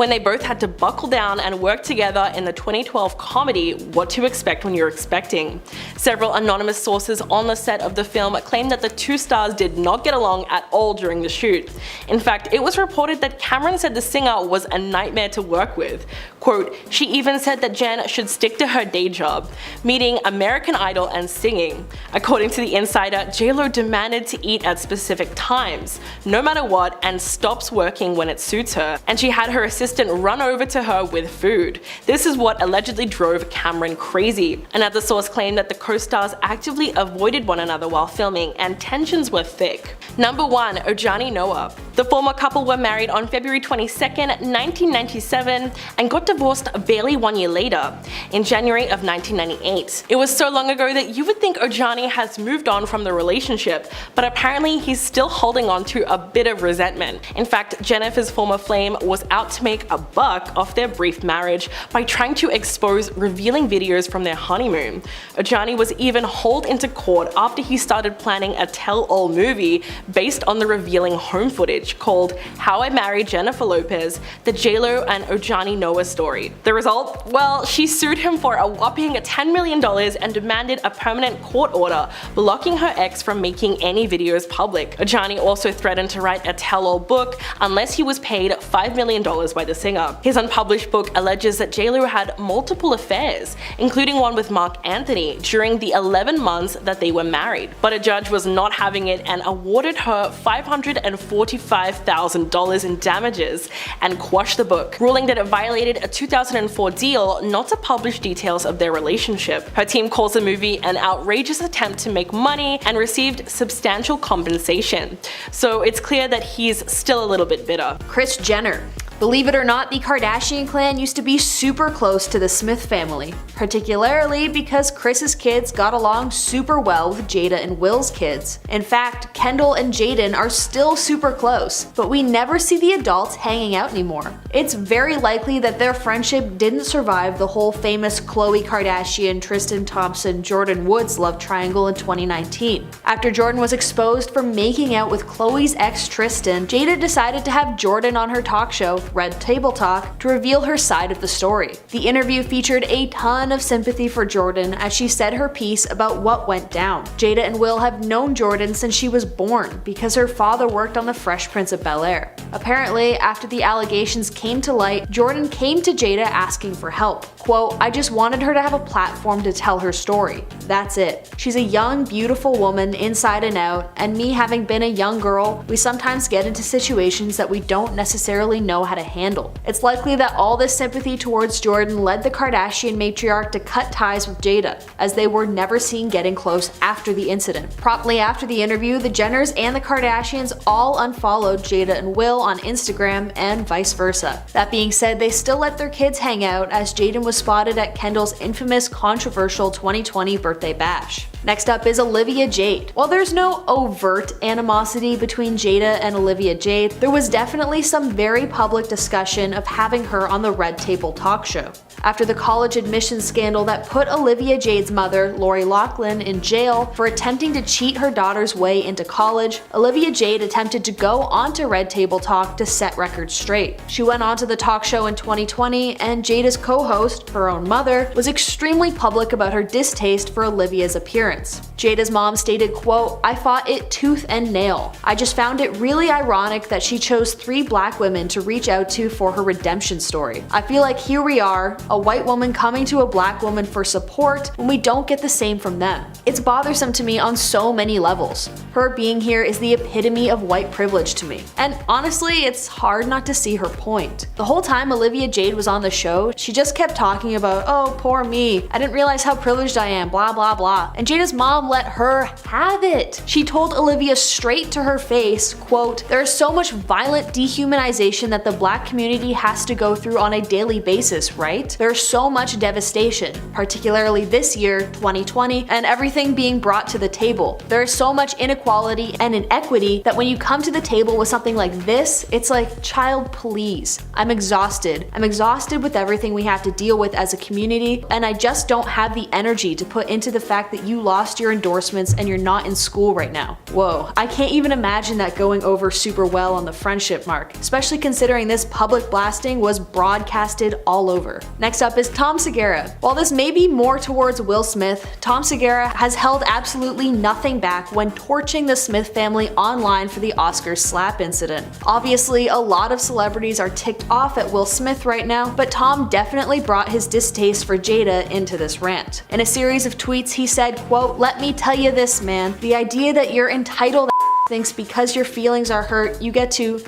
they both had to buckle down and work together in the 2012 comedy What to Expect When You're Expecting. Several anonymous sources on the set of the film claimed that the two stars did not get along at all during the shoot. In fact, it was reported that Cameron said the singer was a nightmare to work with. Quote, "She even said that Jen should stick to her day job, meaning American Idol and singing." According to The Insider, JLo demanded to eat at specific times, no matter what, and stops working when it suits her, and she had her assistant run over to her with food. This is what allegedly drove Cameron crazy. Another source claimed that the co-stars actively avoided one another while filming and tensions were thick. Number 1, Ojani Noah. The former couple were married on February 22nd, 1997 and got divorced barely 1 year later, in January of 1998. It was so long ago that you would think Ojani has moved on from the relationship, but apparently he's still holding on to a bit of resentment. In fact, Jennifer's former flame was out to make make a buck off their brief marriage by trying to expose revealing videos from their honeymoon. Ojani was even hauled into court after he started planning a tell-all movie based on the revealing home footage called How I Married Jennifer Lopez, the JLo and Ojani Noah story. The result? Well, she sued him for a whopping $10 million and demanded a permanent court order blocking her ex from making any videos public. Ojani also threatened to write a tell-all book unless he was paid $5 million by the singer. His unpublished book alleges that JLo had multiple affairs, including one with Mark Anthony during the 11 months that they were married. But a judge was not having it and awarded her $545,000 in damages and quashed the book, ruling that it violated a 2004 deal not to publish details of their relationship. Her team calls the movie an outrageous attempt to make money and received substantial compensation. So it's clear that he's still a little bit bitter. Kris Jenner. Believe it or not, the Kardashian clan used to be super close to the Smith family, particularly because Kris's kids got along super well with Jada and Will's kids. In fact, Kendall and Jaden are still super close, but we never see the adults hanging out anymore. It's very likely that their friendship didn't survive the whole famous Khloe Kardashian, Tristan Thompson, Jordyn Woods love triangle in 2019. After Jordyn was exposed for making out with Khloe's ex Tristan, Jada decided to have Jordyn on her talk show, Red Table Talk, to reveal her side of the story. The interview featured a ton of sympathy for Jordyn as she said her piece about what went down. Jada and Will have known Jordyn since she was born because her father worked on The Fresh Prince of Bel-Air. Apparently, after the allegations came to light, Jordyn came to Jada asking for help. Quote, "I just wanted her to have a platform to tell her story. That's it. She's a young, beautiful woman inside and out, and me having been a young girl, we sometimes get into situations that we don't necessarily know how to handle." It's likely that all this sympathy towards Jordyn led the Kardashian matriarch to cut ties with Jada, as they were never seen getting close after the incident. Promptly after the interview, the Jenners and the Kardashians all unfollowed Jada and Will on Instagram and vice versa. That being said, they still let their kids hang out as Jaden was spotted at Kendall's infamous controversial 2020 birthday bash. Next up is Olivia Jade. While there's no overt animosity between Jada and Olivia Jade, there was definitely some very public discussion of having her on the Red Table Talk show. After the college admissions scandal that put Olivia Jade's mother, Lori Loughlin, in jail for attempting to cheat her daughter's way into college, Olivia Jade attempted to go onto Red Table Talk to set records straight. She went onto the talk show in 2020, and Jada's co-host, her own mother, was extremely public about her distaste for Olivia's appearance. Jada's mom stated, quote, "I fought it tooth and nail. I just found it really ironic that she chose 3 black women to reach out to for her redemption story. I feel like here we are, a white woman coming to a black woman for support when we don't get the same from them. It's bothersome to me on so many levels. Her being here is the epitome of white privilege to me. And honestly, it's hard not to see her point." The whole time Olivia Jade was on the show, she just kept talking about, "Oh, poor me. I didn't realize how privileged I am, blah blah blah." And Jada's mom let her have it. She told Olivia straight to her face, quote, "There is so much violent dehumanization that the black community has to go through on a daily basis, right? There's so much devastation, particularly this year, 2020, and everything being brought to the table. There is so much inequality and inequity that when you come to the table with something like this, it's like, child, please. I'm exhausted. I'm exhausted with everything we have to deal with as a community, and I just don't have the energy to put into the fact that you lost your endorsements and you're not in school right now." Whoa, I can't even imagine that going over super well on the friendship mark, especially considering this public blasting was broadcasted all over. Next up is Tom Segura. While this may be more towards Will Smith, Tom Segura has held absolutely nothing back when torching the Smith family online for the Oscars slap incident. Obviously, a lot of celebrities are ticked off at Will Smith right now, but Tom definitely brought his distaste for Jada into this rant. In a series of tweets, he said, quote, "Let me tell you this, man. The idea that you're entitled thinks because your feelings are hurt, you get to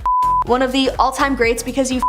one of the all-time greats because you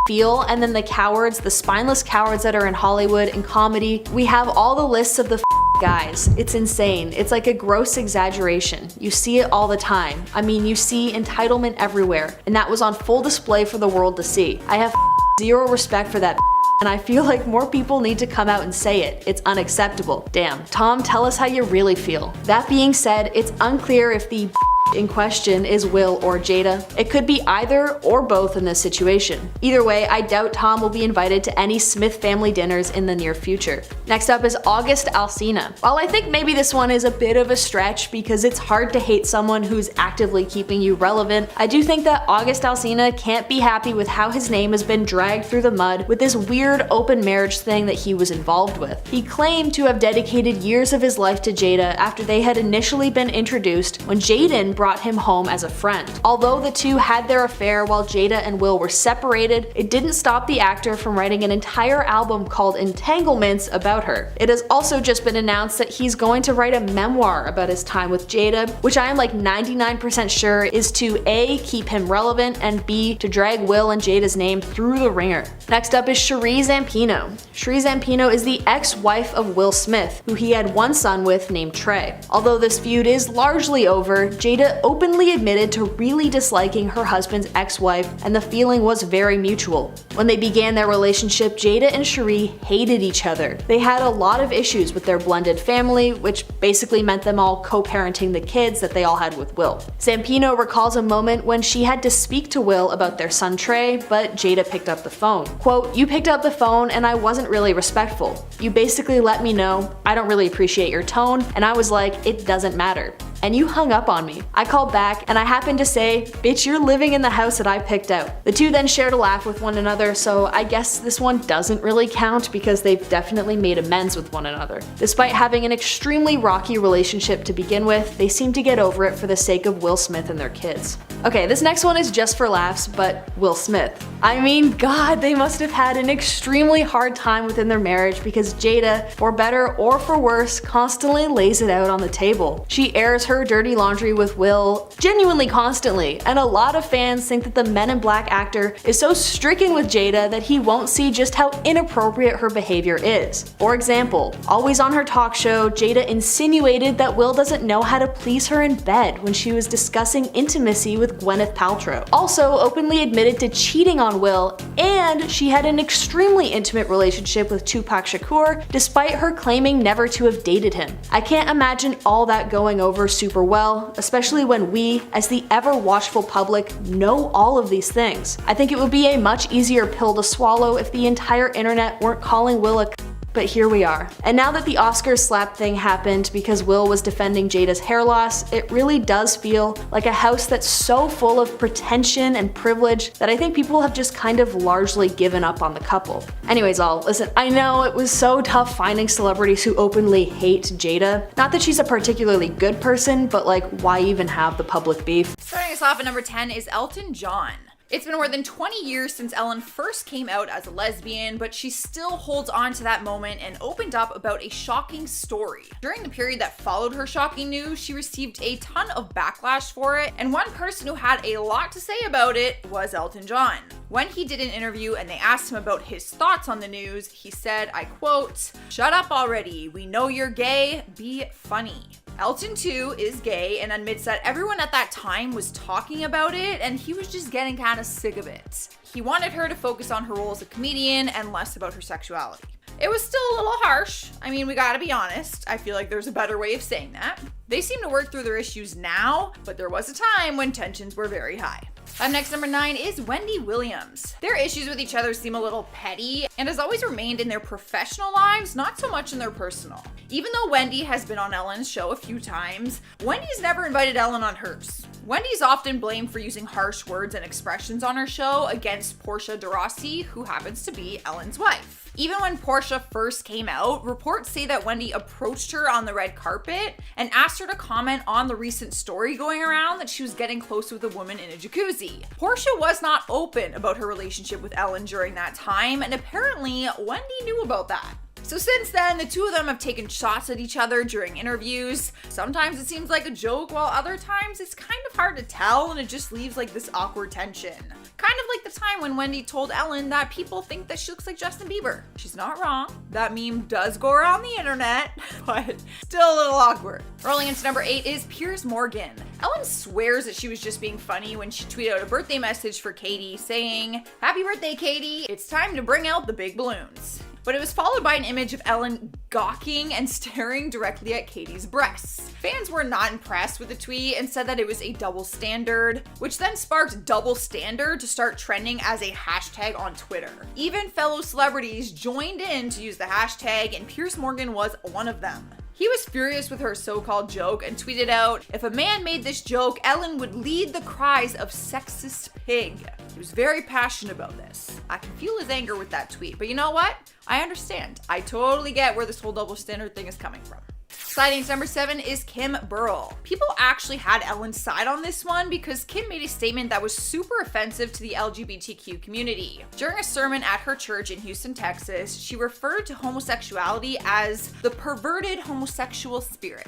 feel, and then the cowards, the spineless cowards that are in Hollywood and comedy. We have all the lists of the guys. It's insane. It's like a gross exaggeration. You see it all the time. I mean, you see entitlement everywhere, and that was on full display for the world to see. I have zero respect for that, and I feel like more people need to come out and say it. It's unacceptable. Damn. Tom, tell us how you really feel." That being said, it's unclear if the in question is Will or Jada. It could be either or both in this situation. Either way, I doubt Tom will be invited to any Smith family dinners in the near future. Next up is August Alsina. While I think maybe this one is a bit of a stretch because it's hard to hate someone who's actively keeping you relevant, I do think that August Alsina can't be happy with how his name has been dragged through the mud with this weird open marriage thing that he was involved with. He claimed to have dedicated years of his life to Jada after they had initially been introduced when Jaden brought him home as a friend. Although the two had their affair while Jada and Will were separated, it didn't stop the actor from writing an entire album called Entanglements about her. It has also just been announced that he's going to write a memoir about his time with Jada, which I am like 99% sure is to A, keep him relevant, and B, to drag Will and Jada's name through the ringer. Next up is Cherie Zampino. Cherie Zampino is the ex-wife of Will Smith, who he had one son with named Trey. Although this feud is largely over, Jada openly admitted to really disliking her husband's ex-wife, and the feeling was very mutual. When they began their relationship, Jada and Cherie hated each other. They had a lot of issues with their blended family, which basically meant them all co-parenting the kids that they all had with Will. Zampino recalls a moment when she had to speak to Will about their son Trey, but Jada picked up the phone. Quote, "You picked up the phone and I wasn't really respectful. You basically let me know, I don't really appreciate your tone, and I was like, it doesn't matter. And you hung up on me. I called back and I happened to say, bitch, you're living in the house that I picked out." The two then shared a laugh with one another, so I guess this one doesn't really count because they've definitely made amends with one another. Despite having an extremely rocky relationship to begin with, they seem to get over it for the sake of Will Smith and their kids. Okay, this next one is just for laughs, but Will Smith. I mean, God, they must have had an extremely hard time within their marriage because Jada, for better or for worse, constantly lays it out on the table. She airs her dirty laundry with Will genuinely constantly, and a lot of fans think that the Men in Black actor is so stricken with Jada that he won't see just how inappropriate her behavior is. For example, always on her talk show, Jada insinuated that Will doesn't know how to please her in bed when she was discussing intimacy with Gwyneth Paltrow. Also openly admitted to cheating on Will, and she had an extremely intimate relationship with Tupac Shakur despite her claiming never to have dated him. I can't imagine all that going over super well, especially when we, as the ever watchful public, know all of these things. I think it would be a much easier pill to swallow if the entire internet weren't calling Will a but here we are. And now that the Oscars slap thing happened because Will was defending Jada's hair loss, it really does feel like a house that's so full of pretension and privilege that I think people have just kind of largely given up on the couple. Anyways, listen, I know it was so tough finding celebrities who openly hate Jada. Not that she's a particularly good person, but like, why even have the public beef? Starting us off at number 10 is Elton John. It's been more than 20 years since Ellen first came out as a lesbian, but she still holds on to that moment and opened up about a shocking story. During the period that followed her shocking news, she received a ton of backlash for it, and one person who had a lot to say about it was Elton John. When he did an interview and they asked him about his thoughts on the news, he said, I quote, "Shut up already, we know you're gay, be funny." Elton too is gay and admits that everyone at that time was talking about it and he was just getting kind of sick of it. He wanted her to focus on her role as a comedian and less about her sexuality. It was still a little harsh. I mean, we gotta be honest. I feel like there's a better way of saying that. They seem to work through their issues now, but there was a time when tensions were very high. Up next, number 9 is Wendy Williams. Their issues with each other seem a little petty and has always remained in their professional lives, not so much in their personal. Even though Wendy has been on Ellen's show a few times, Wendy's never invited Ellen on hers. Wendy's often blamed for using harsh words and expressions on her show against Portia de Rossi, who happens to be Ellen's wife. Even when Portia first came out, reports say that Wendy approached her on the red carpet and asked her to comment on the recent story going around that she was getting close with a woman in a jacuzzi. Portia was not open about her relationship with Ellen during that time, and apparently Wendy knew about that. So since then, the two of them have taken shots at each other during interviews. Sometimes it seems like a joke, while other times it's kind of hard to tell and it just leaves like this awkward tension. Kind of like the time when Wendy told Ellen that people think that she looks like Justin Bieber. She's not wrong. That meme does go around the internet, but still a little awkward. Rolling into number 8 is Piers Morgan. Ellen swears that she was just being funny when she tweeted out a birthday message for Katie saying, "Happy birthday, Katie. It's time to bring out the big balloons." but it was followed by an image of Ellen gawking and staring directly at Katie's breasts. Fans were not impressed with the tweet and said that it was a double standard, which then sparked double standard to start trending as a hashtag on Twitter. Even fellow celebrities joined in to use the hashtag, and Piers Morgan was one of them. He was furious with her so-called joke and tweeted out, "If a man made this joke, Ellen would lead the cries of sexist pig." He was very passionate about this. I can feel his anger with that tweet, but you know what? I understand. I totally get where this whole double standard thing is coming from. Sliding to number 7 is Kim Burrell. People actually had Ellen's side on this one because Kim made a statement that was super offensive to the LGBTQ community. During a sermon at her church in Houston, Texas, she referred to homosexuality as the perverted homosexual spirit.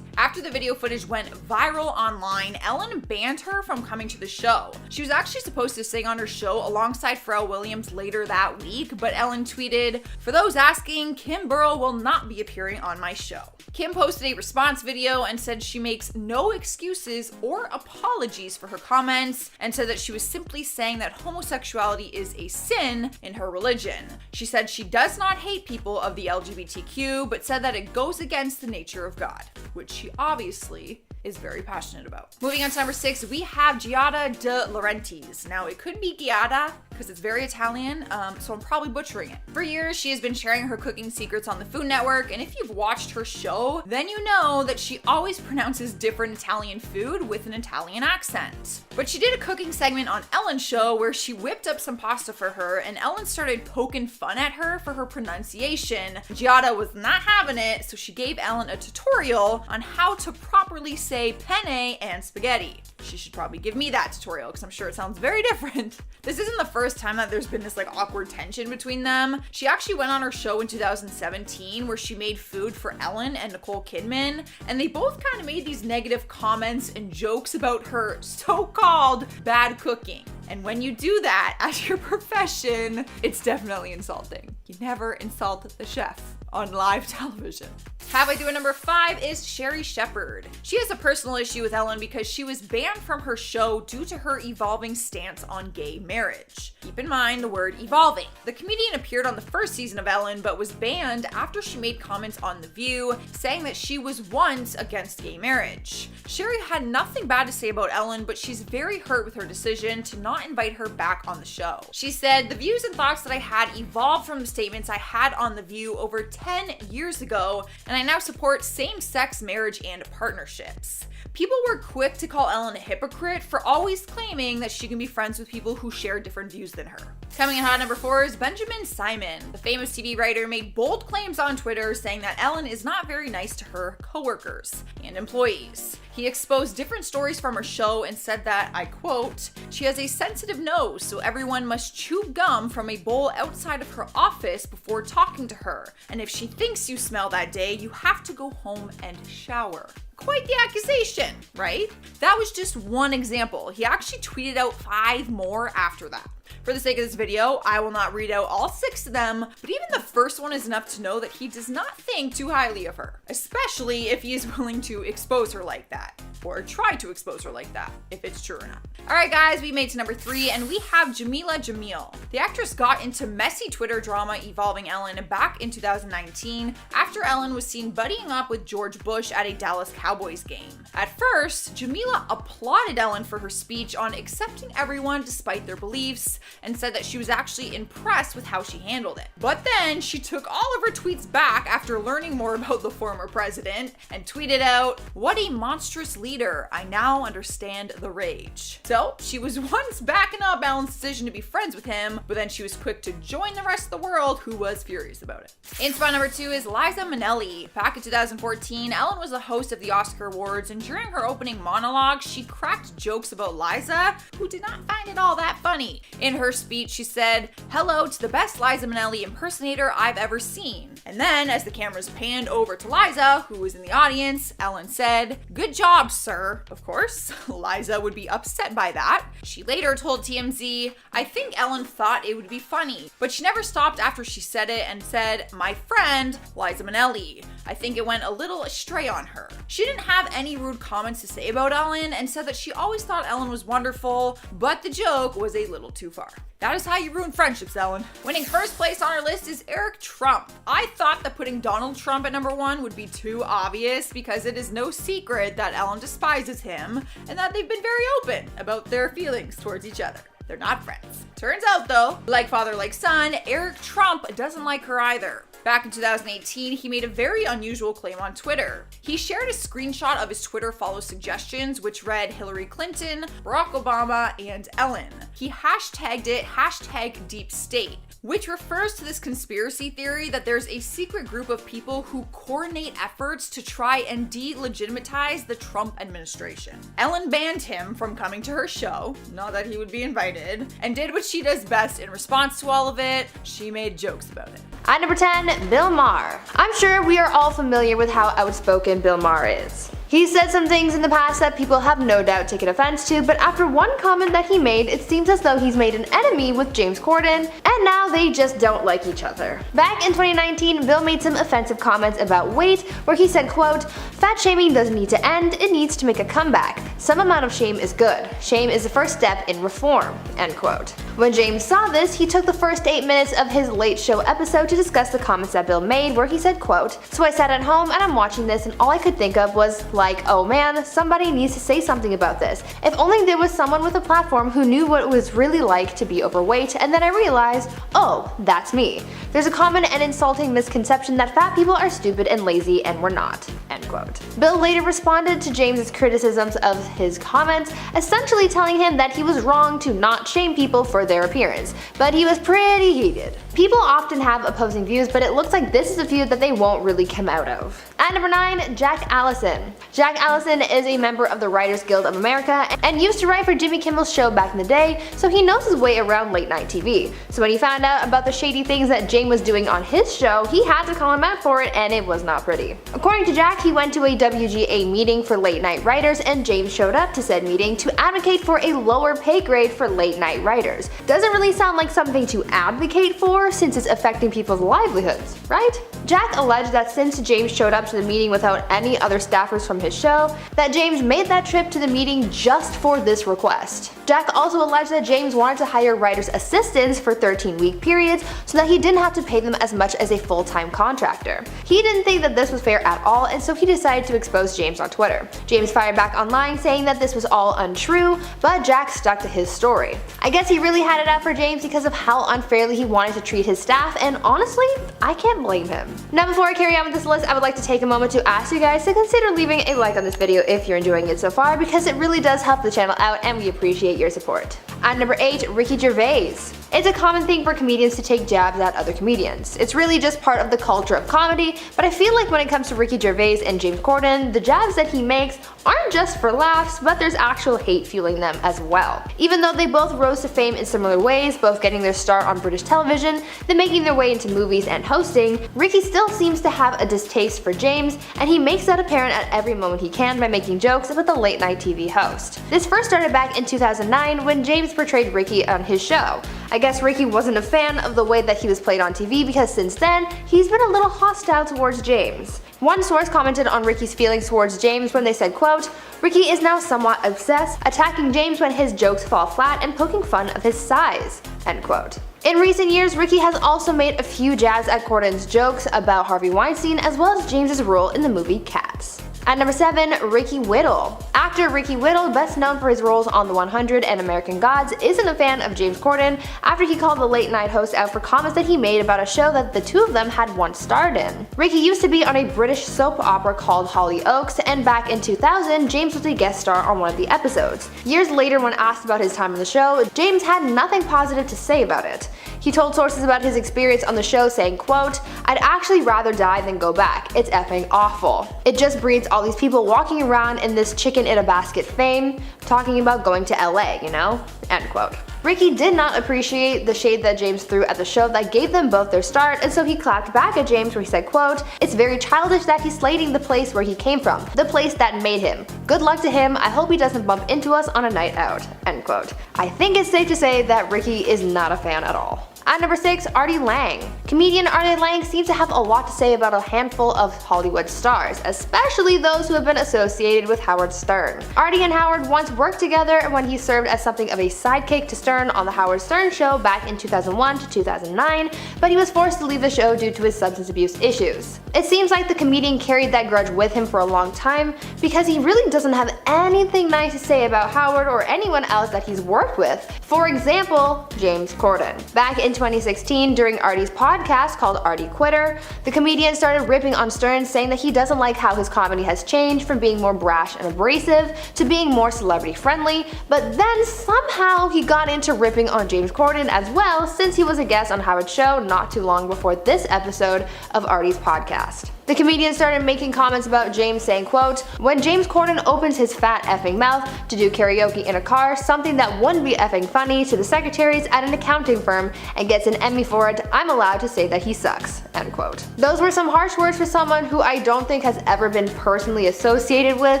After the video footage went viral online, Ellen banned her from coming to the show. She was actually supposed to sing on her show alongside Pharrell Williams later that week, but Ellen tweeted, "For those asking, Kim Burrell will not be appearing on my show." Kim posted a response video and said she makes no excuses or apologies for her comments and said that she was simply saying that homosexuality is a sin in her religion. She said she does not hate people of the LGBTQ, but said that it goes against the nature of God, which she obviously is very passionate about. Moving on to number 6, we have Giada De Laurentiis. Now, it could be Giada because it's very Italian, so I'm probably butchering it. For years, she has been sharing her cooking secrets on the Food Network, and if you've watched her show, then you know that she always pronounces different Italian food with an Italian accent. But she did a cooking segment on Ellen's show where she whipped up some pasta for her, and Ellen started poking fun at her for her pronunciation. Giada was not having it, so she gave Ellen a tutorial on how to properly say penne and spaghetti. She should probably give me that tutorial because I'm sure it sounds very different. This isn't the first time that there's been this awkward tension between them. She actually went on her show in 2017 where she made food for Ellen and Nicole Kidman, and they both kind of made these negative comments and jokes about her so-called bad cooking. And when you do that as your profession, it's definitely insulting. You never insult the chef on live television. Halfway through number 5 is Sherri Shepherd. She has a personal issue with Ellen because she was banned from her show due to her evolving stance on gay marriage. Keep in mind the word evolving. The comedian appeared on the first season of Ellen but was banned after she made comments on The View saying that she was once against gay marriage. Sherri had nothing bad to say about Ellen, but she's very hurt with her decision to not invite her back on the show. She said, "The views and thoughts that I had evolved from the statements I had on The View over 10 years ago, and I now support same-sex marriage and partnerships." People were quick to call Ellen a hypocrite for always claiming that she can be friends with people who share different views than her. Coming in hot number 4 is Benjamin Simon. The famous TV writer made bold claims on Twitter saying that Ellen is not very nice to her coworkers and employees. He exposed different stories from her show and said that, I quote, "She has a sensitive nose, so everyone must chew gum from a bowl outside of her office before talking to her. And if she thinks you smell that day, you have to go home and shower." Quite the accusation, right? That was just one example. He actually tweeted out 5 more after that. For the sake of this video, I will not read out all 6 of them, but even the first one is enough to know that he does not think too highly of her, especially if he is willing to expose her like that, or try to expose her like that, if it's true or not. Alright guys, we made to number 3, and we have Jamila Jamil. The actress got into messy Twitter drama involving Ellen back in 2019 after Ellen was seen buddying up with George Bush at a Dallas Cowboys game. At first, Jamila applauded Ellen for her speech on accepting everyone despite their beliefs, and said that she was actually impressed with how she handled it. But then she took all of her tweets back after learning more about the former president and tweeted out, "What a monstrous leader. I now understand the rage." So she was once backing up Ellen's decision to be friends with him, but then she was quick to join the rest of the world who was furious about it. In spot number 2 is Liza Minnelli. Back in 2014, Ellen was the host of the Oscar Awards, and during her opening monologue, she cracked jokes about Liza, who did not find it all that funny. In her speech, she said, "Hello to the best Liza Minnelli impersonator I've ever seen." And then, as the cameras panned over to Liza, who was in the audience, Ellen said, "Good job, sir." Of course, Liza would be upset by that. She later told TMZ, "I think Ellen thought it would be funny, but she never stopped after she said it and said, 'My friend, Liza Minnelli.' I think it went a little astray on her." She didn't have any rude comments to say about Ellen and said that she always thought Ellen was wonderful, but the joke was a little too far. That is how you ruin friendships, Ellen. Winning first place on our list is Eric Trump. I thought that putting Donald Trump at number 1 would be too obvious because it is no secret that Ellen despises him and that they've been very open about their feelings towards each other. They're not friends. Turns out though, like father like son, Eric Trump doesn't like her either. Back in 2018, he made a very unusual claim on Twitter. He shared a screenshot of his Twitter follow suggestions, which read Hillary Clinton, Barack Obama, and Ellen. He hashtagged it #DeepState, which refers to this conspiracy theory that there's a secret group of people who coordinate efforts to try and delegitimize the Trump administration. Ellen banned him from coming to her show, not that he would be invited, and did what she does best in response to all of it. She made jokes about it. At number 10, Bill Maher. I'm sure we are all familiar with how outspoken Bill Maher is. He said some things in the past that people have no doubt taken offense to, but after one comment that he made, it seems as though he's made an enemy with James Corden, and now they just don't like each other. Back in 2019, Bill made some offensive comments about weight, where he said, quote, "Fat shaming doesn't need to end, it needs to make a comeback. Some amount of shame is good. Shame is the first step in reform," end quote. When James saw this, he took the first 8 minutes of his Late Show episode to discuss the comments that Bill made, where he said, quote, "So I sat at home and I'm watching this and all I could think of was like, oh man, somebody needs to say something about this. If only there was someone with a platform who knew what it was really like to be overweight, and then I realized, oh, that's me. There's a common and insulting misconception that fat people are stupid and lazy and we're not," end quote. Bill later responded to James's criticisms of his comments, essentially telling him that he was wrong to not shame people for their appearance, but he was pretty heated. People often have opposing views, but it looks like this is a feud that they won't really come out of. At number 9, Jack Allison. Jack Allison is a member of the Writers Guild of America and used to write for Jimmy Kimmel's show back in the day, so he knows his way around late night TV. So when he found out about the shady things that James was doing on his show, he had to call him out for it, and it was not pretty. According to Jack, he went to a WGA meeting for late night writers, and James showed up to said meeting to advocate for a lower pay grade for late night writers. Doesn't really sound like something to advocate for, since it's affecting people's livelihoods, right? Jack alleged that since James showed up to the meeting without any other staffers from his show, that James made that trip to the meeting just for this request. Jack also alleged that James wanted to hire writers' assistants for 13-week periods so that he didn't have to pay them as much as a full-time contractor. He didn't think that this was fair at all, and so he decided to expose James on Twitter. James fired back online saying that this was all untrue, but Jack stuck to his story. I guess he really had it out for James because of how unfairly he wanted to treat his staff, and honestly, I can't blame him. Now before I carry on with this list, I would like to take a moment to ask you guys to consider leaving a like on this video if you're enjoying it so far, because it really does help the channel out and we appreciate your support. At number 8, Ricky Gervais. It's a common thing for comedians to take jabs at other comedians. It's really just part of the culture of comedy, but I feel like when it comes to Ricky Gervais and James Corden, the jabs that he makes aren't just for laughs, but there's actual hate fueling them as well. Even though they both rose to fame in similar ways, both getting their start on British television, then making their way into movies and hosting, Ricky still seems to have a distaste for James, and he makes that apparent at every moment he can by making jokes about the late night TV host. This first started back in 2009 when James portrayed Ricky on his show. I guess Ricky wasn't a fan of the way that he was played on TV because since then, he's been a little hostile towards James. One source commented on Ricky's feelings towards James when they said, quote, "Ricky is now somewhat obsessed, attacking James when his jokes fall flat and poking fun of his size," end quote. In recent years, Ricky has also made a few jabs at Corden's jokes about Harvey Weinstein as well as James's role in the movie Cats. At number 7, Ricky Whittle. Actor Ricky Whittle, best known for his roles on The 100 and American Gods, isn't a fan of James Corden after he called the late night host out for comments that he made about a show that the two of them had once starred in. Ricky used to be on a British soap opera called Hollyoaks, and back in 2000, James was a guest star on one of the episodes. Years later, when asked about his time on the show, James had nothing positive to say about it. He told sources about his experience on the show saying, quote, "I'd actually rather die than go back. It's effing awful. It just breeds all these people walking around in this chicken in a basket fame, talking about going to LA, you know?" End quote. Ricky did not appreciate the shade that James threw at the show that gave them both their start, and so he clapped back at James where he said, quote, "It's very childish that he's slating the place where he came from, the place that made him. Good luck to him, I hope he doesn't bump into us on a night out," end quote. I think it's safe to say that Ricky is not a fan at all. At number 6, Artie Lang. Comedian Artie Lang seems to have a lot to say about a handful of Hollywood stars, especially those who have been associated with Howard Stern. Artie and Howard once worked together when he served as something of a sidekick to Stern on the Howard Stern Show back in 2001 to 2009, but he was forced to leave the show due to his substance abuse issues. It seems like the comedian carried that grudge with him for a long time because he really doesn't have anything nice to say about Howard or anyone else that he's worked with. For example, James Corden. Back in 2016, during Artie's podcast called Artie Quitter, the comedian started ripping on Stern, saying that he doesn't like how his comedy has changed from being more brash and abrasive to being more celebrity friendly, but then somehow he got into ripping on James Corden as well, since he was a guest on Howard's show not too long before this episode of Artie's podcast. The comedian started making comments about James, saying, quote, "When James Corden opens his fat effing mouth to do karaoke in a car, something that wouldn't be effing funny to the secretaries at an accounting firm, and gets an Emmy for it, I'm allowed to say that he sucks," end quote. Those were some harsh words for someone who I don't think has ever been personally associated with,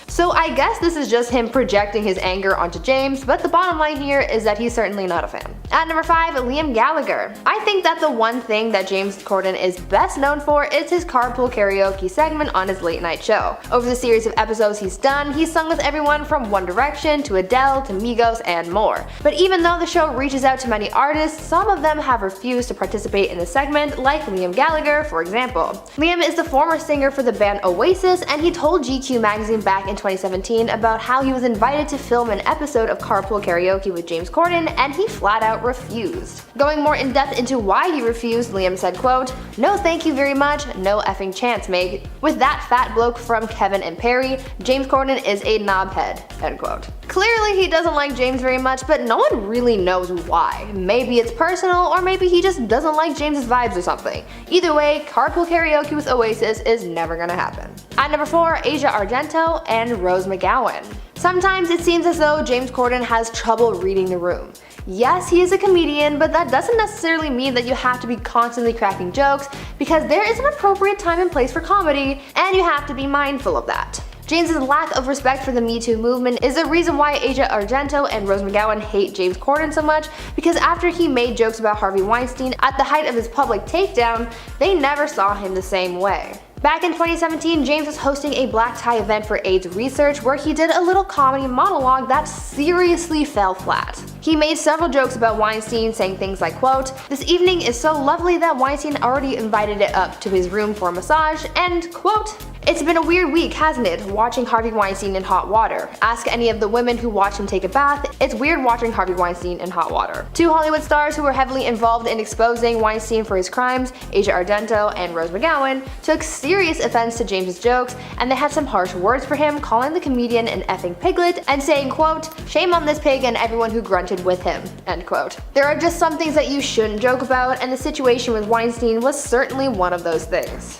so I guess this is just him projecting his anger onto James, but the bottom line here is that he's certainly not a fan. At number 5, Liam Gallagher. I think that the one thing that James Corden is best known for is his carpool karaoke segment on his late night show. Over the series of episodes he's done, he's sung with everyone from One Direction to Adele to Migos and more. But even though the show reaches out to many artists, some of them have refused to participate in the segment, like Liam Gallagher, for example. Liam is the former singer for the band Oasis, and he told GQ magazine back in 2017 about how he was invited to film an episode of Carpool Karaoke with James Corden, and he flat out refused. Going more in depth into why he refused, Liam said, quote, "No thank you very much, no effing chance, mate. With that fat bloke from Kevin and Perry, James Corden is a knobhead," end quote. Clearly he doesn't like James very much, but no one really knows why. Maybe it's personal, or maybe he just doesn't like James's vibes or something. Either way, Carpool Karaoke with Oasis is never gonna happen. At number 4, Asia Argento and Rose McGowan. Sometimes it seems as though James Corden has trouble reading the room. Yes, he is a comedian, but that doesn't necessarily mean that you have to be constantly cracking jokes, because there is an appropriate time and place for comedy, and you have to be mindful of that. James's lack of respect for the Me Too movement is the reason why Asia Argento and Rose McGowan hate James Corden so much, because after he made jokes about Harvey Weinstein at the height of his public takedown, they never saw him the same way. Back in 2017, James was hosting a black tie event for AIDS research where he did a little comedy monologue that seriously fell flat. He made several jokes about Weinstein, saying things like, quote, "This evening is so lovely that Weinstein already invited it up to his room for a massage," and quote, "It's been a weird week, hasn't it, watching Harvey Weinstein in hot water. Ask any of the women who watch him take a bath, it's weird watching Harvey Weinstein in hot water." Two Hollywood stars who were heavily involved in exposing Weinstein for his crimes, Asia Argento and Rose McGowan, took serious offense to James's jokes, and they had some harsh words for him, calling the comedian an effing piglet and saying, quote, "Shame on this pig and everyone who grunted with him," end quote. There are just some things that you shouldn't joke about, and the situation with Weinstein was certainly one of those things.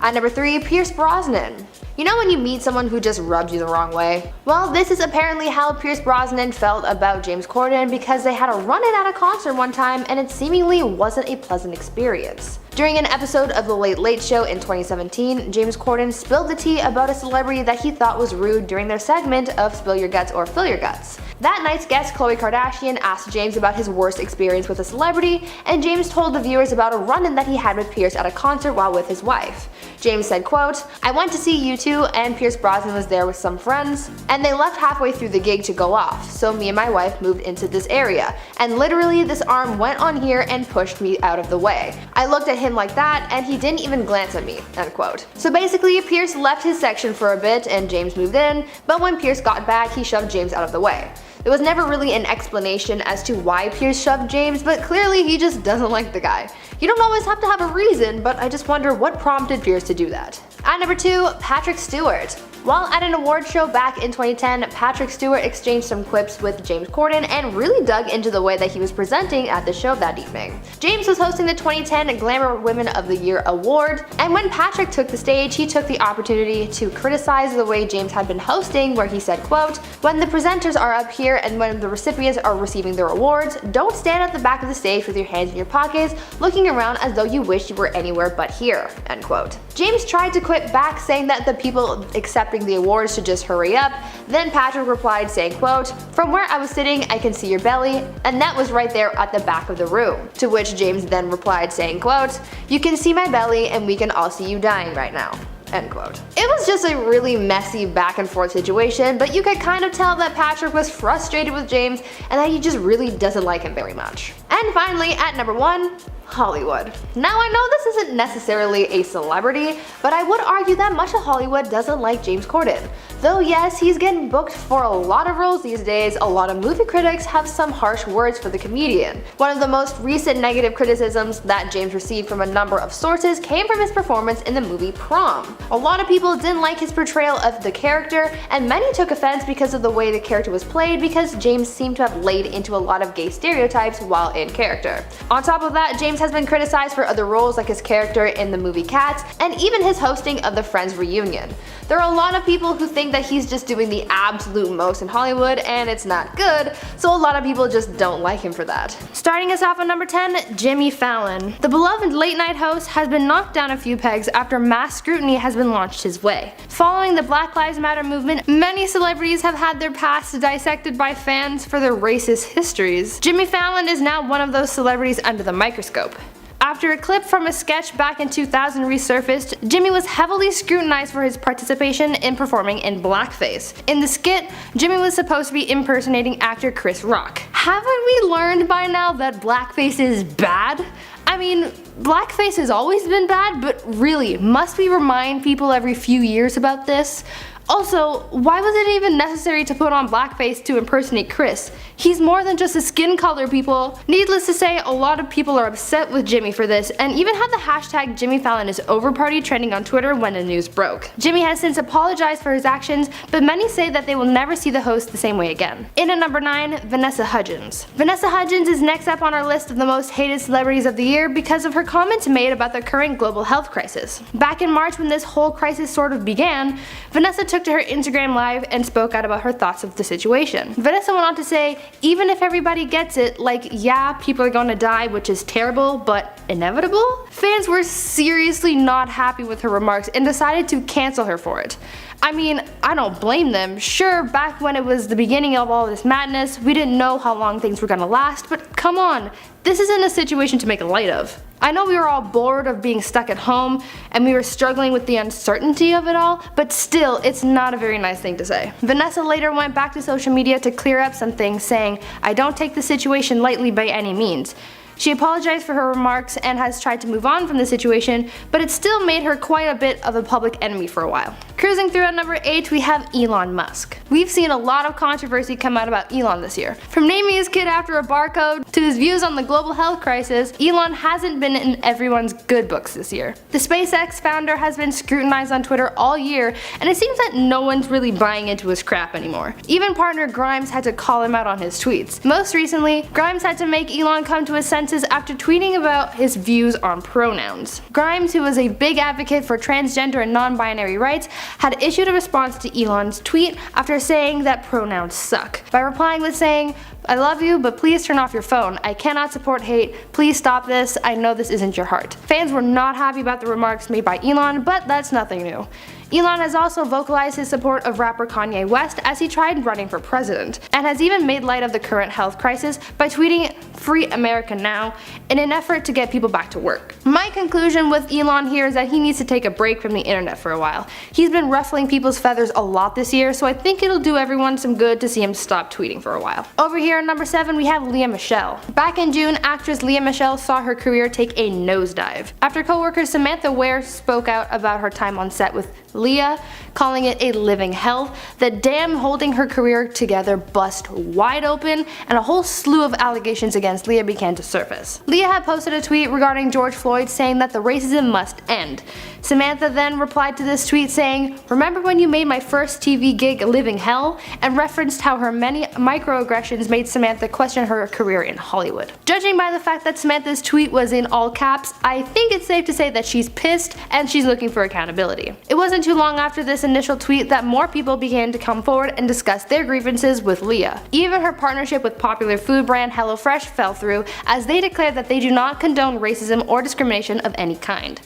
At number 3, Pierce Brosnan. You know when you meet someone who just rubs you the wrong way? Well, this is apparently how Pierce Brosnan felt about James Corden, because they had a run-in at a concert one time and it seemingly wasn't a pleasant experience. During an episode of The Late Late Show in 2017, James Corden spilled the tea about a celebrity that he thought was rude during their segment of Spill Your Guts or Fill Your Guts. That night's guest, Khloe Kardashian, asked James about his worst experience with a celebrity, and James told the viewers about a run-in that he had with Pierce at a concert while with his wife. James said, quote, "I went to see U2 and Pierce Brosnan was there with some friends, and they left halfway through the gig to go off, so me and my wife moved into this area, and literally this arm went on here and pushed me out of the way. I looked at him like that, and he didn't even glance at me," end quote. So basically, Pierce left his section for a bit and James moved in, but when Pierce got back, he shoved James out of the way. There was never really an explanation as to why Pierce shoved James, but clearly he just doesn't like the guy. You don't always have to have a reason, but I just wonder what prompted Pierce to do that. At number 2, Patrick Stewart. While at an award show back in 2010, Patrick Stewart exchanged some quips with James Corden and really dug into the way that he was presenting at the show that evening. James was hosting the 2010 Glamour Women of the Year award, and when Patrick took the stage, he took the opportunity to criticize the way James had been hosting, where he said, quote, "When the presenters are up here and when the recipients are receiving their awards, don't stand at the back of the stage with your hands in your pockets, looking around as though you wish you were anywhere but here," end quote. James tried to quit back, saying that the people accepting the awards should just hurry up. Then Patrick replied saying, quote, "From where I was sitting, I can see your belly, and that was right there at the back of the room." To which James then replied saying, quote, "You can see my belly and we can all see you dying right now." End quote. It was just a really messy back and forth situation, but you could kind of tell that Patrick was frustrated with James and that he just really doesn't like him very much. And finally, at number 1, Hollywood. Now I know this isn't necessarily a celebrity, but I would argue that much of Hollywood doesn't like James Corden. Though yes, he's getting booked for a lot of roles these days, a lot of movie critics have some harsh words for the comedian. One of the most recent negative criticisms that James received from a number of sources came from his performance in the movie Prom. A lot of people didn't like his portrayal of the character, and many took offense because of the way the character was played, because James seemed to have laid into a lot of gay stereotypes while in character. On top of that, James has been criticized for other roles like his character in the movie Cats, and even his hosting of the Friends reunion. There are a lot of people who think that he's just doing the absolute most in Hollywood, and it's not good, so a lot of people just don't like him for that. Starting us off at number 10, Jimmy Fallon. The beloved late night host has been knocked down a few pegs after mass scrutiny has been launched his way. Following the Black Lives Matter movement, many celebrities have had their pasts dissected by fans for their racist histories. Jimmy Fallon is now one of those celebrities under the microscope. After a clip from a sketch back in 2000 resurfaced, Jimmy was heavily scrutinized for his participation in performing in blackface. In the skit, Jimmy was supposed to be impersonating actor Chris Rock. Haven't we learned by now that blackface is bad? I mean, blackface has always been bad, but really, must we remind people every few years about this? Also, why was it even necessary to put on blackface to impersonate Chris? He's more than just a skin color, people. Needless to say, a lot of people are upset with Jimmy for this, and even had the hashtag JimmyFallonIsOverParty trending on Twitter when the news broke. Jimmy has since apologized for his actions, but many say that they will never see the host the same way again. In at number 9, Vanessa Hudgens. Vanessa Hudgens is next up on our list of the most hated celebrities of the year because of her comments made about the current global health crisis. Back in March, when this whole crisis sort of began, Vanessa took to her Instagram live and spoke out about her thoughts of the situation. Vanessa went on to say, "Even if everybody gets it, like, yeah, people are gonna die, which is terrible, but inevitable?" Fans were seriously not happy with her remarks and decided to cancel her for it. I mean, I don't blame them. Sure, back when it was the beginning of all this madness, we didn't know how long things were gonna last, but come on, this isn't a situation to make light of. I know we were all bored of being stuck at home and we were struggling with the uncertainty of it all, but still, it's not a very nice thing to say. Vanessa later went back to social media to clear up some things, saying, "I don't take the situation lightly by any means." She apologized for her remarks and has tried to move on from the situation, but it still made her quite a bit of a public enemy for a while. Cruising through at number 8, we have Elon Musk. We've seen a lot of controversy come out about Elon this year. From naming his kid after a barcode to his views on the global health crisis, Elon hasn't been in everyone's good books this year. The SpaceX founder has been scrutinized on Twitter all year, and it seems that no one's really buying into his crap anymore. Even partner Grimes had to call him out on his tweets. Most recently, Grimes had to make Elon come to his senses after tweeting about his views on pronouns. Grimes, who is a big advocate for transgender and non-binary rights, had issued a response to Elon's tweet after saying that pronouns suck, by replying with saying, "I love you, but please turn off your phone. I cannot support hate. Please stop this. I know this isn't your heart." Fans were not happy about the remarks made by Elon, but that's nothing new. Elon has also vocalized his support of rapper Kanye West as he tried running for president, and has even made light of the current health crisis by tweeting "Free America Now" in an effort to get people back to work. My conclusion with Elon here is that he needs to take a break from the internet for a while. He's been ruffling people's feathers a lot this year, so I think it'll do everyone some good to see him stop tweeting for a while. Over here at number 7, we have Lea Michele. Back in June, actress Lea Michele saw her career take a nosedive after co-worker Samantha Ware spoke out about her time on set with Lea, calling it a living hell. The dam holding her career together bust wide open, and a whole slew of allegations against Lea began to surface. Lea had posted a tweet regarding George Floyd saying that the racism must end. Samantha then replied to this tweet saying, "Remember when you made my first TV gig a living hell?" and referenced how her many microaggressions made Samantha question her career in Hollywood. Judging by the fact that Samantha's tweet was in all caps, I think it's safe to say that she's pissed and she's looking for accountability. It wasn't too long after this initial tweet that more people began to come forward and discuss their grievances with Lea. Even her partnership with popular food brand HelloFresh fell through, as they declared that they do not condone racism or discrimination of any kind.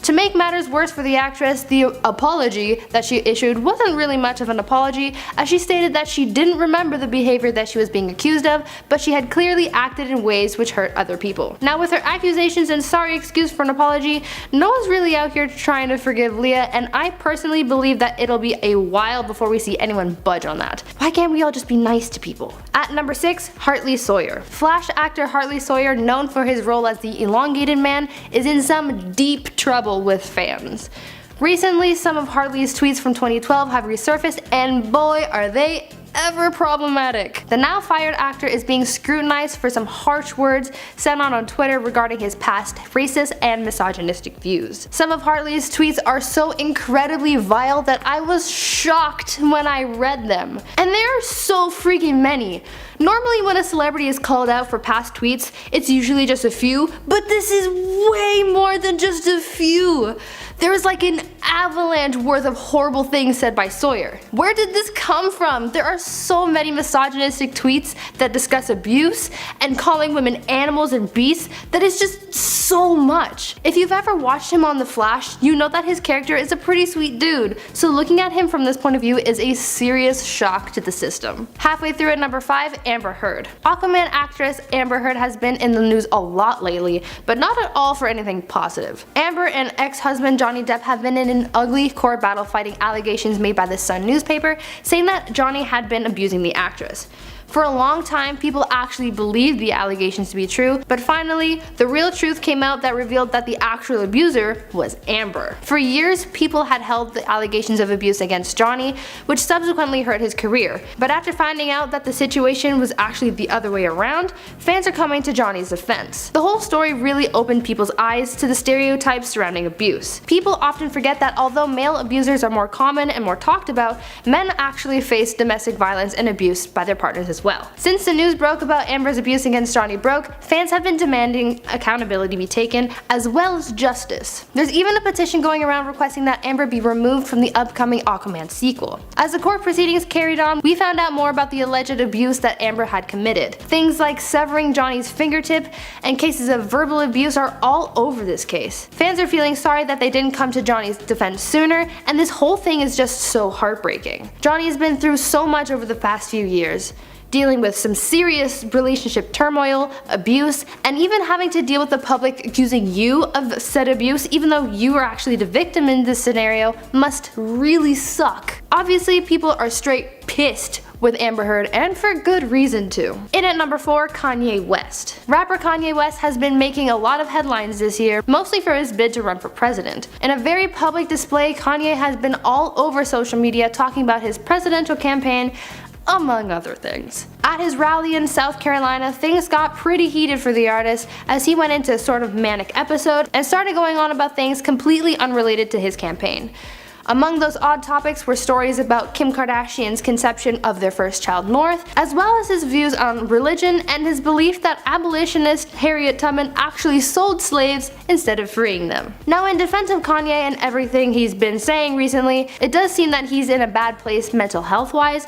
To make matters worse for the actress, the apology that she issued wasn't really much of an apology, as she stated that she didn't remember the behavior that she was being accused of, but she had clearly acted in ways which hurt other people. Now, with her accusations and sorry excuse for an apology, no one's really out here trying to forgive Leah, and I personally believe that it'll be a while before we see anyone budge on that. Why can't we all just be nice to people? At number 6, Hartley Sawyer. Flash actor Hartley Sawyer, known for his role as the elongated man, is in some deep trouble with fans. Recently, some of Hartley's tweets from 2012 have resurfaced, and boy are they ever problematic. The now fired actor is being scrutinized for some harsh words sent on Twitter regarding his past racist and misogynistic views. Some of Hartley's tweets are so incredibly vile that I was shocked when I read them. And there are so freaking many. Normally when a celebrity is called out for past tweets, it's usually just a few, but this is way more than just a few. There is like an avalanche worth of horrible things said by Sawyer. Where did this come from? There are so many misogynistic tweets that discuss abuse and calling women animals and beasts that is just so much. If you've ever watched him on The Flash, you know that his character is a pretty sweet dude, so looking at him from this point of view is a serious shock to the system. Halfway through at number 5, Amber Heard. Aquaman actress Amber Heard has been in the news a lot lately, but not at all for anything positive. Amber and ex-husband Johnny Depp have been in an ugly court battle fighting allegations made by the Sun newspaper saying that Johnny had been abusing the actress. For a long time, people actually believed the allegations to be true, but finally, the real truth came out that revealed that the actual abuser was Amber. For years, people had held the allegations of abuse against Johnny, which subsequently hurt his career. But after finding out that the situation was actually the other way around, fans are coming to Johnny's defense. The whole story really opened people's eyes to the stereotypes surrounding abuse. People often forget that although male abusers are more common and more talked about, men actually face domestic violence and abuse by their partners as well. Since the news broke about Amber's abuse against Johnny broke, fans have been demanding accountability be taken, as well as justice. There's even a petition going around requesting that Amber be removed from the upcoming Aquaman sequel. As the court proceedings carried on, we found out more about the alleged abuse that Amber had committed. Things like severing Johnny's fingertip and cases of verbal abuse are all over this case. Fans are feeling sorry that they didn't come to Johnny's defense sooner, and this whole thing is just so heartbreaking. Johnny has been through so much over the past few years, dealing with some serious relationship turmoil, abuse, and even having to deal with the public accusing you of said abuse even though you are actually the victim in this scenario must really suck. Obviously, people are straight pissed with Amber Heard, and for good reason too. In at number 4, Kanye West. Rapper Kanye West has been making a lot of headlines this year, mostly for his bid to run for president. In a very public display, Kanye has been all over social media talking about his presidential campaign, among other things. At his rally in South Carolina, things got pretty heated for the artist as he went into a sort of manic episode and started going on about things completely unrelated to his campaign. Among those odd topics were stories about Kim Kardashian's conception of their first child North, as well as his views on religion and his belief that abolitionist Harriet Tubman actually sold slaves instead of freeing them. Now, in defense of Kanye and everything he's been saying recently, it does seem that he's in a bad place mental health wise,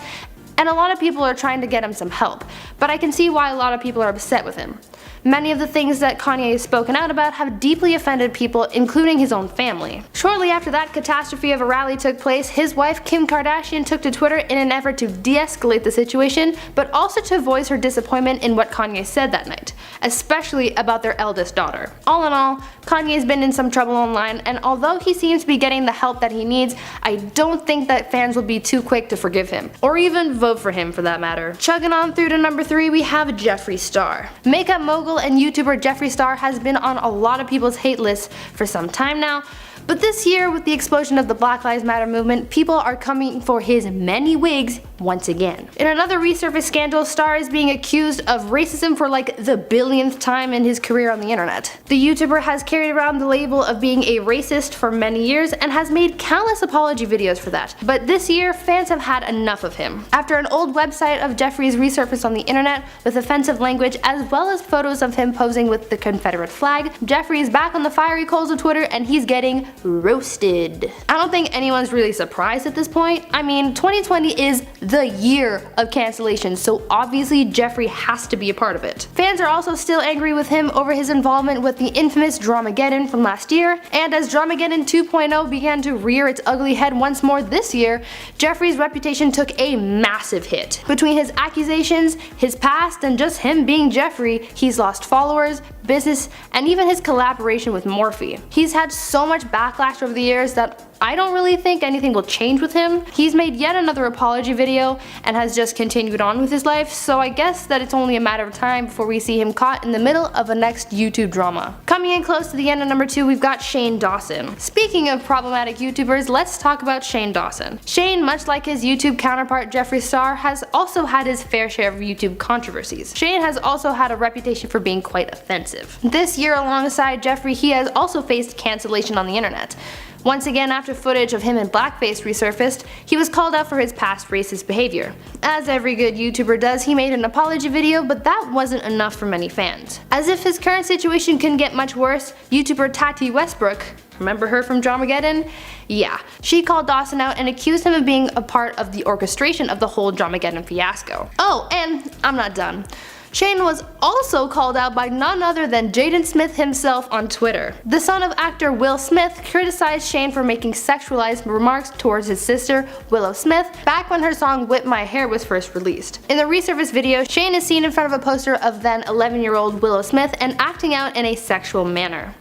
and a lot of people are trying to get him some help, but I can see why a lot of people are upset with him. Many of the things that Kanye has spoken out about have deeply offended people, including his own family. Shortly after that catastrophe of a rally took place, his wife Kim Kardashian took to Twitter in an effort to de-escalate the situation, but also to voice her disappointment in what Kanye said that night, especially about their eldest daughter. All in all, Kanye's been in some trouble online, and although he seems to be getting the help that he needs, I don't think that fans will be too quick to forgive him, or even vote for him for that matter. Chugging on through to number 3, we have Jeffree Star. Makeup mogul and YouTuber Jeffree Star has been on a lot of people's hate lists for some time now, but this year, with the explosion of the Black Lives Matter movement, people are coming for his many wigs once again. In another resurfaced scandal, Star is being accused of racism for like the billionth time in his career on the internet. The YouTuber has carried around the label of being a racist for many years and has made countless apology videos for that. But this year, fans have had enough of him. After an old website of Jeffree's resurfaced on the internet with offensive language as well as photos of him posing with the Confederate flag, Jeffree is back on the fiery coals of Twitter and he's getting roasted. I don't think anyone's really surprised at this point. I mean, 2020 is the year of cancellation, so obviously Jeffree has to be a part of it. Fans are also still angry with him over his involvement with the infamous Dramageddon from last year, and as Dramageddon 2.0 began to rear its ugly head once more this year, Jeffree's reputation took a massive hit. Between his accusations, his past, and just him being Jeffree, he's lost followers, business, and even his collaboration with Morphe. He's had so much backlash over the years that I don't really think anything will change with him. He's made yet another apology video and has just continued on with his life, so I guess that it's only a matter of time before we see him caught in the middle of a next YouTube drama. Coming in close to the end of number 2, we've got Shane Dawson. Speaking of problematic YouTubers, let's talk about Shane Dawson. Shane, much like his YouTube counterpart Jeffree Star, has also had his fair share of YouTube controversies. Shane has also had a reputation for being quite offensive. This year, alongside Jeffree, he has also faced cancellation on the internet. Once again, after footage of him in blackface resurfaced, he was called out for his past racist behavior. As every good YouTuber does, he made an apology video, but that wasn't enough for many fans. As if his current situation couldn't get much worse, YouTuber Tati Westbrook, remember her from Dramageddon? Yeah, she called Dawson out and accused him of being a part of the orchestration of the whole Dramageddon fiasco. Oh, and I'm not done. Shane was also called out by none other than Jaden Smith himself on Twitter. The son of actor Will Smith criticized Shane for making sexualized remarks towards his sister, Willow Smith, back when her song Whip My Hair was first released. In the resurfaced video, Shane is seen in front of a poster of then 11-year-old Willow Smith and acting out in a sexual manner.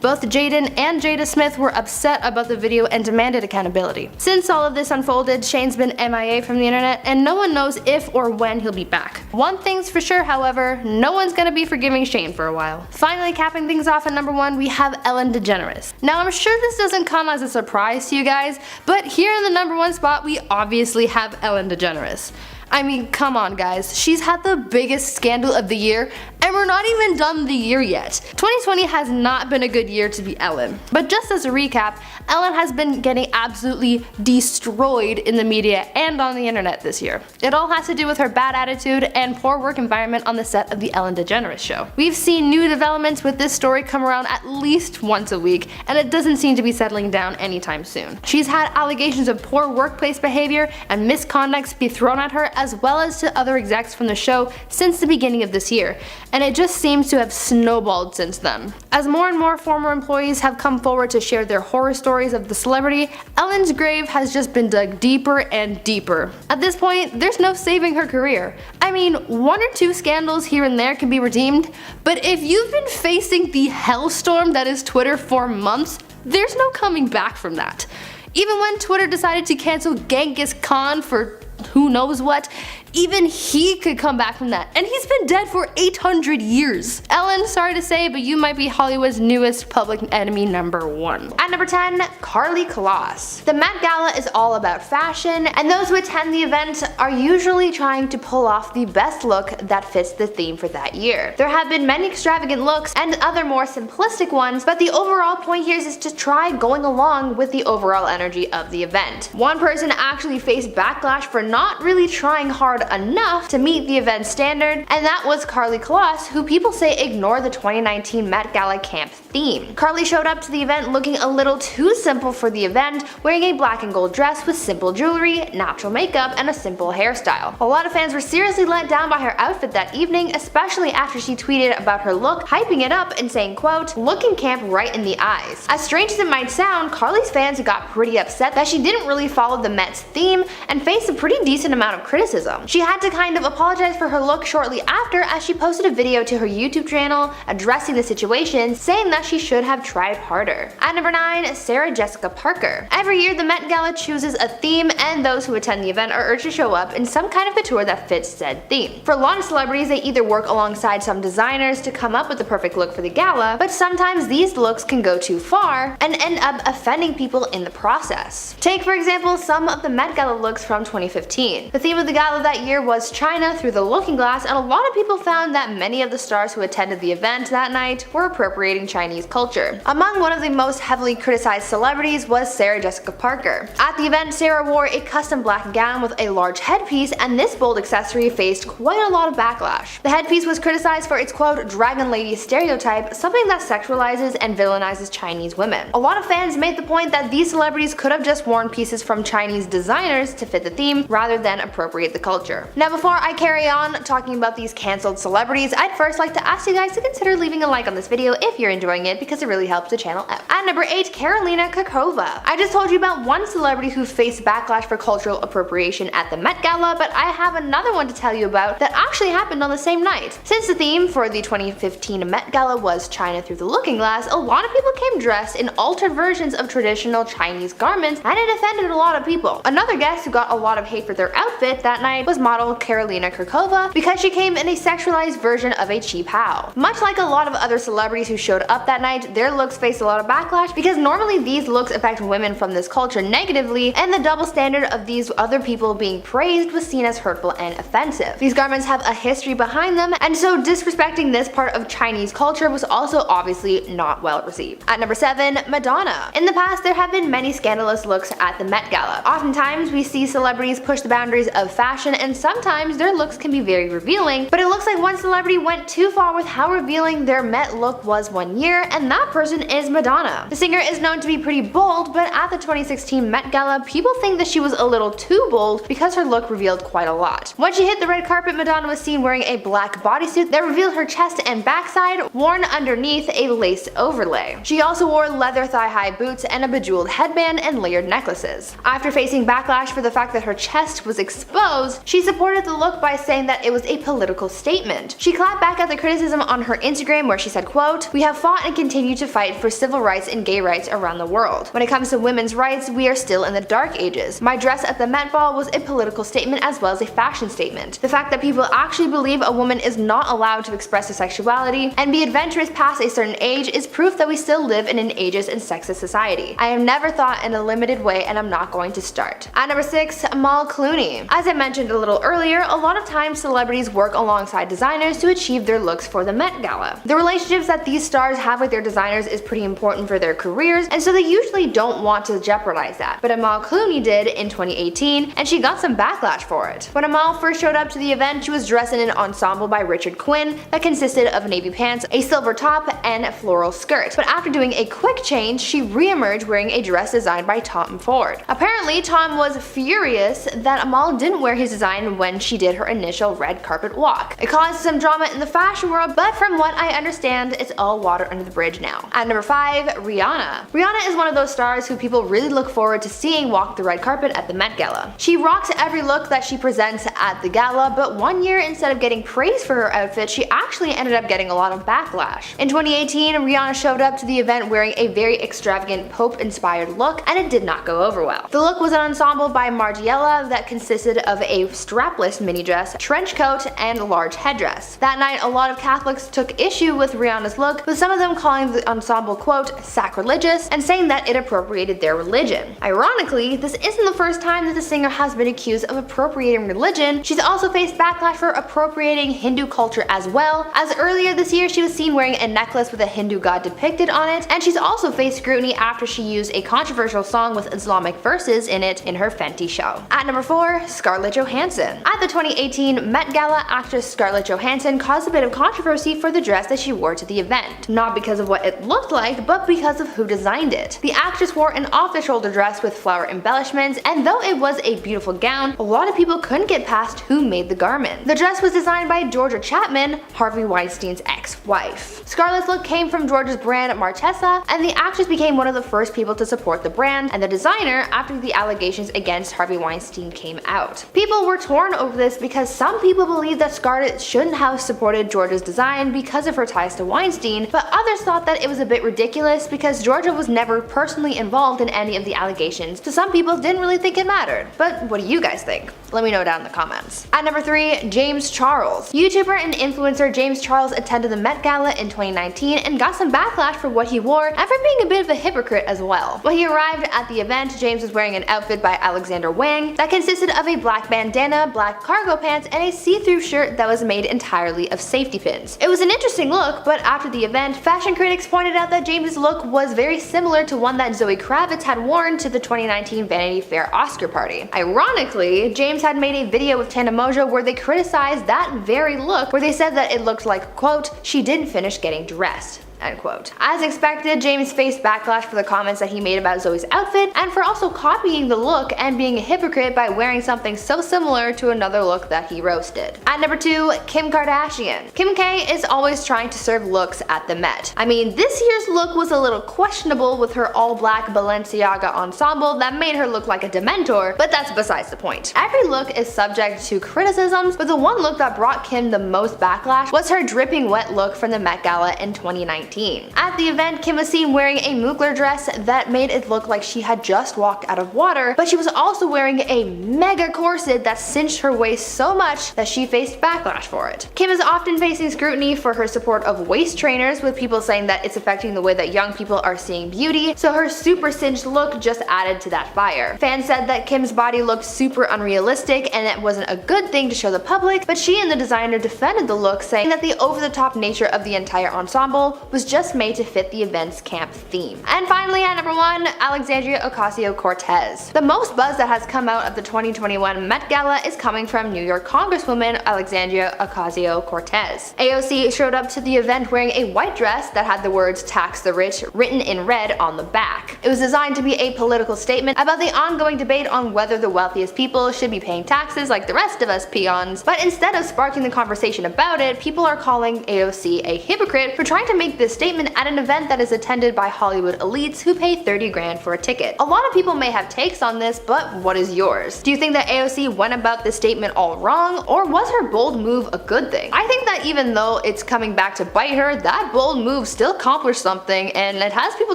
Both Jaden and Jada Smith were upset about the video and demanded accountability. Since all of this unfolded, Shane's been MIA from the internet and no one knows if or when he'll be back. One thing's for sure, however, no one's gonna be forgiving Shane for a while. Finally, capping things off at number 1, we have Ellen DeGeneres. Now, I'm sure this doesn't come as a surprise to you guys, but here in the number 1 spot, we obviously have Ellen DeGeneres. I mean, come on guys, she's had the biggest scandal of the year and we're not even done the year yet. 2020 has not been a good year to be Ellen. But just as a recap, Ellen has been getting absolutely destroyed in the media and on the internet this year. It all has to do with her bad attitude and poor work environment on the set of the Ellen DeGeneres show. We've seen new developments with this story come around at least once a week, and it doesn't seem to be settling down anytime soon. She's had allegations of poor workplace behavior and misconduct be thrown at her, as well as to other execs from the show since the beginning of this year, and it just seems to have snowballed since then. As more and more former employees have come forward to share their horror stories of the celebrity, Ellen's grave has just been dug deeper and deeper. At this point, there's no saving her career. I mean, 1 or 2 scandals here and there can be redeemed, but if you've been facing the hellstorm that is Twitter for months, there's no coming back from that. Even when Twitter decided to cancel Genghis Khan for who knows what, even he could come back from that, and he's been dead for 800 years. Ellen, sorry to say, but you might be Hollywood's newest public enemy number 1. At number 10, Karlie Kloss. The Met Gala is all about fashion, and those who attend the event are usually trying to pull off the best look that fits the theme for that year. There have been many extravagant looks and other more simplistic ones, but the overall point here is to try going along with the overall energy of the event. One person actually faced backlash for not really trying hard enough to meet the event standard, and that was Karlie Kloss, who people say ignored the 2019 Met Gala camp theme. Karlie showed up to the event looking a little too simple for the event, wearing a black and gold dress with simple jewelry, natural makeup, and a simple hairstyle. A lot of fans were seriously let down by her outfit that evening, especially after she tweeted about her look, hyping it up and saying, quote, "looking camp right in the eyes." As strange as it might sound, Karlie's fans got pretty upset that she didn't really follow the Met's theme and faced a pretty decent amount of criticism. She had to kind of apologize for her look shortly after, as she posted a video to her YouTube channel addressing the situation, saying that she should have tried harder. At number 9, Sarah Jessica Parker. Every year the Met Gala chooses a theme, and those who attend the event are urged to show up in some kind of couture that fits said theme. For a lot of celebrities, they either work alongside some designers to come up with the perfect look for the gala, but sometimes these looks can go too far and end up offending people in the process. Take for example some of the Met Gala looks from 2015. 2018. The theme of the gala that year was China through the looking glass, and a lot of people found that many of the stars who attended the event that night were appropriating Chinese culture. Among one of the most heavily criticized celebrities was Sarah Jessica Parker. At the event, Sarah wore a custom black gown with a large headpiece, and this bold accessory faced quite a lot of backlash. The headpiece was criticized for its quote dragon lady stereotype, something that sexualizes and villainizes Chinese women. A lot of fans made the point that these celebrities could have just worn pieces from Chinese designers to fit the theme rather than appropriate the culture. Now before I carry on talking about these cancelled celebrities, I'd first like to ask you guys to consider leaving a like on this video if you're enjoying it, because it really helps the channel out. At number 8, Karolina Kakova. I just told you about one celebrity who faced backlash for cultural appropriation at the Met Gala, but I have another one to tell you about that actually happened on the same night. Since the theme for the 2015 Met Gala was China through the looking glass, a lot of people came dressed in altered versions of traditional Chinese garments, and it offended a lot of people. Another guest who got a lot of hate for their outfit that night was model Karolina Kakova, because she came in a sexualized version of a cheap how. Much like a lot of other celebrities who showed up that night, their looks faced a lot of backlash because normally these looks affect women from this culture negatively, and the double standard of these other people being praised was seen as hurtful and offensive. These garments have a history behind them, and so disrespecting this part of Chinese culture was also obviously not well received. At number 7, Madonna. In the past, there have been many scandalous looks at the Met Gala. Oftentimes, we see celebrities push the boundaries of fashion, and sometimes their looks can be very revealing, but it looks like one celebrity went too far with how revealing their Met look was one year, and that person is Madonna. The singer is known to be pretty bold, but at the 2016 Met Gala, people think that she was a little too bold because her look revealed quite a lot. When she hit the red carpet, Madonna was seen wearing a black bodysuit that revealed her chest and backside, worn underneath a lace overlay. She also wore leather thigh-high boots and a bejeweled headband and layered necklaces. After facing backlash for the fact that her chest was exposed, she supported the look by saying that it was a political statement. She clapped back at the criticism on her Instagram, where she said, quote, "We have fought and continue to fight for civil rights and gay rights around the world. When it comes to women's rights, we are still in the dark ages. My dress at the Met Ball was a political statement as well as a fashion statement. The fact that people actually believe a woman is not allowed to express her sexuality and be adventurous past a certain age is proof that we still live in an ageist and sexist society. I have never thought in a limited way, and I'm not going to start." At number 6, Amal Clooney. As I mentioned a little earlier, a lot of times celebrities work alongside designers to achieve their looks for the Met Gala. The relationships that these stars have with their designers is pretty important for their careers, and so they usually don't want to jeopardize that. But Amal Clooney did in 2018, and she got some backlash for it. When Amal first showed up to the event, she was dressed in an ensemble by Richard Quinn that consisted of navy pants, a silver top, and a floral skirt. But after doing a quick change, she re-emerged wearing a dress designed by Tom Ford. Apparently, Tom was furious that Amal didn't wear his design when she did her initial red carpet walk. It caused some drama in the fashion world, but from what I understand, it's all water under the bridge now. At number 5, Rihanna. Rihanna is one of those stars who people really look forward to seeing walk the red carpet at the Met Gala. She rocks every look that she presents at the gala, but one year, instead of getting praise for her outfit, she actually ended up getting a lot of backlash. In 2018, Rihanna showed up to the event wearing a very extravagant Pope-inspired look, and it did not go over well. The look was an ensemble by Margiela that consisted of a strapless mini dress, trench coat, and a large headdress. That night, a lot of Catholics took issue with Rihanna's look, with some of them calling the ensemble, quote, sacrilegious, and saying that it appropriated their religion. Ironically, this isn't the first time that the singer has been accused of appropriating religion. She's also faced backlash for appropriating Hindu culture as well, as earlier this year she was seen wearing a necklace with a Hindu god depicted on it, and she's also faced scrutiny after she used a controversial song with Islamic verses in it in her Fenty show. At number 4, Scarlett Johansson. At the 2018 Met Gala, actress Scarlett Johansson caused a bit of controversy for the dress that she wore to the event. Not because of what it looked like, but because of who designed it. The actress wore an off-the-shoulder dress with flower embellishments, and though it was a beautiful gown, a lot of people couldn't get past who made the garment. The dress was designed by Georgia Chapman, Harvey Weinstein's ex-wife. Scarlett's look came from Georgia's brand Marchesa, and the actress became one of the first people to support the brand and the designer after the allegations against Harvey Weinstein came out. People were torn over this because some people believe that Scarlett shouldn't have supported Georgia's design because of her ties to Weinstein, but others thought that it was a bit ridiculous because Georgia was never personally involved in any of the allegations, so some people didn't really think it mattered. But what do you guys think? Let me know down in the comments. At number 3, James Charles. YouTuber and influencer James Charles attended the Met Gala in 2019 and got some backlash for what he wore and for being a bit of a hypocrite as well. When he arrived at the event, James was wearing an outfit by Alexander Wang that consisted consisted of a black bandana, black cargo pants, and a see-through shirt that was made entirely of safety pins. It was an interesting look, but after the event, fashion critics pointed out that James's look was very similar to one that Zoe Kravitz had worn to the 2019 Vanity Fair Oscar party. Ironically, James had made a video with Tana Mongeau where they criticized that very look, where they said that it looked like, quote, "she didn't finish getting dressed." End quote. As expected, James faced backlash for the comments that he made about Zoe's outfit and for also copying the look and being a hypocrite by wearing something so similar to another look that he roasted. At number 2, Kim Kardashian. Kim K is always trying to serve looks at the Met. I mean, this year's look was a little questionable with her all-black Balenciaga ensemble that made her look like a Dementor, but that's besides the point. Every look is subject to criticisms, but the one look that brought Kim the most backlash was her dripping wet look from the Met Gala in 2019. At the event, Kim was seen wearing a Mugler dress that made it look like she had just walked out of water, but she was also wearing a mega corset that cinched her waist so much that she faced backlash for it. Kim is often facing scrutiny for her support of waist trainers, with people saying that it's affecting the way that young people are seeing beauty, so her super cinched look just added to that fire. Fans said that Kim's body looked super unrealistic and it wasn't a good thing to show the public, but she and the designer defended the look, saying that the over-the-top nature of the entire ensemble was just made to fit the event's camp theme. And finally, at number 1, Alexandria Ocasio-Cortez. The most buzz that has come out of the 2021 Met Gala is coming from New York Congresswoman Alexandria Ocasio-Cortez. AOC showed up to the event wearing a white dress that had the words "Tax the Rich" written in red on the back. It was designed to be a political statement about the ongoing debate on whether the wealthiest people should be paying taxes like the rest of us peons, but instead of sparking the conversation about it, people are calling AOC a hypocrite for trying to make this statement at an event that is attended by Hollywood elites who pay 30 grand for a ticket. A lot of people may have takes on this, but what is yours? Do you think that AOC went about this statement all wrong, or was her bold move a good thing? I think that even though it's coming back to bite her, that bold move still accomplished something and it has people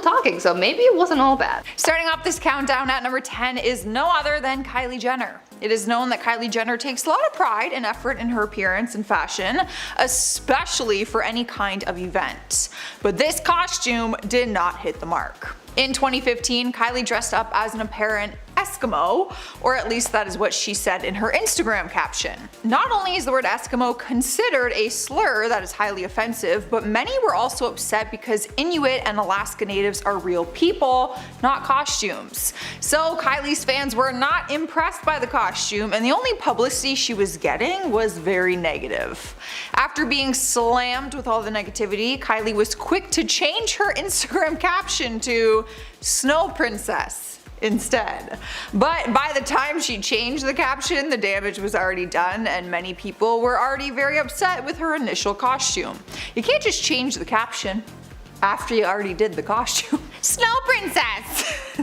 talking, so maybe it wasn't all bad. Starting off this countdown at number 10 is no other than Kylie Jenner. It is known that Kylie Jenner takes a lot of pride and effort in her appearance and fashion, especially for any kind of event. But this costume did not hit the mark. In 2015, Kylie dressed up as an apparent Eskimo, or at least that is what she said in her Instagram caption. Not only is the word Eskimo considered a slur that is highly offensive, but many were also upset because Inuit and Alaska Natives are real people, not costumes. So Kylie's fans were not impressed by the costume, and the only publicity she was getting was very negative. After being slammed with all the negativity, Kylie was quick to change her Instagram caption to "Snow Princess" instead. But by the time she changed the caption, the damage was already done and many people were already very upset with her initial costume. You can't just change the caption after you already did the costume. Snow Princess!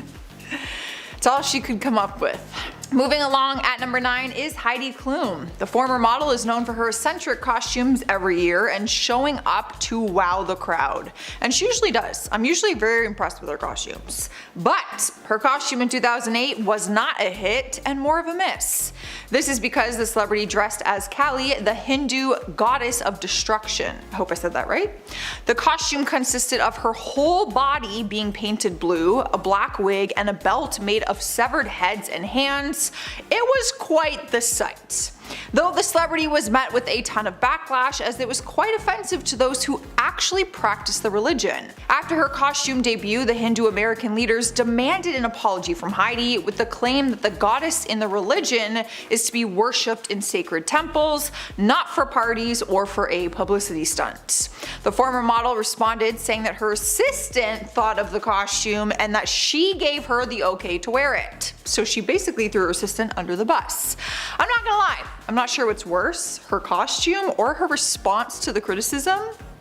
That's all she could come up with. Moving along at number 9 is Heidi Klum. The former model is known for her eccentric costumes every year and showing up to wow the crowd. And she usually does. I'm usually very impressed with her costumes. But her costume in 2008 was not a hit and more of a miss. This is because the celebrity dressed as Kali, the Hindu goddess of destruction. I hope I said that right. The costume consisted of her whole body being painted blue, a black wig, and a belt made of severed heads and hands. It was quite the sight. Though the celebrity was met with a ton of backlash as it was quite offensive to those who actually practice the religion. After her costume debut, the Hindu American leaders demanded an apology from Heidi with the claim that the goddess in the religion is to be worshipped in sacred temples, not for parties or for a publicity stunt. The former model responded saying that her assistant thought of the costume and that she gave her the okay to wear it. So she basically threw her assistant under the bus. I'm not gonna lie, I'm not sure what's worse, her costume or her response to the criticism,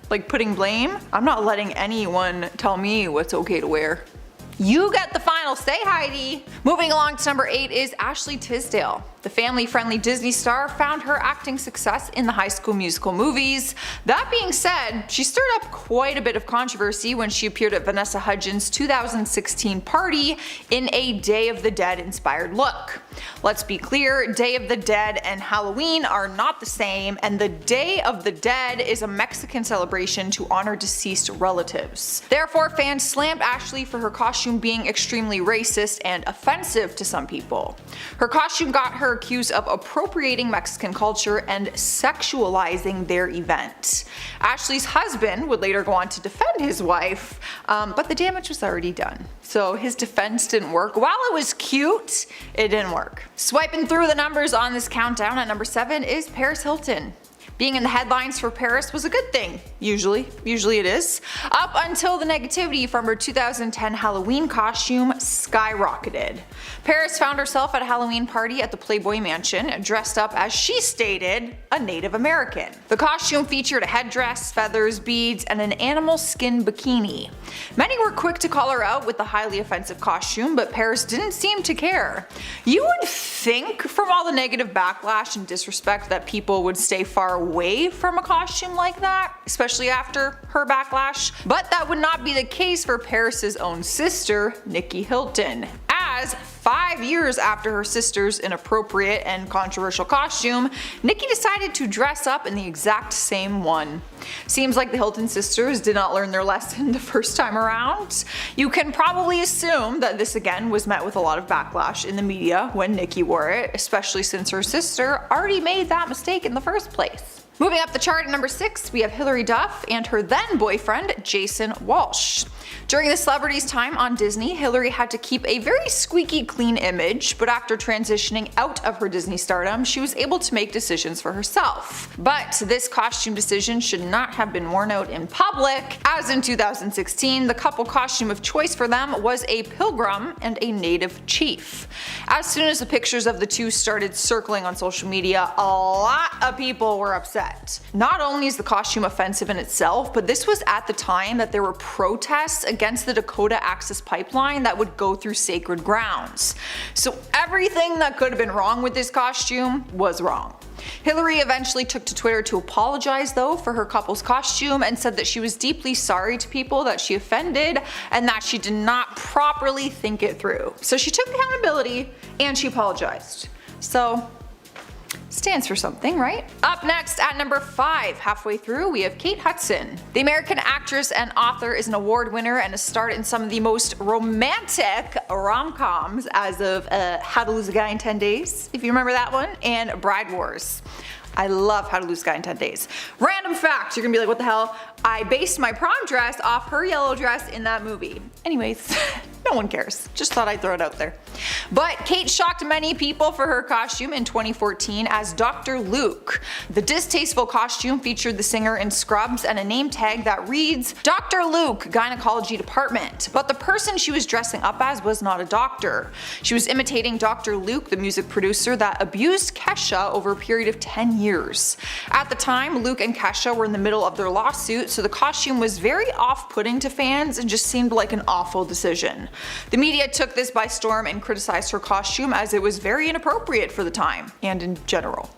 like putting blame. I'm not letting anyone tell me what's okay to wear. You get the final say, Heidi. Moving along to number 8 is Ashley Tisdale. The family-friendly Disney star found her acting success in the High School Musical movies. That being said, she stirred up quite a bit of controversy when she appeared at Vanessa Hudgens' 2016 party in a Day of the Dead inspired look. Let's be clear, Day of the Dead and Halloween are not the same, and the Day of the Dead is a Mexican celebration to honor deceased relatives. Therefore, fans slammed Ashley for her costume being extremely racist and offensive to some people. Her costume got her accused of appropriating Mexican culture and sexualizing their event. Ashley's husband would later go on to defend his wife, but the damage was already done. So his defense didn't work. While it was cute, it didn't work. Swiping through the numbers on this countdown, at number 7 is Paris Hilton. Being in the headlines for Paris was a good thing, usually it is, up until the negativity from her 2010 Halloween costume skyrocketed. Paris found herself at a Halloween party at the Playboy Mansion, dressed up as she stated, a Native American. The costume featured a headdress, feathers, beads, and an animal skin bikini. Many were quick to call her out with the highly offensive costume, but Paris didn't seem to care. You would think from all the negative backlash and disrespect that people would stay far away from a costume like that, especially after her backlash, but that would not be the case for Paris's own sister, Nikki Hilton, as 5 years after her sister's inappropriate and controversial costume, Nikki decided to dress up in the exact same one. Seems like the Hilton sisters did not learn their lesson the first time around. You can probably assume that this again was met with a lot of backlash in the media when Nikki wore it, especially since her sister already made that mistake in the first place. Moving up the chart at number 6, we have Hilary Duff and her then boyfriend Jason Walsh. During the celebrity's time on Disney, Hilary had to keep a very squeaky clean image, but after transitioning out of her Disney stardom, she was able to make decisions for herself. But this costume decision should not have been worn out in public, as in 2016, the couple costume of choice for them was a pilgrim and a native chief. As soon as the pictures of the two started circling on social media, a lot of people were upset. Not only is the costume offensive in itself, but this was at the time that there were protests against the Dakota Access Pipeline that would go through sacred grounds. So everything that could have been wrong with this costume was wrong. Hilary eventually took to Twitter to apologize though for her couple's costume and said that she was deeply sorry to people that she offended and that she did not properly think it through. So she took accountability and she apologized. So stands for something, right? Up next at number 5, halfway through, we have Kate Hudson. The American actress and author is an award winner and has starred in some of the most romantic rom-coms as of How to Lose a Guy in 10 Days, if you remember that one, and Bride Wars. I love How to Lose a Guy in 10 Days. Random fact, you're gonna be like, what the hell? I based my prom dress off her yellow dress in that movie. Anyways, no one cares. Just thought I'd throw it out there. But Kate shocked many people for her costume in 2014 as Dr. Luke. The distasteful costume featured the singer in scrubs and a name tag that reads, Dr. Luke, Gynecology Department. But the person she was dressing up as was not a doctor. She was imitating Dr. Luke, the music producer that abused Kesha over a period of 10 years. At the time, Luke and Kesha were in the middle of their lawsuit, so the costume was very off-putting to fans and just seemed like an awful decision. The media took this by storm and criticized her costume as it was very inappropriate for the time, and in general.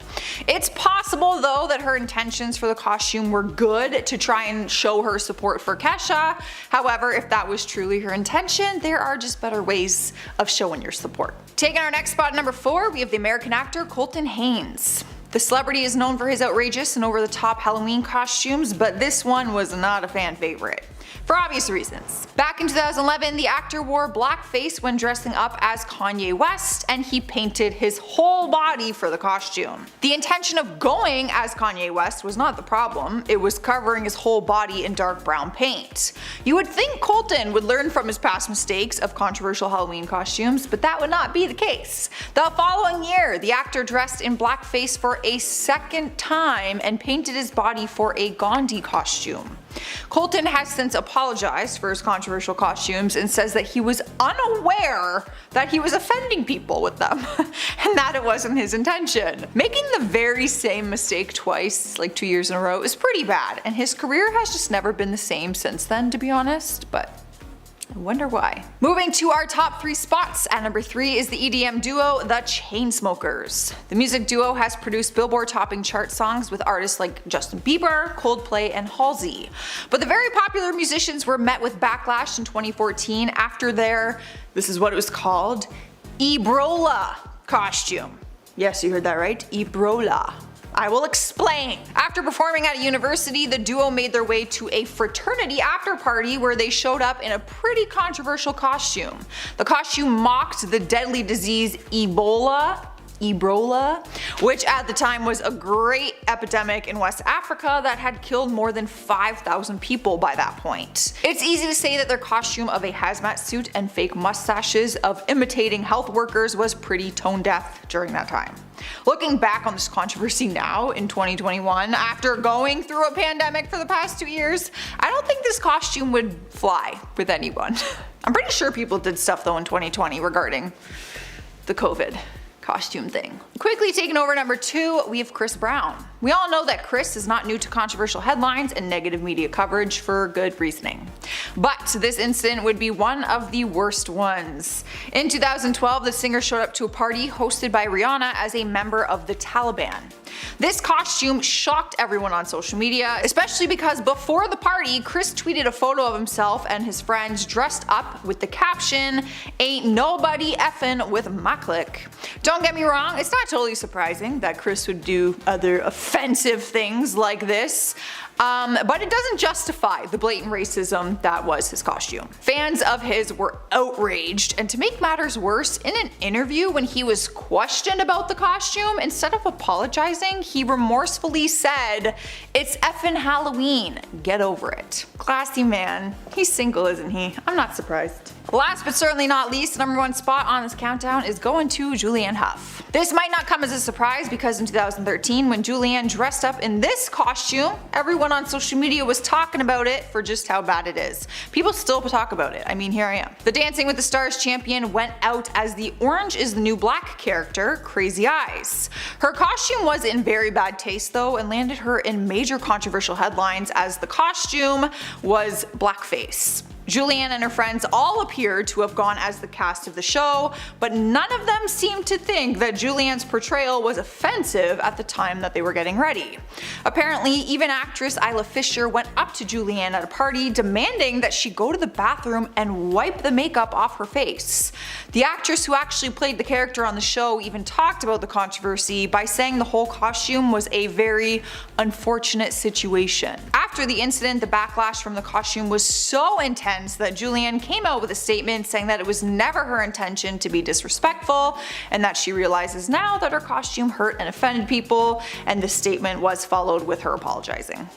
It's possible though that her intentions for the costume were good to try and show her support for Kesha. However, if that was truly her intention, there are just better ways of showing your support. Taking our next spot at number 4, we have the American actor Colton Haynes. The celebrity is known for his outrageous and over-the-top Halloween costumes, but this one was not a fan favorite. For obvious reasons. Back in 2011, the actor wore blackface when dressing up as Kanye West, and he painted his whole body for the costume. The intention of going as Kanye West was not the problem, it was covering his whole body in dark brown paint. You would think Colton would learn from his past mistakes of controversial Halloween costumes, but that would not be the case. The following year, the actor dressed in blackface for a second time and painted his body for a Gandhi costume. Colton has since apologized for his controversial costumes and says that he was unaware that he was offending people with them and that it wasn't his intention. Making the very same mistake twice, like 2 years in a row, is pretty bad, and his career has just never been the same since then, to be honest, but Wonder why. Moving to our top 3 spots, at number 3 is the EDM duo The Chainsmokers. The music duo has produced Billboard-topping chart songs with artists like Justin Bieber, Coldplay, and Halsey. But the very popular musicians were met with backlash in 2014 after their, this is what it was called, Ebola costume. Yes, you heard that right, Ebola. I will explain. After performing at a university, the duo made their way to a fraternity after party where they showed up in a pretty controversial costume. The costume mocked the deadly disease Ebola, which at the time was a great epidemic in West Africa that had killed more than 5,000 people by that point. It's easy to say that their costume of a hazmat suit and fake mustaches of imitating health workers was pretty tone deaf during that time. Looking back on this controversy now in 2021, after going through a pandemic for the past 2 years, I don't think this costume would fly with anyone. I'm pretty sure people did stuff though in 2020 regarding the COVID costume thing. Quickly taking over number 2, we have Chris Brown. We all know that Chris is not new to controversial headlines and negative media coverage for good reasoning. But this incident would be one of the worst ones. In 2012, the singer showed up to a party hosted by Rihanna as a member of the Taliban. This costume shocked everyone on social media, especially because before the party, Chris tweeted a photo of himself and his friends dressed up with the caption, "Ain't nobody effing with my clique." Don't get me wrong, it's not totally surprising that Chris would do other offensive things like this. But it doesn't justify the blatant racism that was his costume. Fans of his were outraged, and to make matters worse, in an interview when he was questioned about the costume, instead of apologizing, he remorsefully said, "It's effing Halloween, get over it." Classy man. He's single, isn't he? I'm not surprised. Last but certainly not least, the number 1 spot on this countdown is going to Julianne Hough. This might not come as a surprise because in 2013, when Julianne dressed up in this costume, everyone on social media was talking about it for just how bad it is. People still talk about it. I mean, here I am. The Dancing with the Stars champion went out as the Orange is the New Black character, Crazy Eyes. Her costume was in very bad taste though, and landed her in major controversial headlines as the costume was blackface. Julianne and her friends all appeared to have gone as the cast of the show, but none of them seemed to think that Julianne's portrayal was offensive at the time that they were getting ready. Apparently, even actress Isla Fisher went up to Julianne at a party demanding that she go to the bathroom and wipe the makeup off her face. The actress who actually played the character on the show even talked about the controversy by saying the whole costume was a very unfortunate situation. After the incident, the backlash from the costume was so intense that Julianne came out with a statement saying that it was never her intention to be disrespectful and that she realizes now that her costume hurt and offended people, and the statement was followed with her apologizing.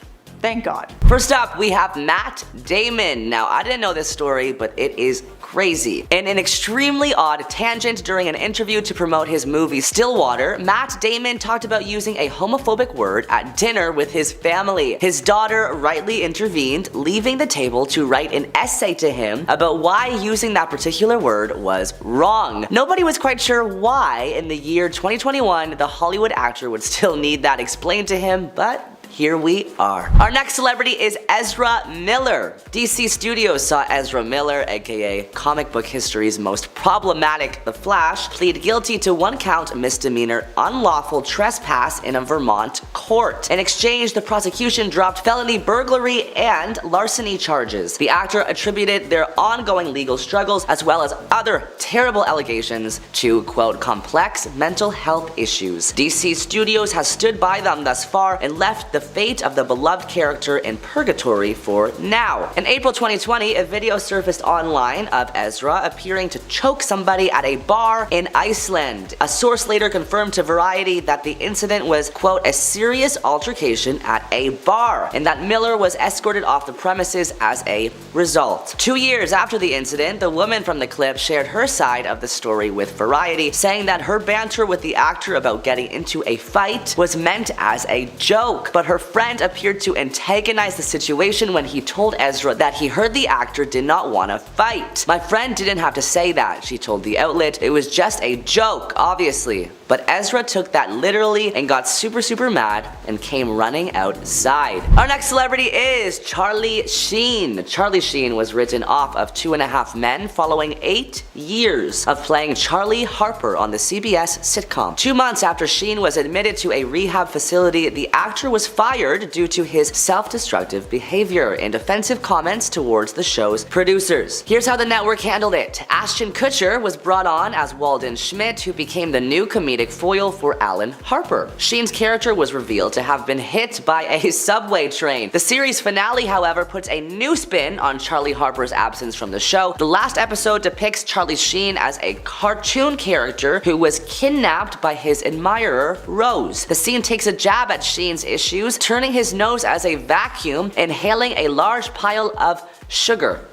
Thank God. First up, we have Matt Damon. Now, I didn't know this story, but it is crazy. In an extremely odd tangent during an interview to promote his movie Stillwater, Matt Damon talked about using a homophobic word at dinner with his family. His daughter rightly intervened, leaving the table to write an essay to him about why using that particular word was wrong. Nobody was quite sure why in the year 2021 the Hollywood actor would still need that explained to him, but here we are. Our next celebrity is Ezra Miller. DC Studios saw Ezra Miller, aka comic book history's most problematic The Flash, plead guilty to 1-count misdemeanor unlawful trespass in a Vermont court. In exchange, the prosecution dropped felony burglary and larceny charges. The actor attributed their ongoing legal struggles as well as other terrible allegations to, quote, complex mental health issues. DC Studios has stood by them thus far and left the fate of the beloved character in purgatory for now. In April 2020, a video surfaced online of Ezra appearing to choke somebody at a bar in Iceland. A source later confirmed to Variety that the incident was, quote, a serious altercation at a bar, and that Miller was escorted off the premises as a result. 2 years after the incident, the woman from the clip shared her side of the story with Variety, saying that her banter with the actor about getting into a fight was meant as a joke, but her friend appeared to antagonize the situation when he told Ezra that he heard the actor did not want to fight. "My friend didn't have to say that," she told the outlet. "It was just a joke, obviously." but Ezra took that literally and got super mad and came running outside. Our next celebrity is Charlie Sheen. Charlie Sheen was written off of 2.5 Men following 8 years of playing Charlie Harper on the CBS sitcom. 2 months after Sheen was admitted to a rehab facility, the actor was fired due to his self-destructive behavior and offensive comments towards the show's producers. Here's how the network handled it. Ashton Kutcher was brought on as Walden Schmidt, who became the new comedic foil for Alan Harper. Sheen's character was revealed to have been hit by a subway train. The series finale, however, puts a new spin on Charlie Harper's absence from the show. The last episode depicts Charlie Sheen as a cartoon character who was kidnapped by his admirer, Rose. The scene takes a jab at Sheen's issues, turning his nose as a vacuum, inhaling a large pile of sugar.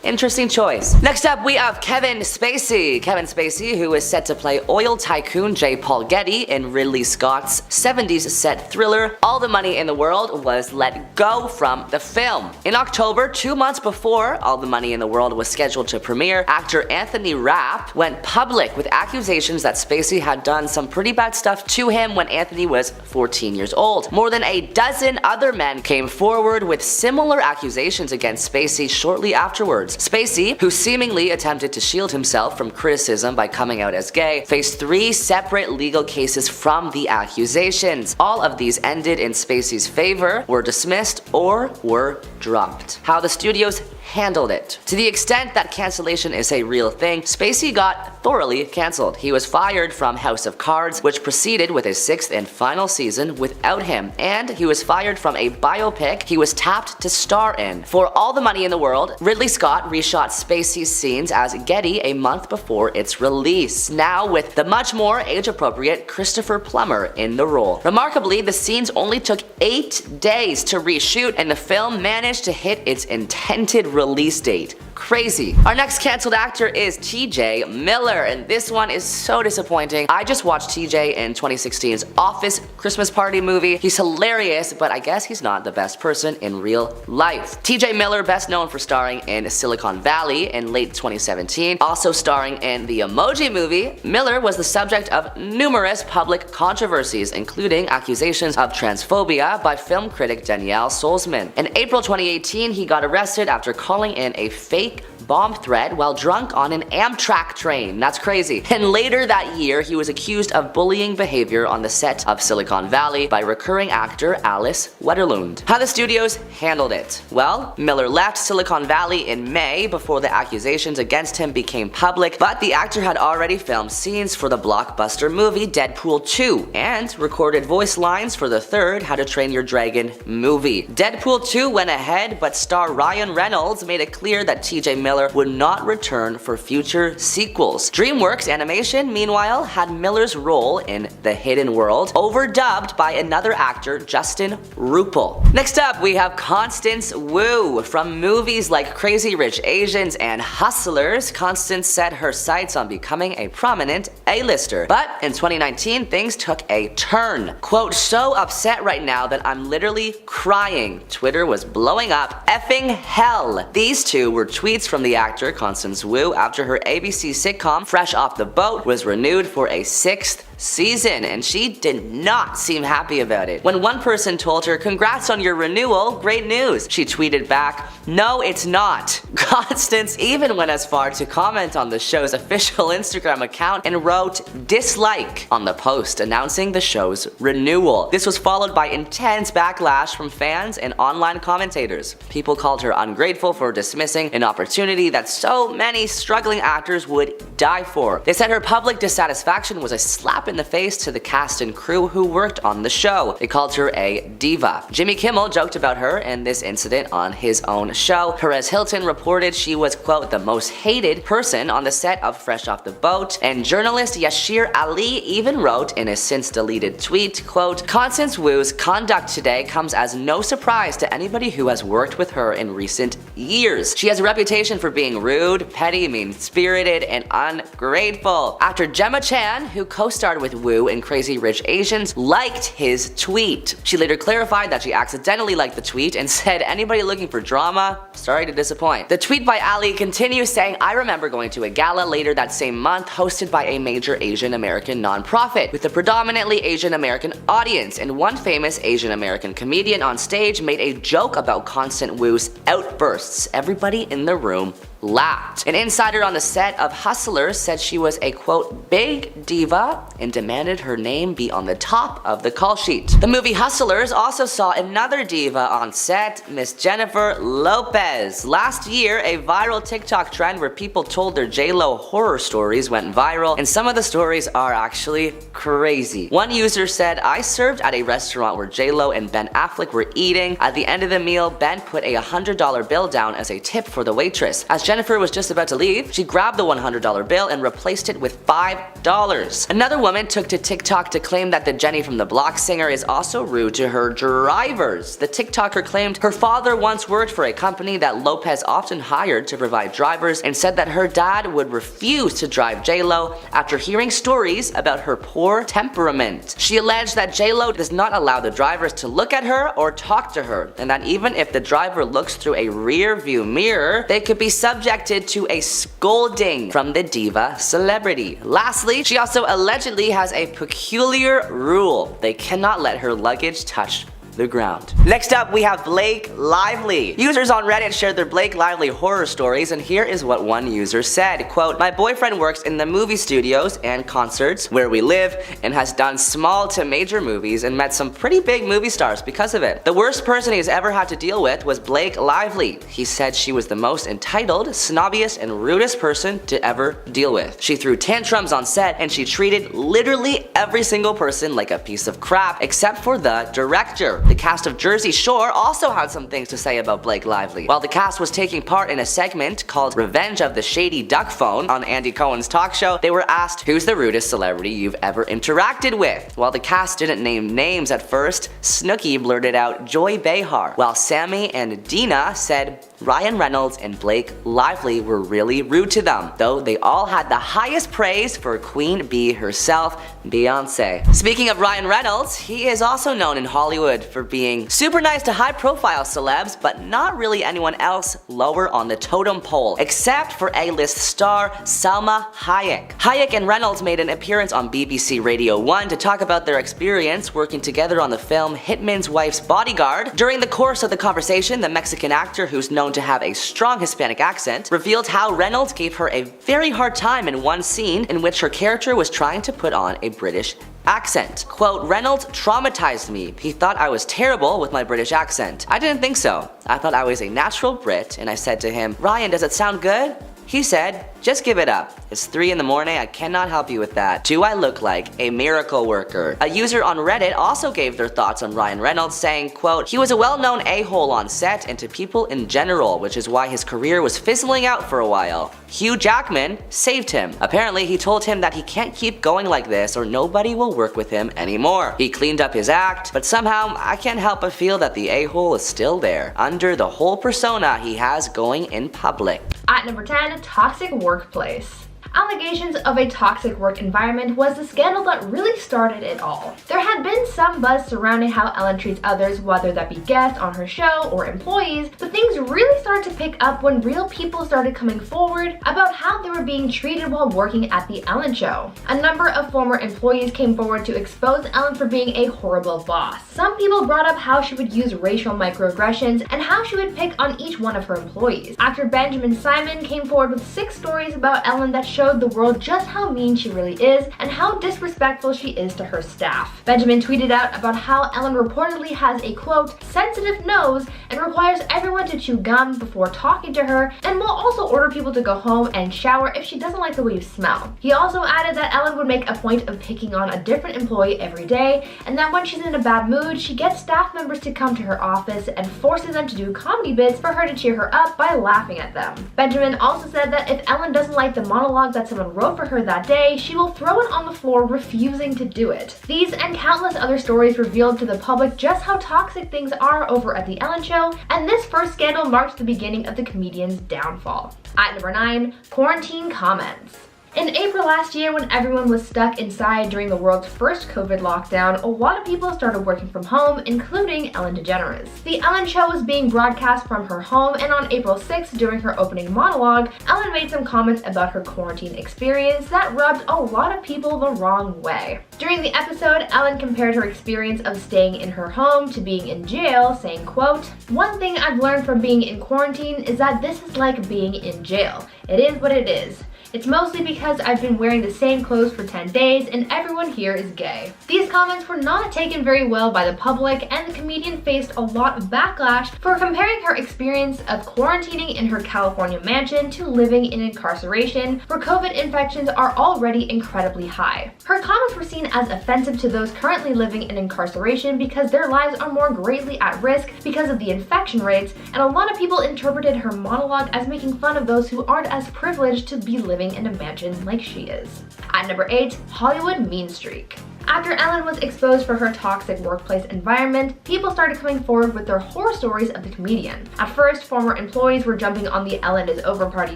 Interesting choice. Next up, we have Kevin Spacey. Kevin Spacey, who is set to play oil tycoon J. Paul Getty in Ridley Scott's 70s set thriller All the Money in the World, was let go from the film. In October, 2 months before All the Money in the World was scheduled to premiere, actor Anthony Rapp went public with accusations that Spacey had done some pretty bad stuff to him when Anthony was 14 years old. More than a dozen other men came forward with similar accusations against Spacey shortly afterwards. Spacey, who seemingly attempted to shield himself from criticism by coming out as gay, faced 3 separate legal cases from the accusations. All of these ended in Spacey's favor, were dismissed, or were dropped. How the studios handled it. To the extent that cancellation is a real thing, Spacey got thoroughly cancelled. He was fired from House of Cards, which proceeded with a 6th and final season without him, and he was fired from a biopic he was tapped to star in. For All the Money in the World, Ridley Scott reshot Spacey's scenes as Getty a month before its release, now with the much more age-appropriate Christopher Plummer in the role. Remarkably, the scenes only took 8 days to reshoot, and the film managed to hit its intended release date. Crazy. Our next cancelled actor is TJ Miller, and this one is so disappointing. I just watched TJ in 2016's Office Christmas Party movie. He's hilarious, but I guess he's not the best person in real life. TJ Miller, best known for starring in Silicon Valley in late 2017, also starring in the Emoji Movie. Miller was the subject of numerous public controversies, including accusations of transphobia by film critic Danielle Solzman. In April 2018, he got arrested after calling in a fake bomb threat while drunk on an Amtrak train. That's crazy. And later that year, he was accused of bullying behavior on the set of Silicon Valley by recurring actor Alice Wetterlund. How the studios handled it? Well, Miller left Silicon Valley in May before the accusations against him became public, but the actor had already filmed scenes for the blockbuster movie Deadpool 2 and recorded voice lines for the 3rd How to Train Your Dragon movie. Deadpool 2 went ahead, but star Ryan Reynolds made it clear that TJ Miller would not return for future sequels. DreamWorks Animation, meanwhile, had Miller's role in The Hidden World overdubbed by another actor, Justin Rupel. Next up, we have Constance Wu. From movies like Crazy Rich Asians and Hustlers, Constance set her sights on becoming a prominent A-lister. But in 2019, things took a turn. Quote, "So upset right now that I'm literally crying. Twitter was blowing up. Effing hell." These two were tweets from the actor Constance Wu after her ABC sitcom Fresh Off the Boat was renewed for a 6th season, and she did not seem happy about it. When one person told her, "Congrats on your renewal, great news," she tweeted back, "No, it's not." Constance even went as far to comment on the show's official Instagram account and wrote "dislike" on the post announcing the show's renewal. This was followed by intense backlash from fans and online commentators. People called her ungrateful for dismissing an opportunity that so many struggling actors would die for. They said her public dissatisfaction was a slap in the face to the cast and crew who worked on the show. They called her a diva. Jimmy Kimmel joked about her and this incident on his own show. Perez Hilton reported she was, quote, "the most hated person on the set of Fresh Off the Boat," and journalist Yashir Ali even wrote in a since deleted tweet, quote, "Constance Wu's conduct today comes as no surprise to anybody who has worked with her in recent years. She has a reputation for being rude, petty, mean-spirited, and ungrateful." Actor Gemma Chan, who co-starred starred with Wu in Crazy Rich Asians liked his tweet. She later clarified that she accidentally liked the tweet and said, "Anybody looking for drama? Sorry to disappoint." The tweet by Ali continues saying, "I remember going to a gala later that same month hosted by a major Asian American nonprofit with a predominantly Asian American audience, and one famous Asian American comedian on stage made a joke about constant Wu's outbursts. Everybody in the room laughed. An insider on the set of Hustlers said she was a quote big diva and demanded her name be on the top of the call sheet. The movie Hustlers also saw another diva on set, Miss Jennifer Lopez. Last year, a viral TikTok trend where people told their J-Lo horror stories went viral, and some of the stories are actually crazy. One user said, "I served at a restaurant where J-Lo and Ben Affleck were eating. At the end of the meal, Ben put a $100 bill down as a tip for the waitress. As Jennifer was just about to leave, she grabbed the $100 bill and replaced it with $5. Another woman took to TikTok to claim that the Jenny from the Block singer is also rude to her drivers. The TikToker claimed her father once worked for a company that Lopez often hired to provide drivers and said that her dad would refuse to drive J-Lo after hearing stories about her poor temperament. She alleged that J-Lo does not allow the drivers to look at her or talk to her, and that even if the driver looks through a rear view mirror, they could be subjected to a scolding from the diva celebrity. Lastly, she also allegedly has a peculiar rule. They cannot let her luggage touch the ground. Next up, we have Blake Lively. Users on Reddit shared their Blake Lively horror stories, and here is what one user said, quote, "My boyfriend works in the movie studios and concerts where we live and has done small to major movies and met some pretty big movie stars because of it. The worst person he's ever had to deal with was Blake Lively. He said she was the most entitled, snobbiest, and rudest person to ever deal with. She threw tantrums on set and she treated literally every single person like a piece of crap except for the director." The cast of Jersey Shore also had some things to say about Blake Lively. While the cast was taking part in a segment called Revenge of the Shady Duck Phone on Andy Cohen's talk show, they were asked, "Who's the rudest celebrity you've ever interacted with?" While the cast didn't name names at first, Snooki blurted out Joy Behar, while Sammy and Dina said Ryan Reynolds and Blake Lively were really rude to them, though they all had the highest praise for Queen Bee herself, Beyonce. Speaking of Ryan Reynolds, he is also known in Hollywood for being super nice to high-profile celebs, but not really anyone else lower on the totem pole, except for A-list star Salma Hayek. Hayek and Reynolds made an appearance on BBC Radio 1 to talk about their experience working together on the film Hitman's Wife's Bodyguard. During the course of the conversation, the Mexican actor, who's known to have a strong Hispanic accent, revealed how Reynolds gave her a very hard time in one scene in which her character was trying to put on a British accent. Quote, "Reynolds traumatized me. He thought I was terrible with my British accent. I didn't think so. I thought I was a natural Brit, and I said to him, 'Ryan, does it sound good?' He said, 'Just give it up. It's 3 in the morning, I cannot help you with that. Do I look like a miracle worker?'" A user on Reddit also gave their thoughts on Ryan Reynolds, saying, quote, "He was a well-known a-hole on set and to people in general, which is why his career was fizzling out for a while. Hugh Jackman saved him. Apparently he told him that he can't keep going like this or nobody will work with him anymore. He cleaned up his act, but somehow I can't help but feel that the a-hole is still there, under the whole persona he has going in public." At number 10, toxic workplace. Allegations of a toxic work environment was the scandal that really started it all. There had been some buzz surrounding how Ellen treats others, whether that be guests on her show or employees, but things really started to pick up when real people started coming forward about how they were being treated while working at the Ellen Show. A number of former employees came forward to expose Ellen for being a horrible boss. Some people brought up how she would use racial microaggressions and how she would pick on each one of her employees. Actor Benjamin Simon came forward with 6 stories about Ellen that showed the world just how mean she really is and how disrespectful she is to her staff. Benjamin tweeted out about how Ellen reportedly has a quote, "sensitive nose" and requires everyone to chew gum before talking to her, and will also order people to go home and shower if she doesn't like the way you smell. He also added that Ellen would make a point of picking on a different employee every day, and that when she's in a bad mood, she gets staff members to come to her office and forces them to do comedy bits for her to cheer her up by laughing at them. Benjamin also said that if Ellen doesn't like the monologue that someone wrote for her that day, she will throw it on the floor, refusing to do it. These and countless other stories revealed to the public just how toxic things are over at the Ellen Show, and this first scandal marks the beginning of the comedian's downfall. At number 9, quarantine comments. In April last year, when everyone was stuck inside during the world's first COVID lockdown, a lot of people started working from home, including Ellen DeGeneres. The Ellen Show was being broadcast from her home, and on April 6th, during her opening monologue, Ellen made some comments about her quarantine experience that rubbed a lot of people the wrong way. During the episode, Ellen compared her experience of staying in her home to being in jail, saying, quote, "One thing I've learned from being in quarantine is that this is like being in jail. It is what it is. It's mostly because I've been wearing the same clothes for 10 days and everyone here is gay." These comments were not taken very well by the public, and the comedian faced a lot of backlash for comparing her experience of quarantining in her California mansion to living in incarceration, where COVID infections are already incredibly high. Her comments were seen as offensive to those currently living in incarceration because their lives are more greatly at risk because of the infection rates, and a lot of people interpreted her monologue as making fun of those who aren't as privileged to be living in a mansion like she is. At number 8, Hollywood mean streak. After Ellen was exposed for her toxic workplace environment, people started coming forward with their horror stories of the comedian. At first, former employees were jumping on the Ellen is over party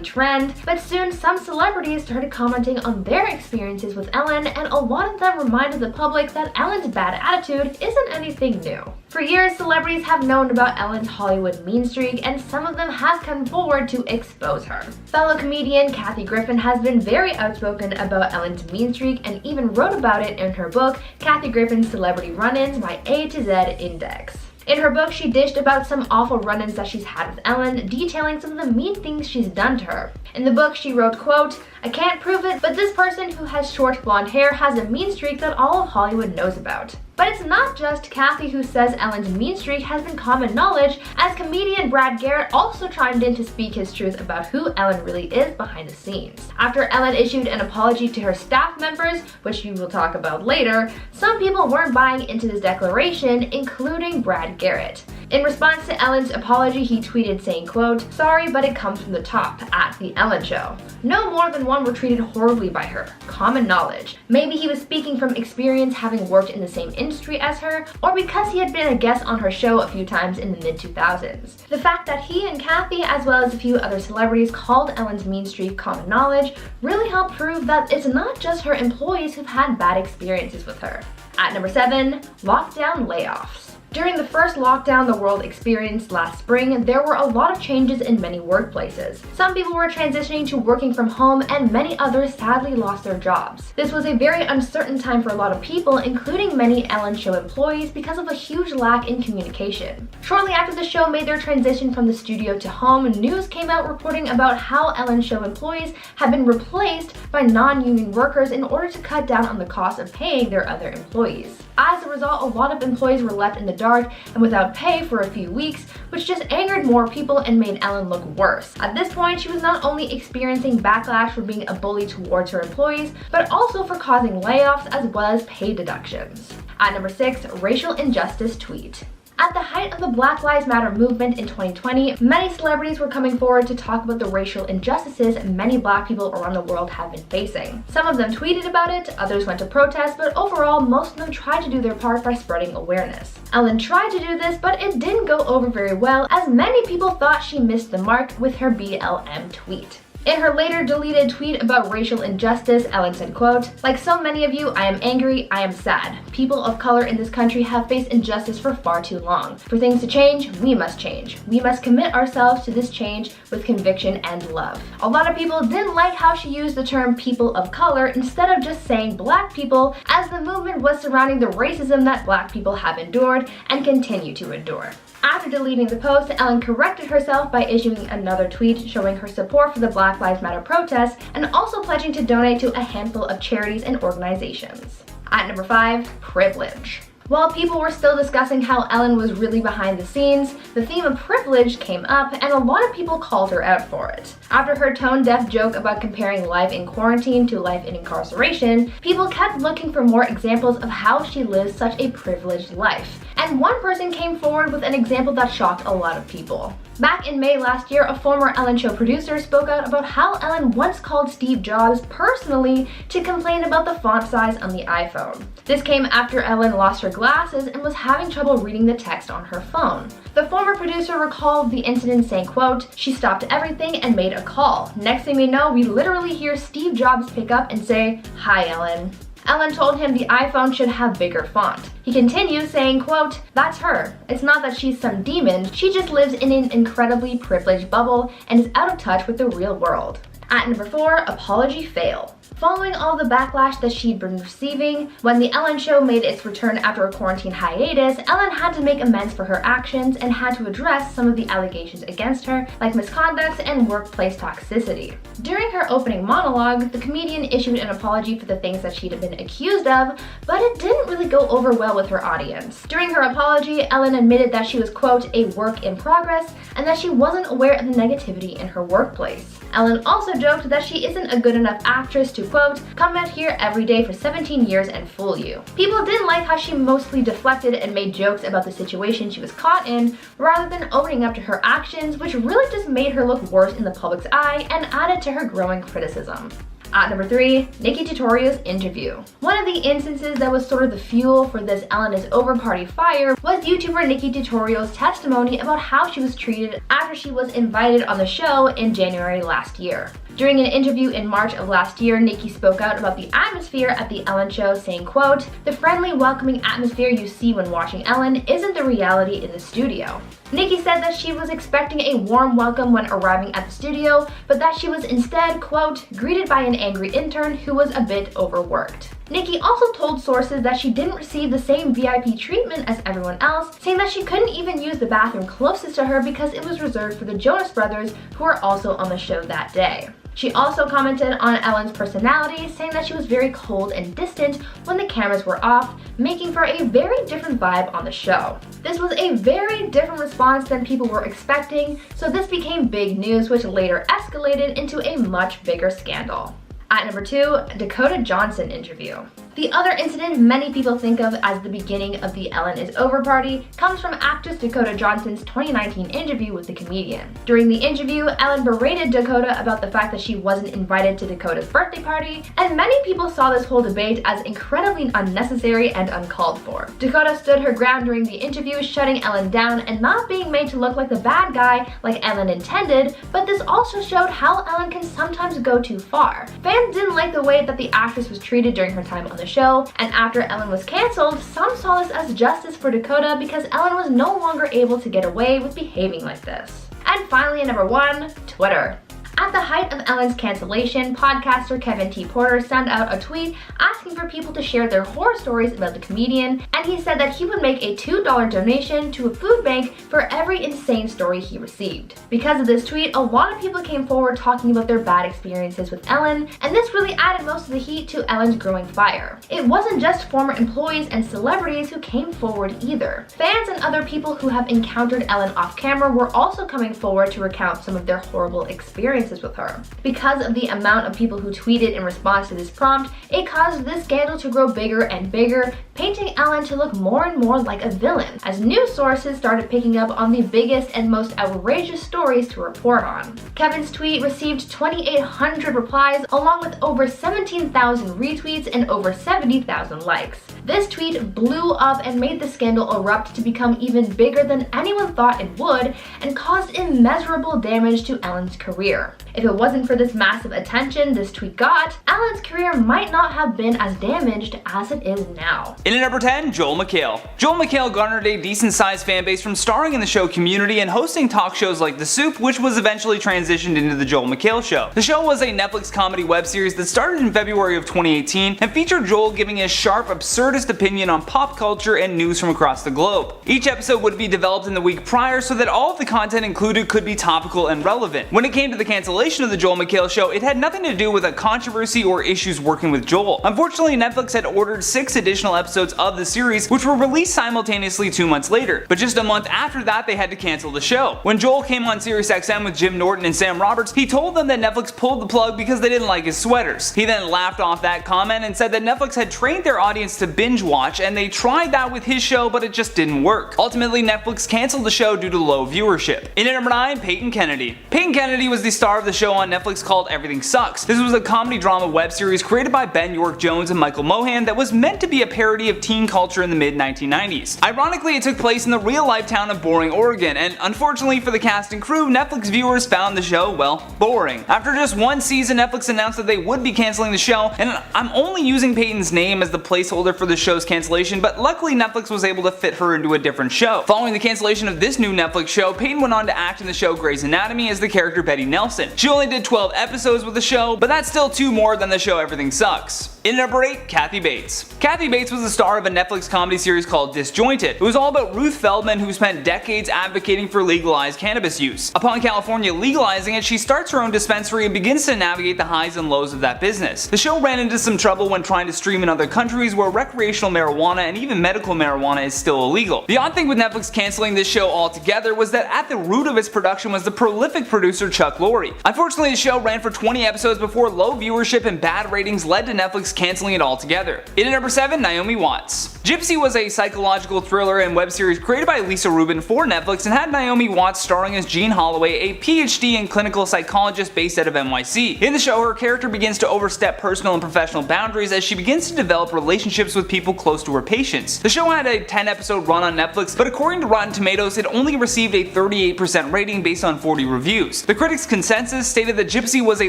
trend, but soon some celebrities started commenting on their experiences with Ellen, and a lot of them reminded the public that Ellen's bad attitude isn't anything new. For years, celebrities have known about Ellen's Hollywood mean streak, and some of them have come forward to expose her. Fellow comedian Kathy Griffin has been very outspoken about Ellen's mean streak and even wrote about it in her book, Kathy Griffin's Celebrity Run-Ins, My A to Z Index. In her book, she dished about some awful run-ins that she's had with Ellen, detailing some of the mean things she's done to her. In the book, she wrote, quote, "I can't prove it, but this person who has short blonde hair has a mean streak that all of Hollywood knows about." But it's not just Kathy who says Ellen's mean streak has been common knowledge, as comedian Brad Garrett also chimed in to speak his truth about who Ellen really is behind the scenes. After Ellen issued an apology to her staff members, which we will talk about later, some people weren't buying into this declaration, including Brad Garrett. In response to Ellen's apology, he tweeted saying, quote, "Sorry, but it comes from the top, at The Ellen Show. No more than one were treated horribly by her. Common knowledge." Maybe he was speaking from experience having worked in the same industry as her, or because he had been a guest on her show a few times in the mid-2000s. The fact that he and Kathy, as well as a few other celebrities, called Ellen's mean streak common knowledge really helped prove that it's not just her employees who've had bad experiences with her. At number 7, lockdown layoffs. During the first lockdown the world experienced last spring, there were a lot of changes in many workplaces. Some people were transitioning to working from home, and many others sadly lost their jobs. This was a very uncertain time for a lot of people, including many Ellen Show employees, because of a huge lack in communication. Shortly after the show made their transition from the studio to home, news came out reporting about how Ellen Show employees had been replaced by non-union workers in order to cut down on the cost of paying their other employees. As a result, a lot of employees were left in the dark and without pay for a few weeks, which just angered more people and made Ellen look worse. At this point, she was not only experiencing backlash for being a bully towards her employees, but also for causing layoffs as well as pay deductions. At number 6, racial injustice tweet. At the height of the Black Lives Matter movement in 2020, many celebrities were coming forward to talk about the racial injustices many Black people around the world have been facing. Some of them tweeted about it, others went to protest, but overall, most of them tried to do their part by spreading awareness. Ellen tried to do this, but it didn't go over very well, as many people thought she missed the mark with her BLM tweet. In her later deleted tweet about racial injustice, Ellen said, quote, "Like so many of you, I am angry, I am sad. People of color in this country have faced injustice for far too long. For things to change, we must change. We must commit ourselves to this change with conviction and love." A lot of people didn't like how she used the term people of color instead of just saying Black people, as the movement was surrounding the racism that Black people have endured and continue to endure. After deleting the post, Ellen corrected herself by issuing another tweet showing her support for the Black Lives Matter protests and also pledging to donate to a handful of charities and organizations. At number 5, privilege. While people were still discussing how Ellen was really behind the scenes, the theme of privilege came up and a lot of people called her out for it. After her tone-deaf joke about comparing life in quarantine to life in incarceration, people kept looking for more examples of how she lives such a privileged life. And one person came forward with an example that shocked a lot of people. Back in May last year, a former Ellen Show producer spoke out about how Ellen once called Steve Jobs personally to complain about the font size on the iPhone. This came after Ellen lost her glasses and was having trouble reading the text on her phone. The former producer recalled the incident saying, quote, "She stopped everything and made a call. Next thing we know, we literally hear Steve Jobs pick up and say, 'Hi, Ellen.'" Ellen told him the iPhone should have bigger font. He continues saying, quote, "That's her. It's not that she's some demon, she just lives in an incredibly privileged bubble and is out of touch with the real world." At number 4, apology fail. Following all the backlash that she'd been receiving, when The Ellen Show made its return after a quarantine hiatus, Ellen had to make amends for her actions and had to address some of the allegations against her, like misconduct and workplace toxicity. During her opening monologue, the comedian issued an apology for the things that she'd been accused of, but it didn't really go over well with her audience. During her apology, Ellen admitted that she was, quote, "a work in progress," and that she wasn't aware of the negativity in her workplace. Ellen also joked that she isn't a good enough actress to, quote, "come out here every day for 17 years and fool you." People didn't like how she mostly deflected and made jokes about the situation she was caught in, rather than owning up to her actions, which really just made her look worse in the public's eye and added to her growing criticism. At number 3, Nikki Tutorial's interview. One of the instances that was sort of the fuel for this Ellen is Over party fire was YouTuber Nikki Tutorial's testimony about how she was treated after she was invited on the show in January last year. During an interview in March of last year, Nikki spoke out about the atmosphere at The Ellen Show, saying, quote, "The friendly, welcoming atmosphere you see when watching Ellen isn't the reality in the studio." Nikki said that she was expecting a warm welcome when arriving at the studio, but that she was instead, quote, "greeted by an angry intern who was a bit overworked." Nikki also told sources that she didn't receive the same VIP treatment as everyone else, saying that she couldn't even use the bathroom closest to her because it was reserved for the Jonas Brothers, who were also on the show that day. She also commented on Ellen's personality, saying that she was very cold and distant when the cameras were off, making for a very different vibe on the show. This was a very different response than people were expecting, so this became big news, which later escalated into a much bigger scandal. At number 2, Dakota Johnson interview. The other incident many people think of as the beginning of the Ellen is Over party comes from actress Dakota Johnson's 2019 interview with the comedian. During the interview, Ellen berated Dakota about the fact that she wasn't invited to Dakota's birthday party, and many people saw this whole debate as incredibly unnecessary and uncalled for. Dakota stood her ground during the interview, shutting Ellen down and not being made to look like the bad guy like Ellen intended, but this also showed how Ellen can sometimes go too far. Fans didn't like the way that the actress was treated during her time on the show, and after Ellen was cancelled, some saw this as justice for Dakota because Ellen was no longer able to get away with behaving like this. And finally, at number 1, Twitter. At the height of Ellen's cancellation, podcaster Kevin T. Porter sent out a tweet asking for people to share their horror stories about the comedian, and he said that he would make a $2 donation to a food bank for every insane story he received. Because of this tweet, a lot of people came forward talking about their bad experiences with Ellen, and this really added most of the heat to Ellen's growing fire. It wasn't just former employees and celebrities who came forward either. Fans and other people who have encountered Ellen off camera were also coming forward to recount some of their horrible experiences with her. Because of the amount of people who tweeted in response to this prompt, it caused this scandal to grow bigger and bigger, painting Ellen to look more and more like a villain, as news sources started picking up on the biggest and most outrageous stories to report on. Kevin's tweet received 2,800 replies, along with over 17,000 retweets and over 70,000 likes. This tweet blew up and made the scandal erupt to become even bigger than anyone thought it would, and caused immeasurable damage to Ellen's career. If it wasn't for this massive attention this tweet got, Ellen's career might not have been as damaged as it is now. In at number 10, Joel McHale. Joel McHale garnered a decent-sized fanbase from starring in the show Community and hosting talk shows like The Soup, which was eventually transitioned into The Joel McHale Show. The show was a Netflix comedy web series that started in February of 2018 and featured Joel giving his sharp, absurdist opinion on pop culture and news from across the globe. Each episode would be developed in the week prior so that all of the content included could be topical and relevant. When it came to the cancellation of The Joel McHale Show, it had nothing to do with a controversy or issues working with Joel. Unfortunately, Netflix had ordered 6 additional episodes of the series, which were released simultaneously 2 months later. But just a month after that, they had to cancel the show. When Joel came on SiriusXM with Jim Norton and Sam Roberts, he told them that Netflix pulled the plug because they didn't like his sweaters. He then laughed off that comment and said that Netflix had trained their audience to binge binge watch, and they tried that with his show, but it just didn't work. Ultimately, Netflix canceled the show due to low viewership. In at number 9, Peyton Kennedy. Peyton Kennedy was the star of the show on Netflix called Everything Sucks. This was a comedy drama web series created by Ben York Jones and Michael Mohan that was meant to be a parody of teen culture in the mid-1990s. Ironically, it took place in the real-life town of Boring, Oregon, and unfortunately for the cast and crew, Netflix viewers found the show, well, boring. After just one season, Netflix announced that they would be canceling the show, and I'm only using Peyton's name as the placeholder for the show's cancellation, but luckily Netflix was able to fit her into a different show. Following the cancellation of this new Netflix show, Peyton went on to act in the show Grey's Anatomy as the character Betty Nelson. She only did 12 episodes with the show, but that's still 2 more than the show Everything Sucks. In at number 8, Kathy Bates. Kathy Bates was the star of a Netflix comedy series called Disjointed. It was all about Ruth Feldman, who spent decades advocating for legalized cannabis use. Upon California legalizing it, she starts her own dispensary and begins to navigate the highs and lows of that business. The show ran into some trouble when trying to stream in other countries where recreational marijuana and even medical marijuana is still illegal. The odd thing with Netflix canceling this show altogether was that at the root of its production was the prolific producer Chuck Lorre. Unfortunately, the show ran for 20 episodes before low viewership and bad ratings led to Netflix canceling it altogether. In at number 7, Naomi Watts. Gypsy was a psychological thriller and web series created by Lisa Rubin for Netflix and had Naomi Watts starring as Jean Holloway, a PhD in clinical psychologist based out of NYC. In the show, her character begins to overstep personal and professional boundaries as she begins to develop relationships with people close to her patients. The show had a 10-episode run on Netflix, but according to Rotten Tomatoes, it only received a 38% rating based on 40 reviews. The critics' consensus stated that Gypsy was a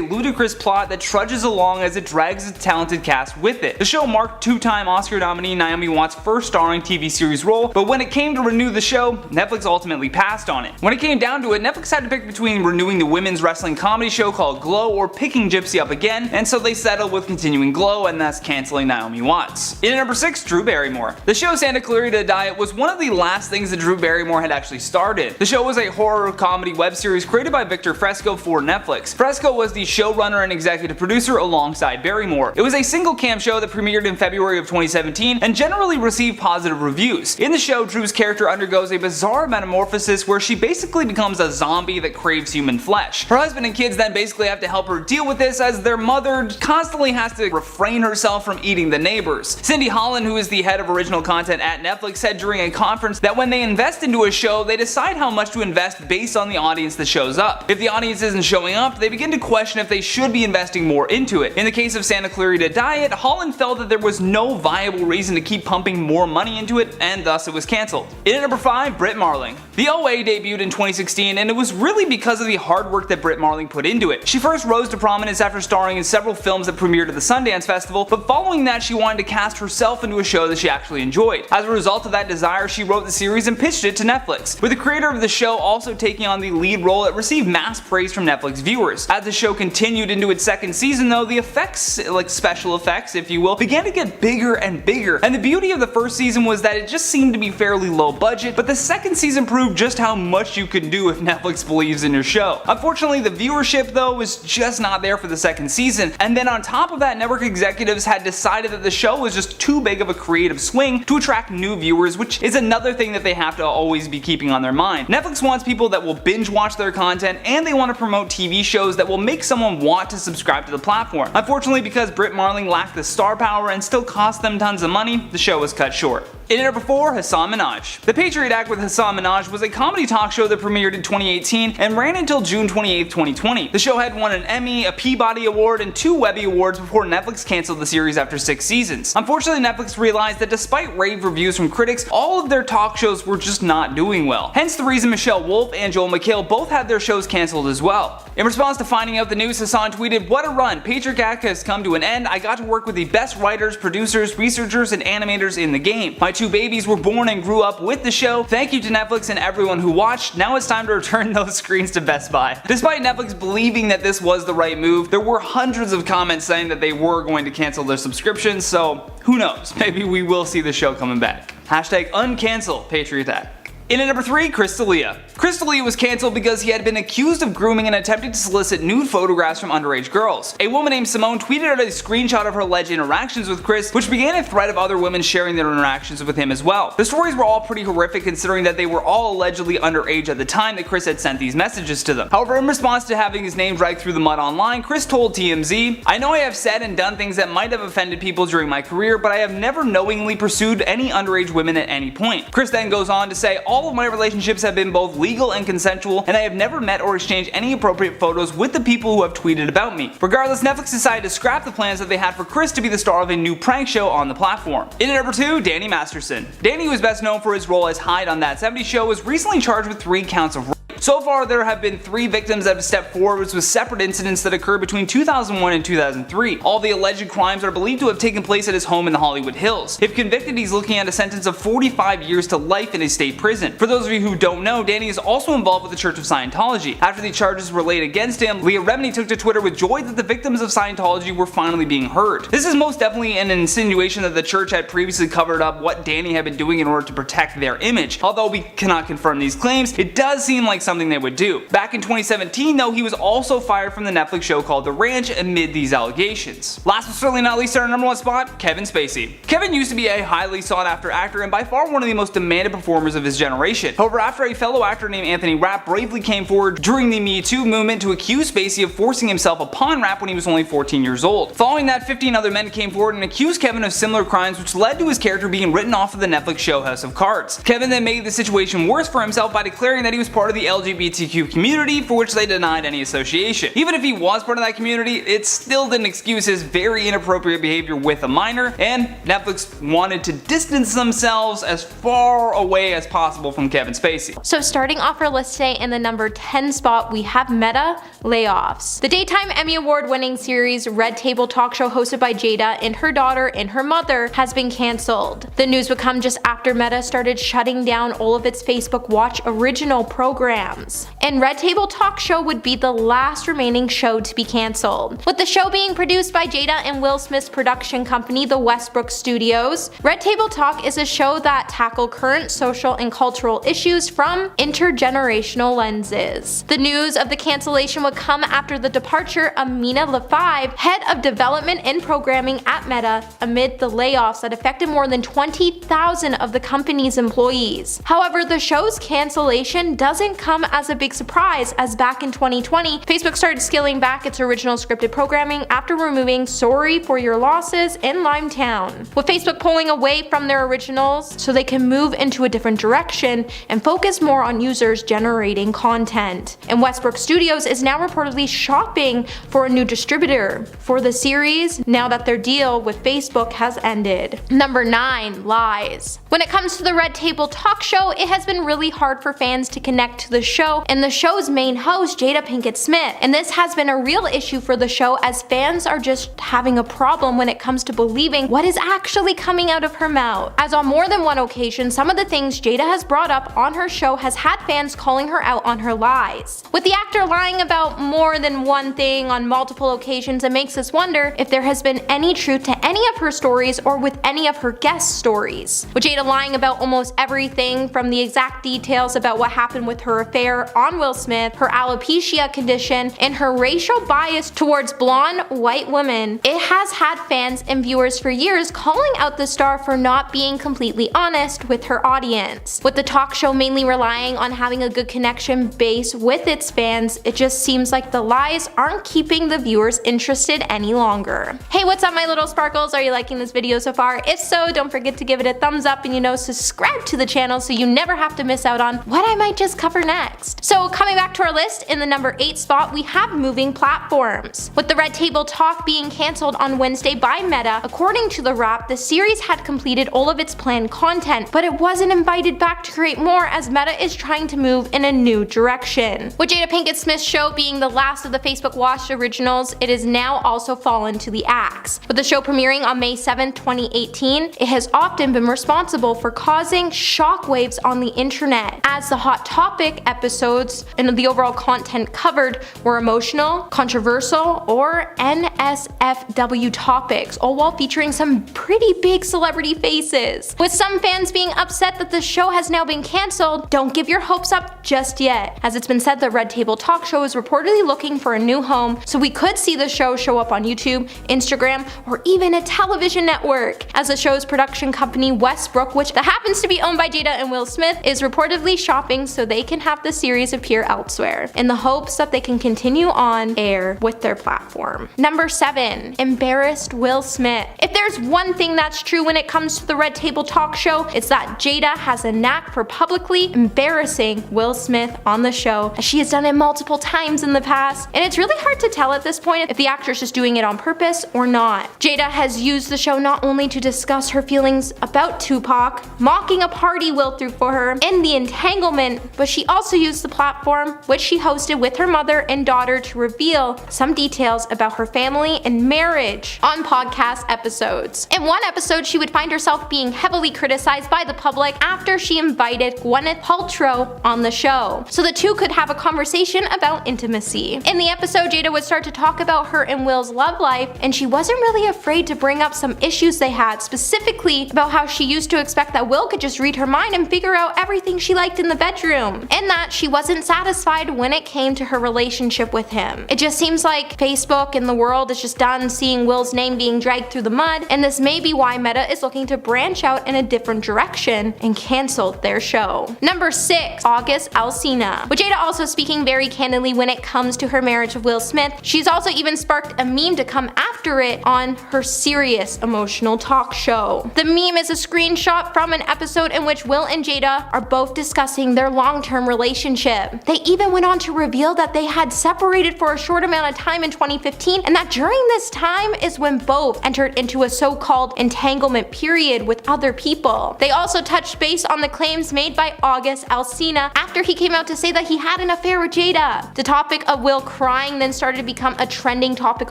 ludicrous plot that trudges along as it drags its talented cast with it. The show marked 2-time Oscar nominee Naomi Watts' first starring TV series role, but when it came to renew the show, Netflix ultimately passed on it. When it came down to it, Netflix had to pick between renewing the women's wrestling comedy show called Glow or picking Gypsy up again, and so they settled with continuing Glow and thus canceling Naomi Watts. In at number 6, Drew Barrymore. The show Santa Clarita Diet was one of the last things that Drew Barrymore had actually started. The show was a horror comedy web series created by Victor Fresco for Netflix. Fresco was the showrunner and executive producer alongside Barrymore. It was a single cam show that premiered in February of 2017 and generally received positive reviews. In the show, Drew's character undergoes a bizarre metamorphosis where she basically becomes a zombie that craves human flesh. Her husband and kids then basically have to help her deal with this as their mother constantly has to refrain herself from eating the neighbors. Cindy Holland, who is the head of original content at Netflix, said during a conference that when they invest into a show, they decide how much to invest based on the audience that shows up. If the audience isn't showing up, they begin to question if they should be investing more into it. In the case of Santa Clarita Diet, Holland felt that there was no viable reason to keep pumping more money into it, and thus it was cancelled. In at number 5, Britt Marling. The OA debuted in 2016, and it was really because of the hard work that Britt Marling put into it. She first rose to prominence after starring in several films that premiered at the Sundance Festival, but following that she wanted to cast herself into a show that she actually enjoyed. As a result of that desire, she wrote the series and pitched it to Netflix. With the creator of the show also taking on the lead role, it received mass praise from Netflix viewers. As the show continued into its second season though, the effects, like special effects if you will, began to get bigger and bigger. And the beauty of the first season was that it just seemed to be fairly low budget, but the second season proved just how much you can do if Netflix believes in your show. Unfortunately, the viewership though was just not there for the second season, and then on top of that, network executives had decided that the show was just too big of a creative swing to attract new viewers, which is another thing that they have to always be keeping on their mind. Netflix wants people that will binge watch their content, and they want to promote TV shows that will make someone want to subscribe to the platform. Unfortunately, because Britt Marling lacked the star power and still cost them tons of money, the show was cut short. In at number 4, Hassan Minhaj. The Patriot Act with Hassan Minhaj was a comedy talk show that premiered in 2018 and ran until June 28, 2020. The show had won an Emmy, a Peabody Award, and 2 Webby Awards before Netflix canceled the series after 6 seasons. Unfortunately, Netflix realized that despite rave reviews from critics, all of their talk shows were just not doing well. Hence the reason Michelle Wolf and Joel McHale both had their shows canceled as well. In response to finding out the news, Hassan tweeted, "What a run, Patriot Act has come to an end. I got to work with the best writers, producers, researchers, and animators in the game. My 2 babies were born and grew up with the show. Thank you to Netflix and everyone who watched. Now it's time to return those screens to Best Buy." Despite Netflix believing that this was the right move, there were hundreds of comments saying that they were going to cancel their subscriptions, so who knows, maybe we will see the show coming back. Hashtag uncancel Patriot Act. In at number 3, Chris D'Elia. Chris D'Elia was cancelled because he had been accused of grooming and attempting to solicit nude photographs from underage girls. A woman named Simone tweeted out a screenshot of her alleged interactions with Chris, which began a thread of other women sharing their interactions with him as well. The stories were all pretty horrific considering that they were all allegedly underage at the time that Chris had sent these messages to them. However, in response to having his name dragged through the mud online, Chris told TMZ, "I know I have said and done things that might have offended people during my career, but I have never knowingly pursued any underage women at any point." Chris then goes on to say, "All of my relationships have been both legal and consensual, and I have never met or exchanged any appropriate photos with the people who have tweeted about me." Regardless, Netflix decided to scrap the plans that they had for Chris to be the star of a new prank show on the platform. In at number 2, Danny Masterson. Danny, who is best known for his role as Hyde on That 70s Show, was recently charged with 3 counts of rape. So far, there have been 3 victims that have stepped forward with separate incidents that occurred between 2001 and 2003. All the alleged crimes are believed to have taken place at his home in the Hollywood Hills. If convicted, he's looking at a sentence of 45 years to life in a state prison. For those of you who don't know, Danny is also involved with the Church of Scientology. After the charges were laid against him, Leah Remini took to Twitter with joy that the victims of Scientology were finally being heard. This is most definitely an insinuation that the church had previously covered up what Danny had been doing in order to protect their image. Although we cannot confirm these claims, it does seem like something they would do. Back in 2017 though, he was also fired from the Netflix show called The Ranch amid these allegations. Last but certainly not least, our number 1 spot, Kevin Spacey. Kevin used to be a highly sought after actor and by far one of the most demanded performers of his generation. However, after a fellow actor named Anthony Rapp bravely came forward during the Me Too movement to accuse Spacey of forcing himself upon Rapp when he was only 14 years old. Following that, 15 other men came forward and accused Kevin of similar crimes, which led to his character being written off of the Netflix show House of Cards. Kevin then made the situation worse for himself by declaring that he was part of the LGBTQ community, for which they denied any association. Even if he was part of that community, it still didn't excuse his very inappropriate behavior with a minor, and Netflix wanted to distance themselves as far away as possible from Kevin Spacey. So starting off our list today in the number 10 spot, we have Meta layoffs. The daytime Emmy Award winning series Red Table talk show hosted by Jada and her daughter and her mother has been cancelled. The news would come just after Meta started shutting down all of its Facebook Watch original programs. And Red Table talk show would be the last remaining show to be cancelled. With the show being produced by Jada and Will Smith's production company, the Westbrook Studios, Red Table Talk is a show that tackles current social and cultural issues from intergenerational lenses. The news of the cancellation would come after the departure of Mina Lafave, head of development and programming at Meta, amid the layoffs that affected more than 20,000 of the company's employees. However, the show's cancellation doesn't come as a big surprise, as back in 2020, Facebook started scaling back its original scripted programming after removing Sorry for Your Losses and Limetown. With Facebook pulling away from their originals so they can move into a different direction and focus more on users generating content. And Westbrook Studios is now reportedly shopping for a new distributor for the series now that their deal with Facebook has ended. Number 9, lies. When it comes to the Red Table talk show, it has been really hard for fans to connect to the show and the show's main host, Jada Pinkett Smith. And this has been a real issue for the show, as fans are just having a problem when it comes to believing what is actually coming out of her mouth. As on more than one occasion, some of the things Jada has brought up on her show has had fans calling her out on her lies. With the actor lying about more than one thing on multiple occasions, it makes us wonder if there has been any truth to any of her stories or with any of her guest stories. With Jada lying about almost everything from the exact details about what happened with her affair on Will Smith, her alopecia condition, and her racial bias towards blonde white women, it has had fans and viewers for years calling out the star for not being completely honest with her audience. With the talk show mainly relying on having a good connection base with its fans, it just seems like the lies aren't keeping the viewers interested any longer. Hey, what's up my little sparkles? Are you liking this video so far? If so, don't forget to give it a thumbs up and subscribe to the channel so you never have to miss out on what I might just cover next. So coming back to our list, in the number 8 spot, we have moving platforms. With the Red Table Talk being cancelled on Wednesday by Meta, according to The Wrap, the series had completed all of its planned content, but it wasn't invited back to create more as Meta is trying to move in a new direction. With Jada Pinkett Smith's show being the last of the Facebook Watch originals, it has now also fallen to the axe. With the show premiering on May 7, 2018, it has often been responsible responsible for causing shockwaves on the internet, as the Hot Topic episodes and the overall content covered were emotional, controversial, or NSFW topics, all while featuring some pretty big celebrity faces. With some fans being upset that the show has now been cancelled, don't give your hopes up just yet, as it's been said the Red Table Talk Show is reportedly looking for a new home, so we could see the show show up on YouTube, Instagram, or even a television network, as the show's production company Westbrook, which happens to be owned by Jada and Will Smith, is reportedly shopping so they can have the series appear elsewhere, in the hopes that they can continue on air with their platform. Number 7. Embarrassed Will Smith. If there's one thing that's true when it comes to the Red Table Talk Show, it's that Jada has a knack for publicly embarrassing Will Smith on the show, as she has done it multiple times in the past, and it's really hard to tell at this point if the actress is doing it on purpose or not. Jada has used the show not only to discuss her feelings about Tupac, mocking a party Will threw for her, and the entanglement, but she also used the platform, which she hosted with her mother and daughter, to reveal some details about her family and marriage on podcast episodes. In one episode, she would find herself being heavily criticized by the public after she invited Gwyneth Paltrow on the show, so the two could have a conversation about intimacy. In the episode, Jada would start to talk about her and Will's love life, and she wasn't really afraid to bring up some issues they had, specifically about how she used to expect that Will could just read her mind and figure out everything she liked in the bedroom, and that she wasn't satisfied when it came to her relationship with him. It just seems like Facebook and the world is just done seeing Will's name being dragged through the mud, and this may be why Meta is looking to branch out in a different direction and canceled their show. Number 6. August Alsina. With Jada also speaking very candidly when it comes to her marriage with Will Smith, she's also even sparked a meme to come after it on her serious emotional talk show. The meme is a screenshot from an episode in which Will and Jada are both discussing their long-term relationship. They even went on to reveal that they had separated for a short amount of time in 2015, and that during this time is when both entered into a so-called entanglement period with other people. They also touched base on the claims made by August Alsina after he came out to say that he had an affair with Jada. The topic of Will crying then started to become a trending topic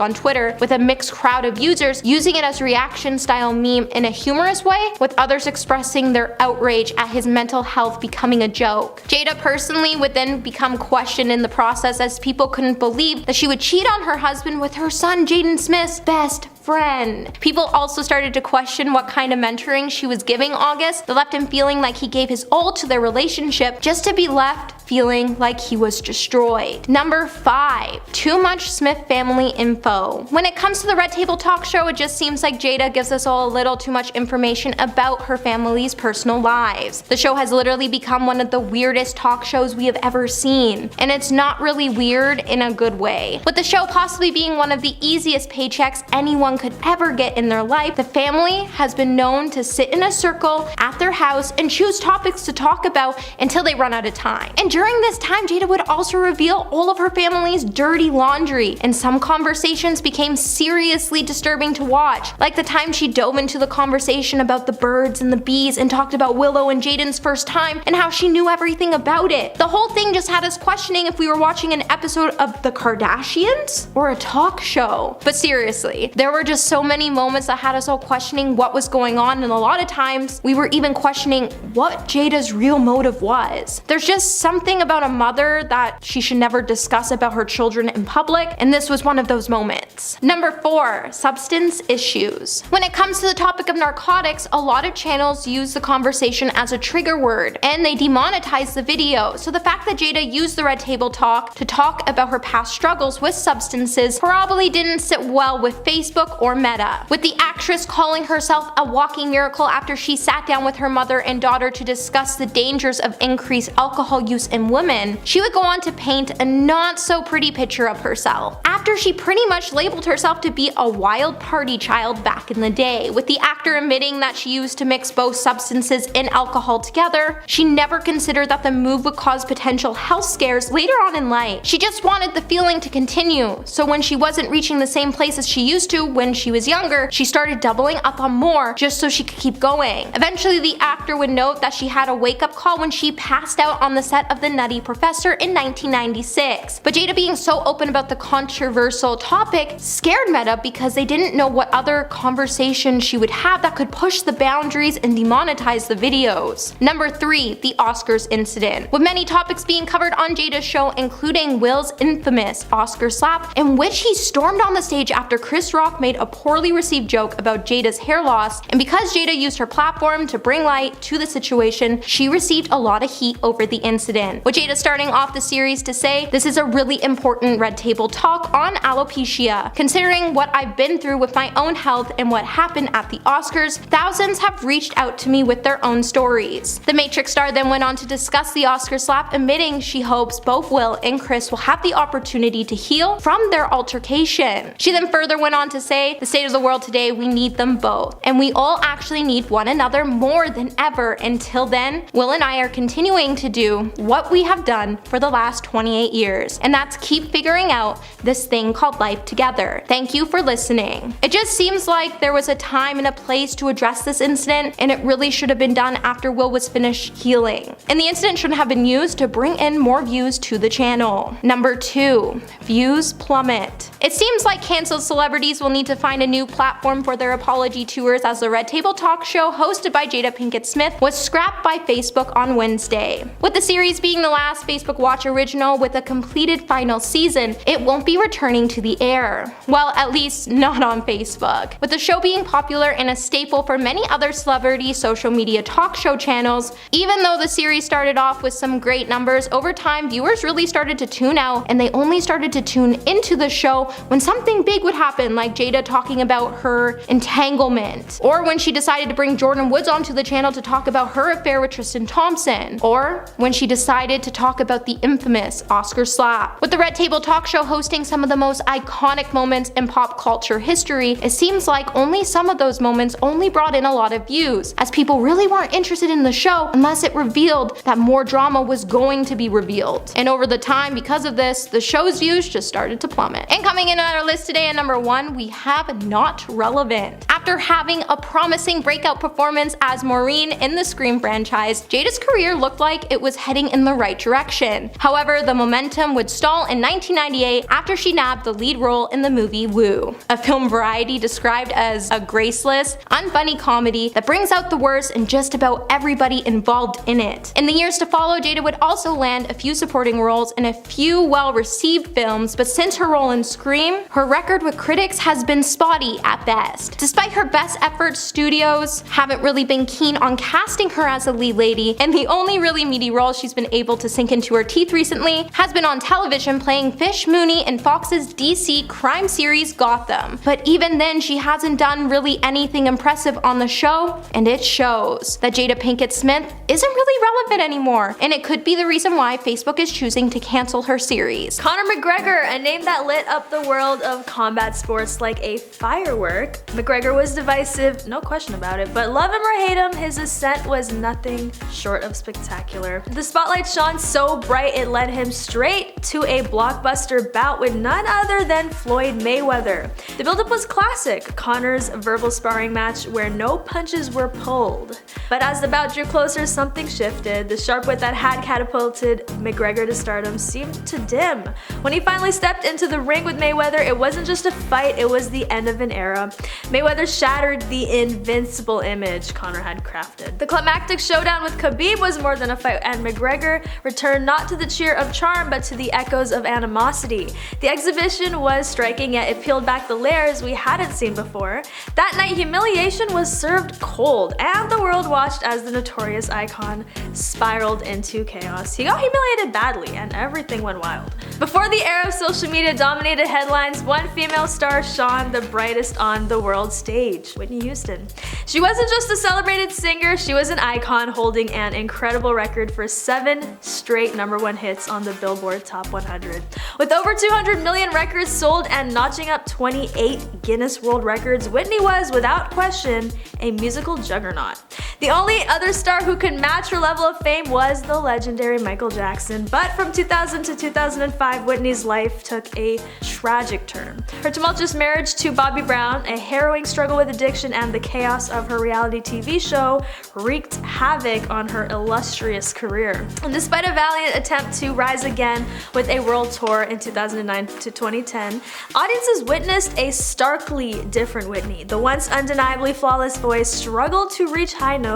on Twitter, with a mixed crowd of users using it as a reaction style meme in a humorous way, with others expressing their outrage at his mental health becoming a joke. Jada personally would then become questioned in the process, as people couldn't believe that she would cheat on her husband with her son Jaden Smith's best friend. People also started to question what kind of mentoring she was giving August that left him feeling like he gave his all to their relationship just to be left feeling like he was destroyed. Number 5. Too much Smith family info. When it comes to the Red Table Talk Show, it just seems like Jada gives us all a little too much information about her family's personal lives. The show has literally become one of the weirdest talk shows we have ever seen, and it's not really weird in a good way. With the show possibly being one of the easiest paychecks anyone could ever get in their life, the family has been known to sit in a circle at their house and choose topics to talk about until they run out of time. And during this time, Jada would also reveal all of her family's dirty laundry, and some conversations became seriously disturbing to watch, like the time she dove into the conversation about the birds and the bees and talked about Willow and Jaden's first time and how she knew everything about it. The whole thing just had us questioning if we were watching an episode of The Kardashians or a talk show. But seriously, there were just so many moments that had us all questioning what was going on, and a lot of times we were even questioning what Jada's real motive was. There's just something about a mother that she should never discuss about her children in public, and this was one of those moments. Number 4. Substance issues. When it comes to the topic of narcotics, a lot of channels use the conversation as a trigger word, and they demonetize the video, so the fact that Jada used the Red Table Talk to talk about her past struggles with substances probably didn't sit well with Facebook or Meta. With the actress calling herself a walking miracle after she sat down with her mother and daughter to discuss the dangers of increased alcohol use in women, she would go on to paint a not so pretty picture of herself, after she pretty much labeled herself to be a wild party child back in the day. With the actor admitting that she used to mix both substances and alcohol together, she never considered that the move would cause potential health scares later on in life. She just wanted the feeling to continue, so when she wasn't reaching the same place as she used to when she was younger, she started doubling up on more just so she could keep going. Eventually, the actor would note that she had a wake-up call when she passed out on the set of the the Nutty Professor in 1996. But Jada being so open about the controversial topic scared Meta because they didn't know what other conversation she would have that could push the boundaries and demonetize the videos. Number 3, the Oscars incident. With many topics being covered on Jada's show, including Will's infamous Oscar slap, in which he stormed on the stage after Chris Rock made a poorly received joke about Jada's hair loss, and because Jada used her platform to bring light to the situation, she received a lot of heat over the incident. With Jada starting off the series to say, "This is a really important Red Table talk on alopecia. Considering what I've been through with my own health and what happened at the Oscars, thousands have reached out to me with their own stories." The Matrix star then went on to discuss the Oscar slap, admitting she hopes both Will and Chris will have the opportunity to heal from their altercation. She then further went on to say, "The state of the world today, we need them both. And we all actually need one another more than ever. Until then, Will and I are continuing to do what we have done for the last 28 years. And that's keep figuring out this thing called life together. Thank you for listening." It just seems like there was a time and a place to address this incident, and it really should have been done after Will was finished healing. And the incident shouldn't have been used to bring in more views to the channel. Number 2, views plummet. It seems like canceled celebrities will need to find a new platform for their apology tours, as the Red Table talk show hosted by Jada Pinkett Smith was scrapped by Facebook on Wednesday. With the series being the last Facebook Watch original with a completed final season, it won't be returning to the air. Well, at least not on Facebook. With the show being popular and a staple for many other celebrity social media talk show channels, even though the series started off with some great numbers, over time viewers really started to tune out, and they only started to tune into the show when something big would happen, like Jada talking about her entanglement, or when she decided to bring Jordan Woods onto the channel to talk about her affair with Tristan Thompson, or when she decided to talk about the infamous Oscar slap. With the Red Table talk show hosting some of the most iconic moments in pop culture history, it seems like only some of those moments only brought in a lot of views, as people really weren't interested in the show unless it revealed that more drama was going to be revealed. And over the time, because of this, the show's views just started to plummet. And coming in on our list today at number 1, we have Not Relevant. After having a promising breakout performance as Maureen in the Scream franchise, Jada's career looked like it was heading in the right direction. However, the momentum would stall in 1998 after she nabbed the lead role in the movie Woo, a film Variety described as a graceless, unfunny comedy that brings out the worst in just about everybody involved in it. In the years to follow, Jada would also land a few supporting roles in a few well-received films, but since her role in Scream, her record with critics has been spotty at best. Despite her best efforts, studios haven't really been keen on casting her as a lead lady, and the only really meaty role she's been able to sink into her teeth recently has been on television playing Fish Mooney in Fox's DC crime series Gotham. But even then, she hasn't done really anything impressive on the show, and it shows that Jada Pinkett Smith isn't really relevant anymore, and it could be the reason why Facebook is choosing to cancel her series. Conor McGregor, a name that lit up the world of combat sports like a firework. McGregor was divisive, no question about it, but love him or hate him, his ascent was nothing short of spectacular. The spotlight shone so bright it led him straight to a blockbuster bout with none other than Floyd Mayweather. The buildup was classic, Conor's verbal sparring match where no punches were pulled. But as the bout drew closer, something shifted. The sharp wit that had catapulted McGregor to stardom seemed to dim. When he finally stepped into the ring with Mayweather, it wasn't just a fight, it was the end of an era. Mayweather shattered the invincible image Conor had crafted. The climactic showdown with Khabib was more than a fight, and McGregor returned not to the cheer of charm but to the echoes of animosity. The exhibition was striking, yet it peeled back the layers we hadn't seen before. That night, humiliation was served cold, and the world watched as the notorious icon spiraled into chaos. He got humiliated badly, and everything went wild. Before the era of social media dominated headlines, one female star shone the brightest on the world stage, Whitney Houston. She wasn't just a celebrated singer, she was an icon holding an incredible record for 7 straight #1 hits on the Billboard Top 100. With over 200 million records sold and notching up 28 Guinness World Records, Whitney was, without question, a musical juggernaut. The only other star who could match her level of fame was the legendary Michael Jackson, but from 2000 to 2005, Whitney's life took a tragic turn. Her tumultuous marriage to Bobby Brown, a harrowing struggle with addiction, and the chaos of her reality TV show wreaked havoc on her illustrious career. And despite a valiant attempt to rise again with a world tour in 2009 to 2010, audiences witnessed a starkly different Whitney. The once undeniably flawless voice struggled to reach high notes,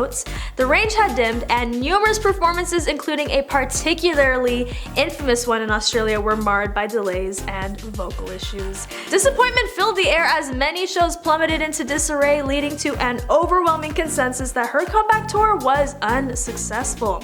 the range had dimmed, and numerous performances, including a particularly infamous one in Australia, were marred by delays and vocal issues. Disappointment filled the air as many shows plummeted into disarray, leading to an overwhelming consensus that her comeback tour was unsuccessful.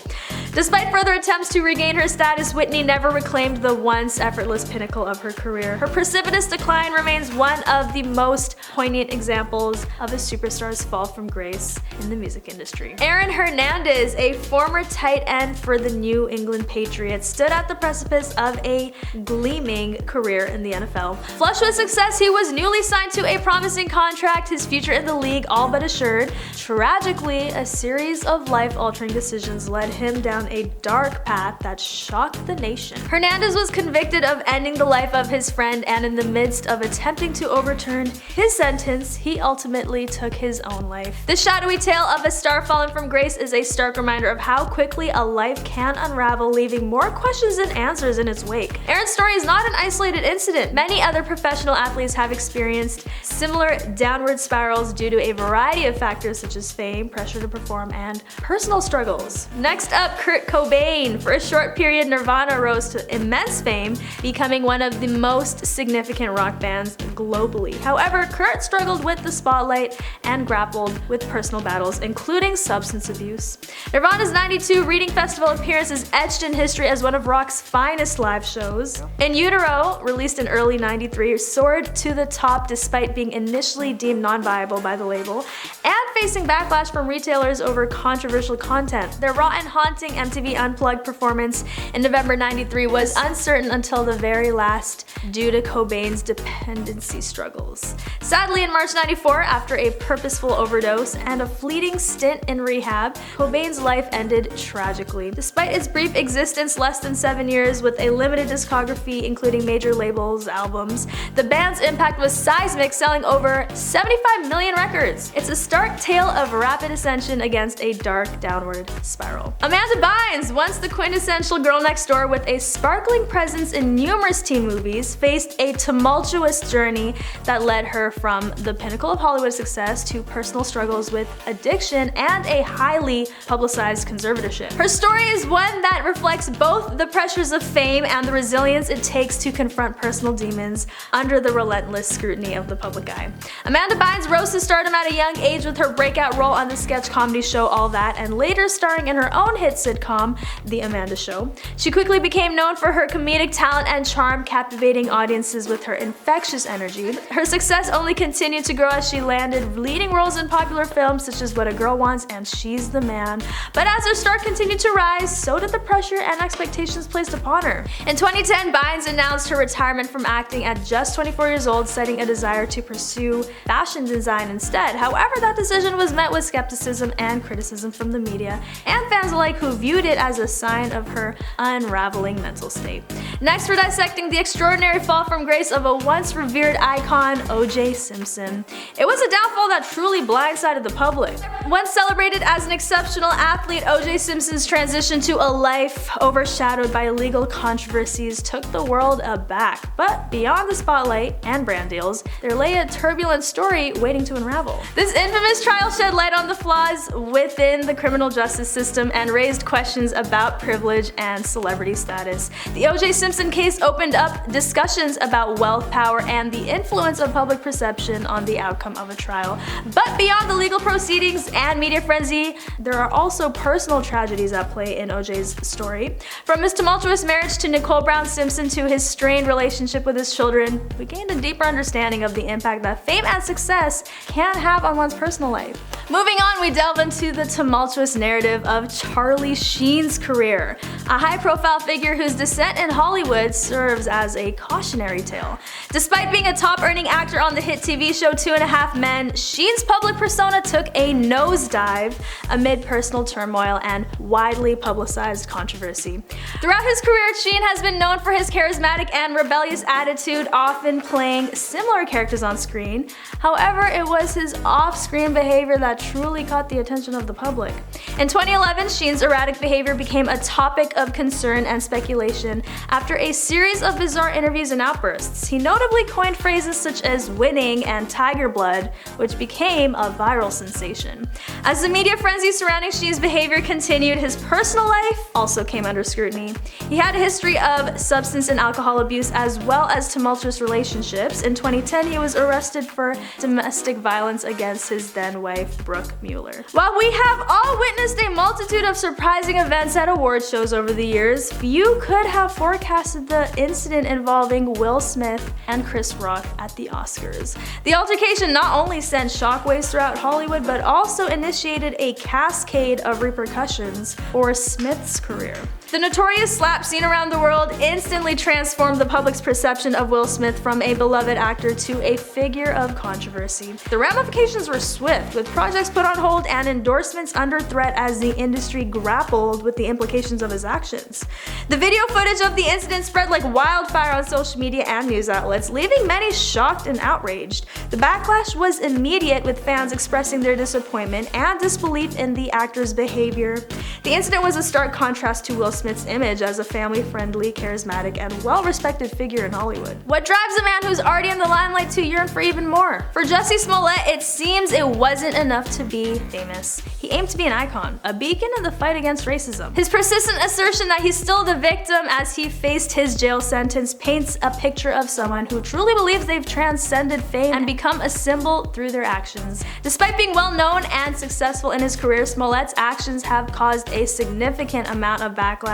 Despite further attempts to regain her status, Whitney never reclaimed the once effortless pinnacle of her career. Her precipitous decline remains one of the most poignant examples of a superstar's fall from grace in the music industry. Aaron Hernandez, a former tight end for the New England Patriots, stood at the precipice of a gleaming career in the NFL. Flush with success, he was newly signed to a promising contract, his future in the league all but assured. Tragically, a series of life-altering decisions led him down a dark path that shocked the nation. Hernandez was convicted of ending the life of his friend, and in the midst of attempting to overturn his sentence, he ultimately took his own life. The shadowy tale of a star fallen from grace is a stark reminder of how quickly a life can unravel, leaving more questions than answers in its wake. Aaron's story is not an isolated incident. Many other professional athletes have experienced similar downward spirals due to a variety of factors such as fame, pressure to perform, and personal struggles. Next up, Kurt Cobain. For a short period, Nirvana rose to immense fame, becoming one of the most significant rock bands globally. However, Kurt struggled with the spotlight and grappled with personal battles, including substance abuse. Nirvana's '92 Reading Festival appearance is etched in history as one of rock's finest live shows. In Utero, released in early '93, soared to the top despite being initially deemed non-viable by the label and facing backlash from retailers over controversial content. Their raw and haunting MTV Unplugged performance in November '93 was uncertain until the very last due to Cobain's dependency struggles. Sadly, in March '94, after a purposeful overdose and a fleeting stint in rehab, Cobain's life ended tragically. Despite its brief existence, less than 7 years, with a limited discography including major labels, albums, the band's impact was seismic, selling over 75 million records. It's a stark tale of rapid ascension against a dark downward spiral. Amanda Bynes, once the quintessential girl next door with a sparkling presence in numerous teen movies, faced a tumultuous journey that led her from the pinnacle of Hollywood success to personal struggles with addiction and a highly publicized conservatorship. Her story is one that reflects both the pressures of fame and the resilience it takes to confront personal demons under the relentless scrutiny of the public eye. Amanda Bynes rose to stardom at a young age with her breakout role on the sketch comedy show All That, and later starring in her own hit sitcom, The Amanda Show. She quickly became known for her comedic talent and charm, captivating audiences with her infectious energy. Her success only continued to grow as she landed leading roles in popular films such as What a Girl Wants and She's the Man. But as her star continued to rise, so did the pressure and expectations placed upon her. In 2010, Bynes announced her retirement from acting at just 24 years old, citing a desire to pursue fashion design instead. However, that decision was met with skepticism and criticism from the media and fans alike, who viewed it as a sign of her unraveling mental state. Next, we're dissecting the extraordinary fall from grace of a once revered icon, O.J. Simpson. It was a downfall that truly blindsided the public. Once celebrated as an exceptional athlete, O.J. Simpson's transition to a life overshadowed by legal controversies took the world aback. But beyond the spotlight and brand deals, there lay a turbulent story waiting to unravel. This infamous trial shed light on the flaws within the criminal justice system and raised questions about privilege and celebrity status. The O.J. Simpson case opened up discussions about wealth, power, and the influence of public perception on the outcome of a trial. But beyond the legal proceedings and media frenzy, there are also personal tragedies at play in O.J.'s story. From his tumultuous marriage to Nicole Brown Simpson to his strained relationship with his children, we gained a deeper understanding of the impact that fame and success can have on one's personal life. life. Moving on, we delve into the tumultuous narrative of Charlie Sheen's career, a high-profile figure whose descent in Hollywood serves as a cautionary tale. Despite being a top-earning actor on the hit TV show 2.5 Men, Sheen's public persona took a nosedive amid personal turmoil and widely publicized controversy. Throughout his career, Sheen has been known for his charismatic and rebellious attitude, often playing similar characters on screen. However, it was his off-screen behavior that truly caught the attention of the public. In 2011, Sheen's erratic behavior became a topic of concern and speculation after a series of bizarre interviews and outbursts. He notably coined phrases such as winning and tiger blood, which became a viral sensation. As the media frenzy surrounding Sheen's behavior continued, his personal life also came under scrutiny. He had a history of substance and alcohol abuse as well as tumultuous relationships. In 2010, he was arrested for domestic violence against his then wife, Brooke Mueller. While we have all witnessed a multitude of surprising events at award shows over the years, few could have forecasted the incident involving Will Smith and Chris Rock at the Oscars. The altercation not only sent shockwaves throughout Hollywood, but also initiated a cascade of repercussions for Smith's career. The notorious slap seen around the world instantly transformed the public's perception of Will Smith from a beloved actor to a figure of controversy. The ramifications were swift, with projects put on hold and endorsements under threat as the industry grappled with the implications of his actions. The video footage of the incident spread like wildfire on social media and news outlets, leaving many shocked and outraged. The backlash was immediate, with fans expressing their disappointment and disbelief in the actor's behavior. The incident was a stark contrast to Will Smith's image as a family-friendly, charismatic, and well-respected figure in Hollywood. What drives a man who's already in the limelight to yearn for even more? For Jussie Smollett, it seems it wasn't enough to be famous. He aimed to be an icon, a beacon in the fight against racism. His persistent assertion that he's still the victim as he faced his jail sentence paints a picture of someone who truly believes they've transcended fame and become a symbol through their actions. Despite being well-known and successful in his career, Smollett's actions have caused a significant amount of backlash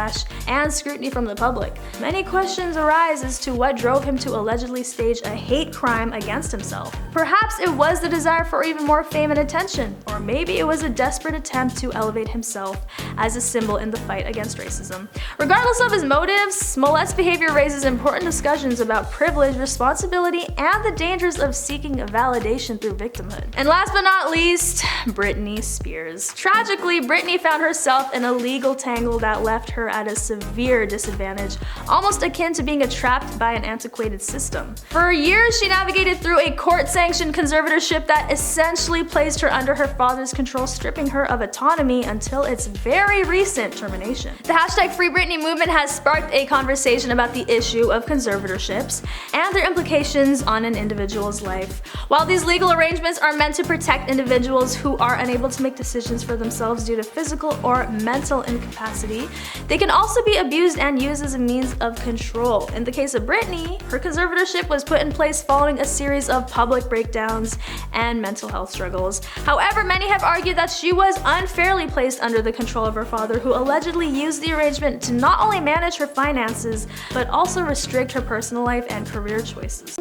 and scrutiny from the public. Many questions arise as to what drove him to allegedly stage a hate crime against himself. Perhaps it was the desire for even more fame and attention, or maybe it was a desperate attempt to elevate himself as a symbol in the fight against racism. Regardless of his motives, Smollett's behavior raises important discussions about privilege, responsibility, and the dangers of seeking validation through victimhood. And last but not least, Britney Spears. Tragically, Britney found herself in a legal tangle that left her at a severe disadvantage, almost akin to being trapped by an antiquated system. For years, she navigated through a court-sanctioned conservatorship that essentially placed her under her father's control, stripping her of autonomy until its very recent termination. The #FreeBritney movement has sparked a conversation about the issue of conservatorships and their implications on an individual's life. While these legal arrangements are meant to protect individuals who are unable to make decisions for themselves due to physical or mental incapacity, they can also be abused and used as a means of control. In the case of Britney, her conservatorship was put in place following a series of public breakdowns and mental health struggles. However, many have argued that she was unfairly placed under the control of her father, who allegedly used the arrangement to not only manage her finances, but also restrict her personal life and career choices.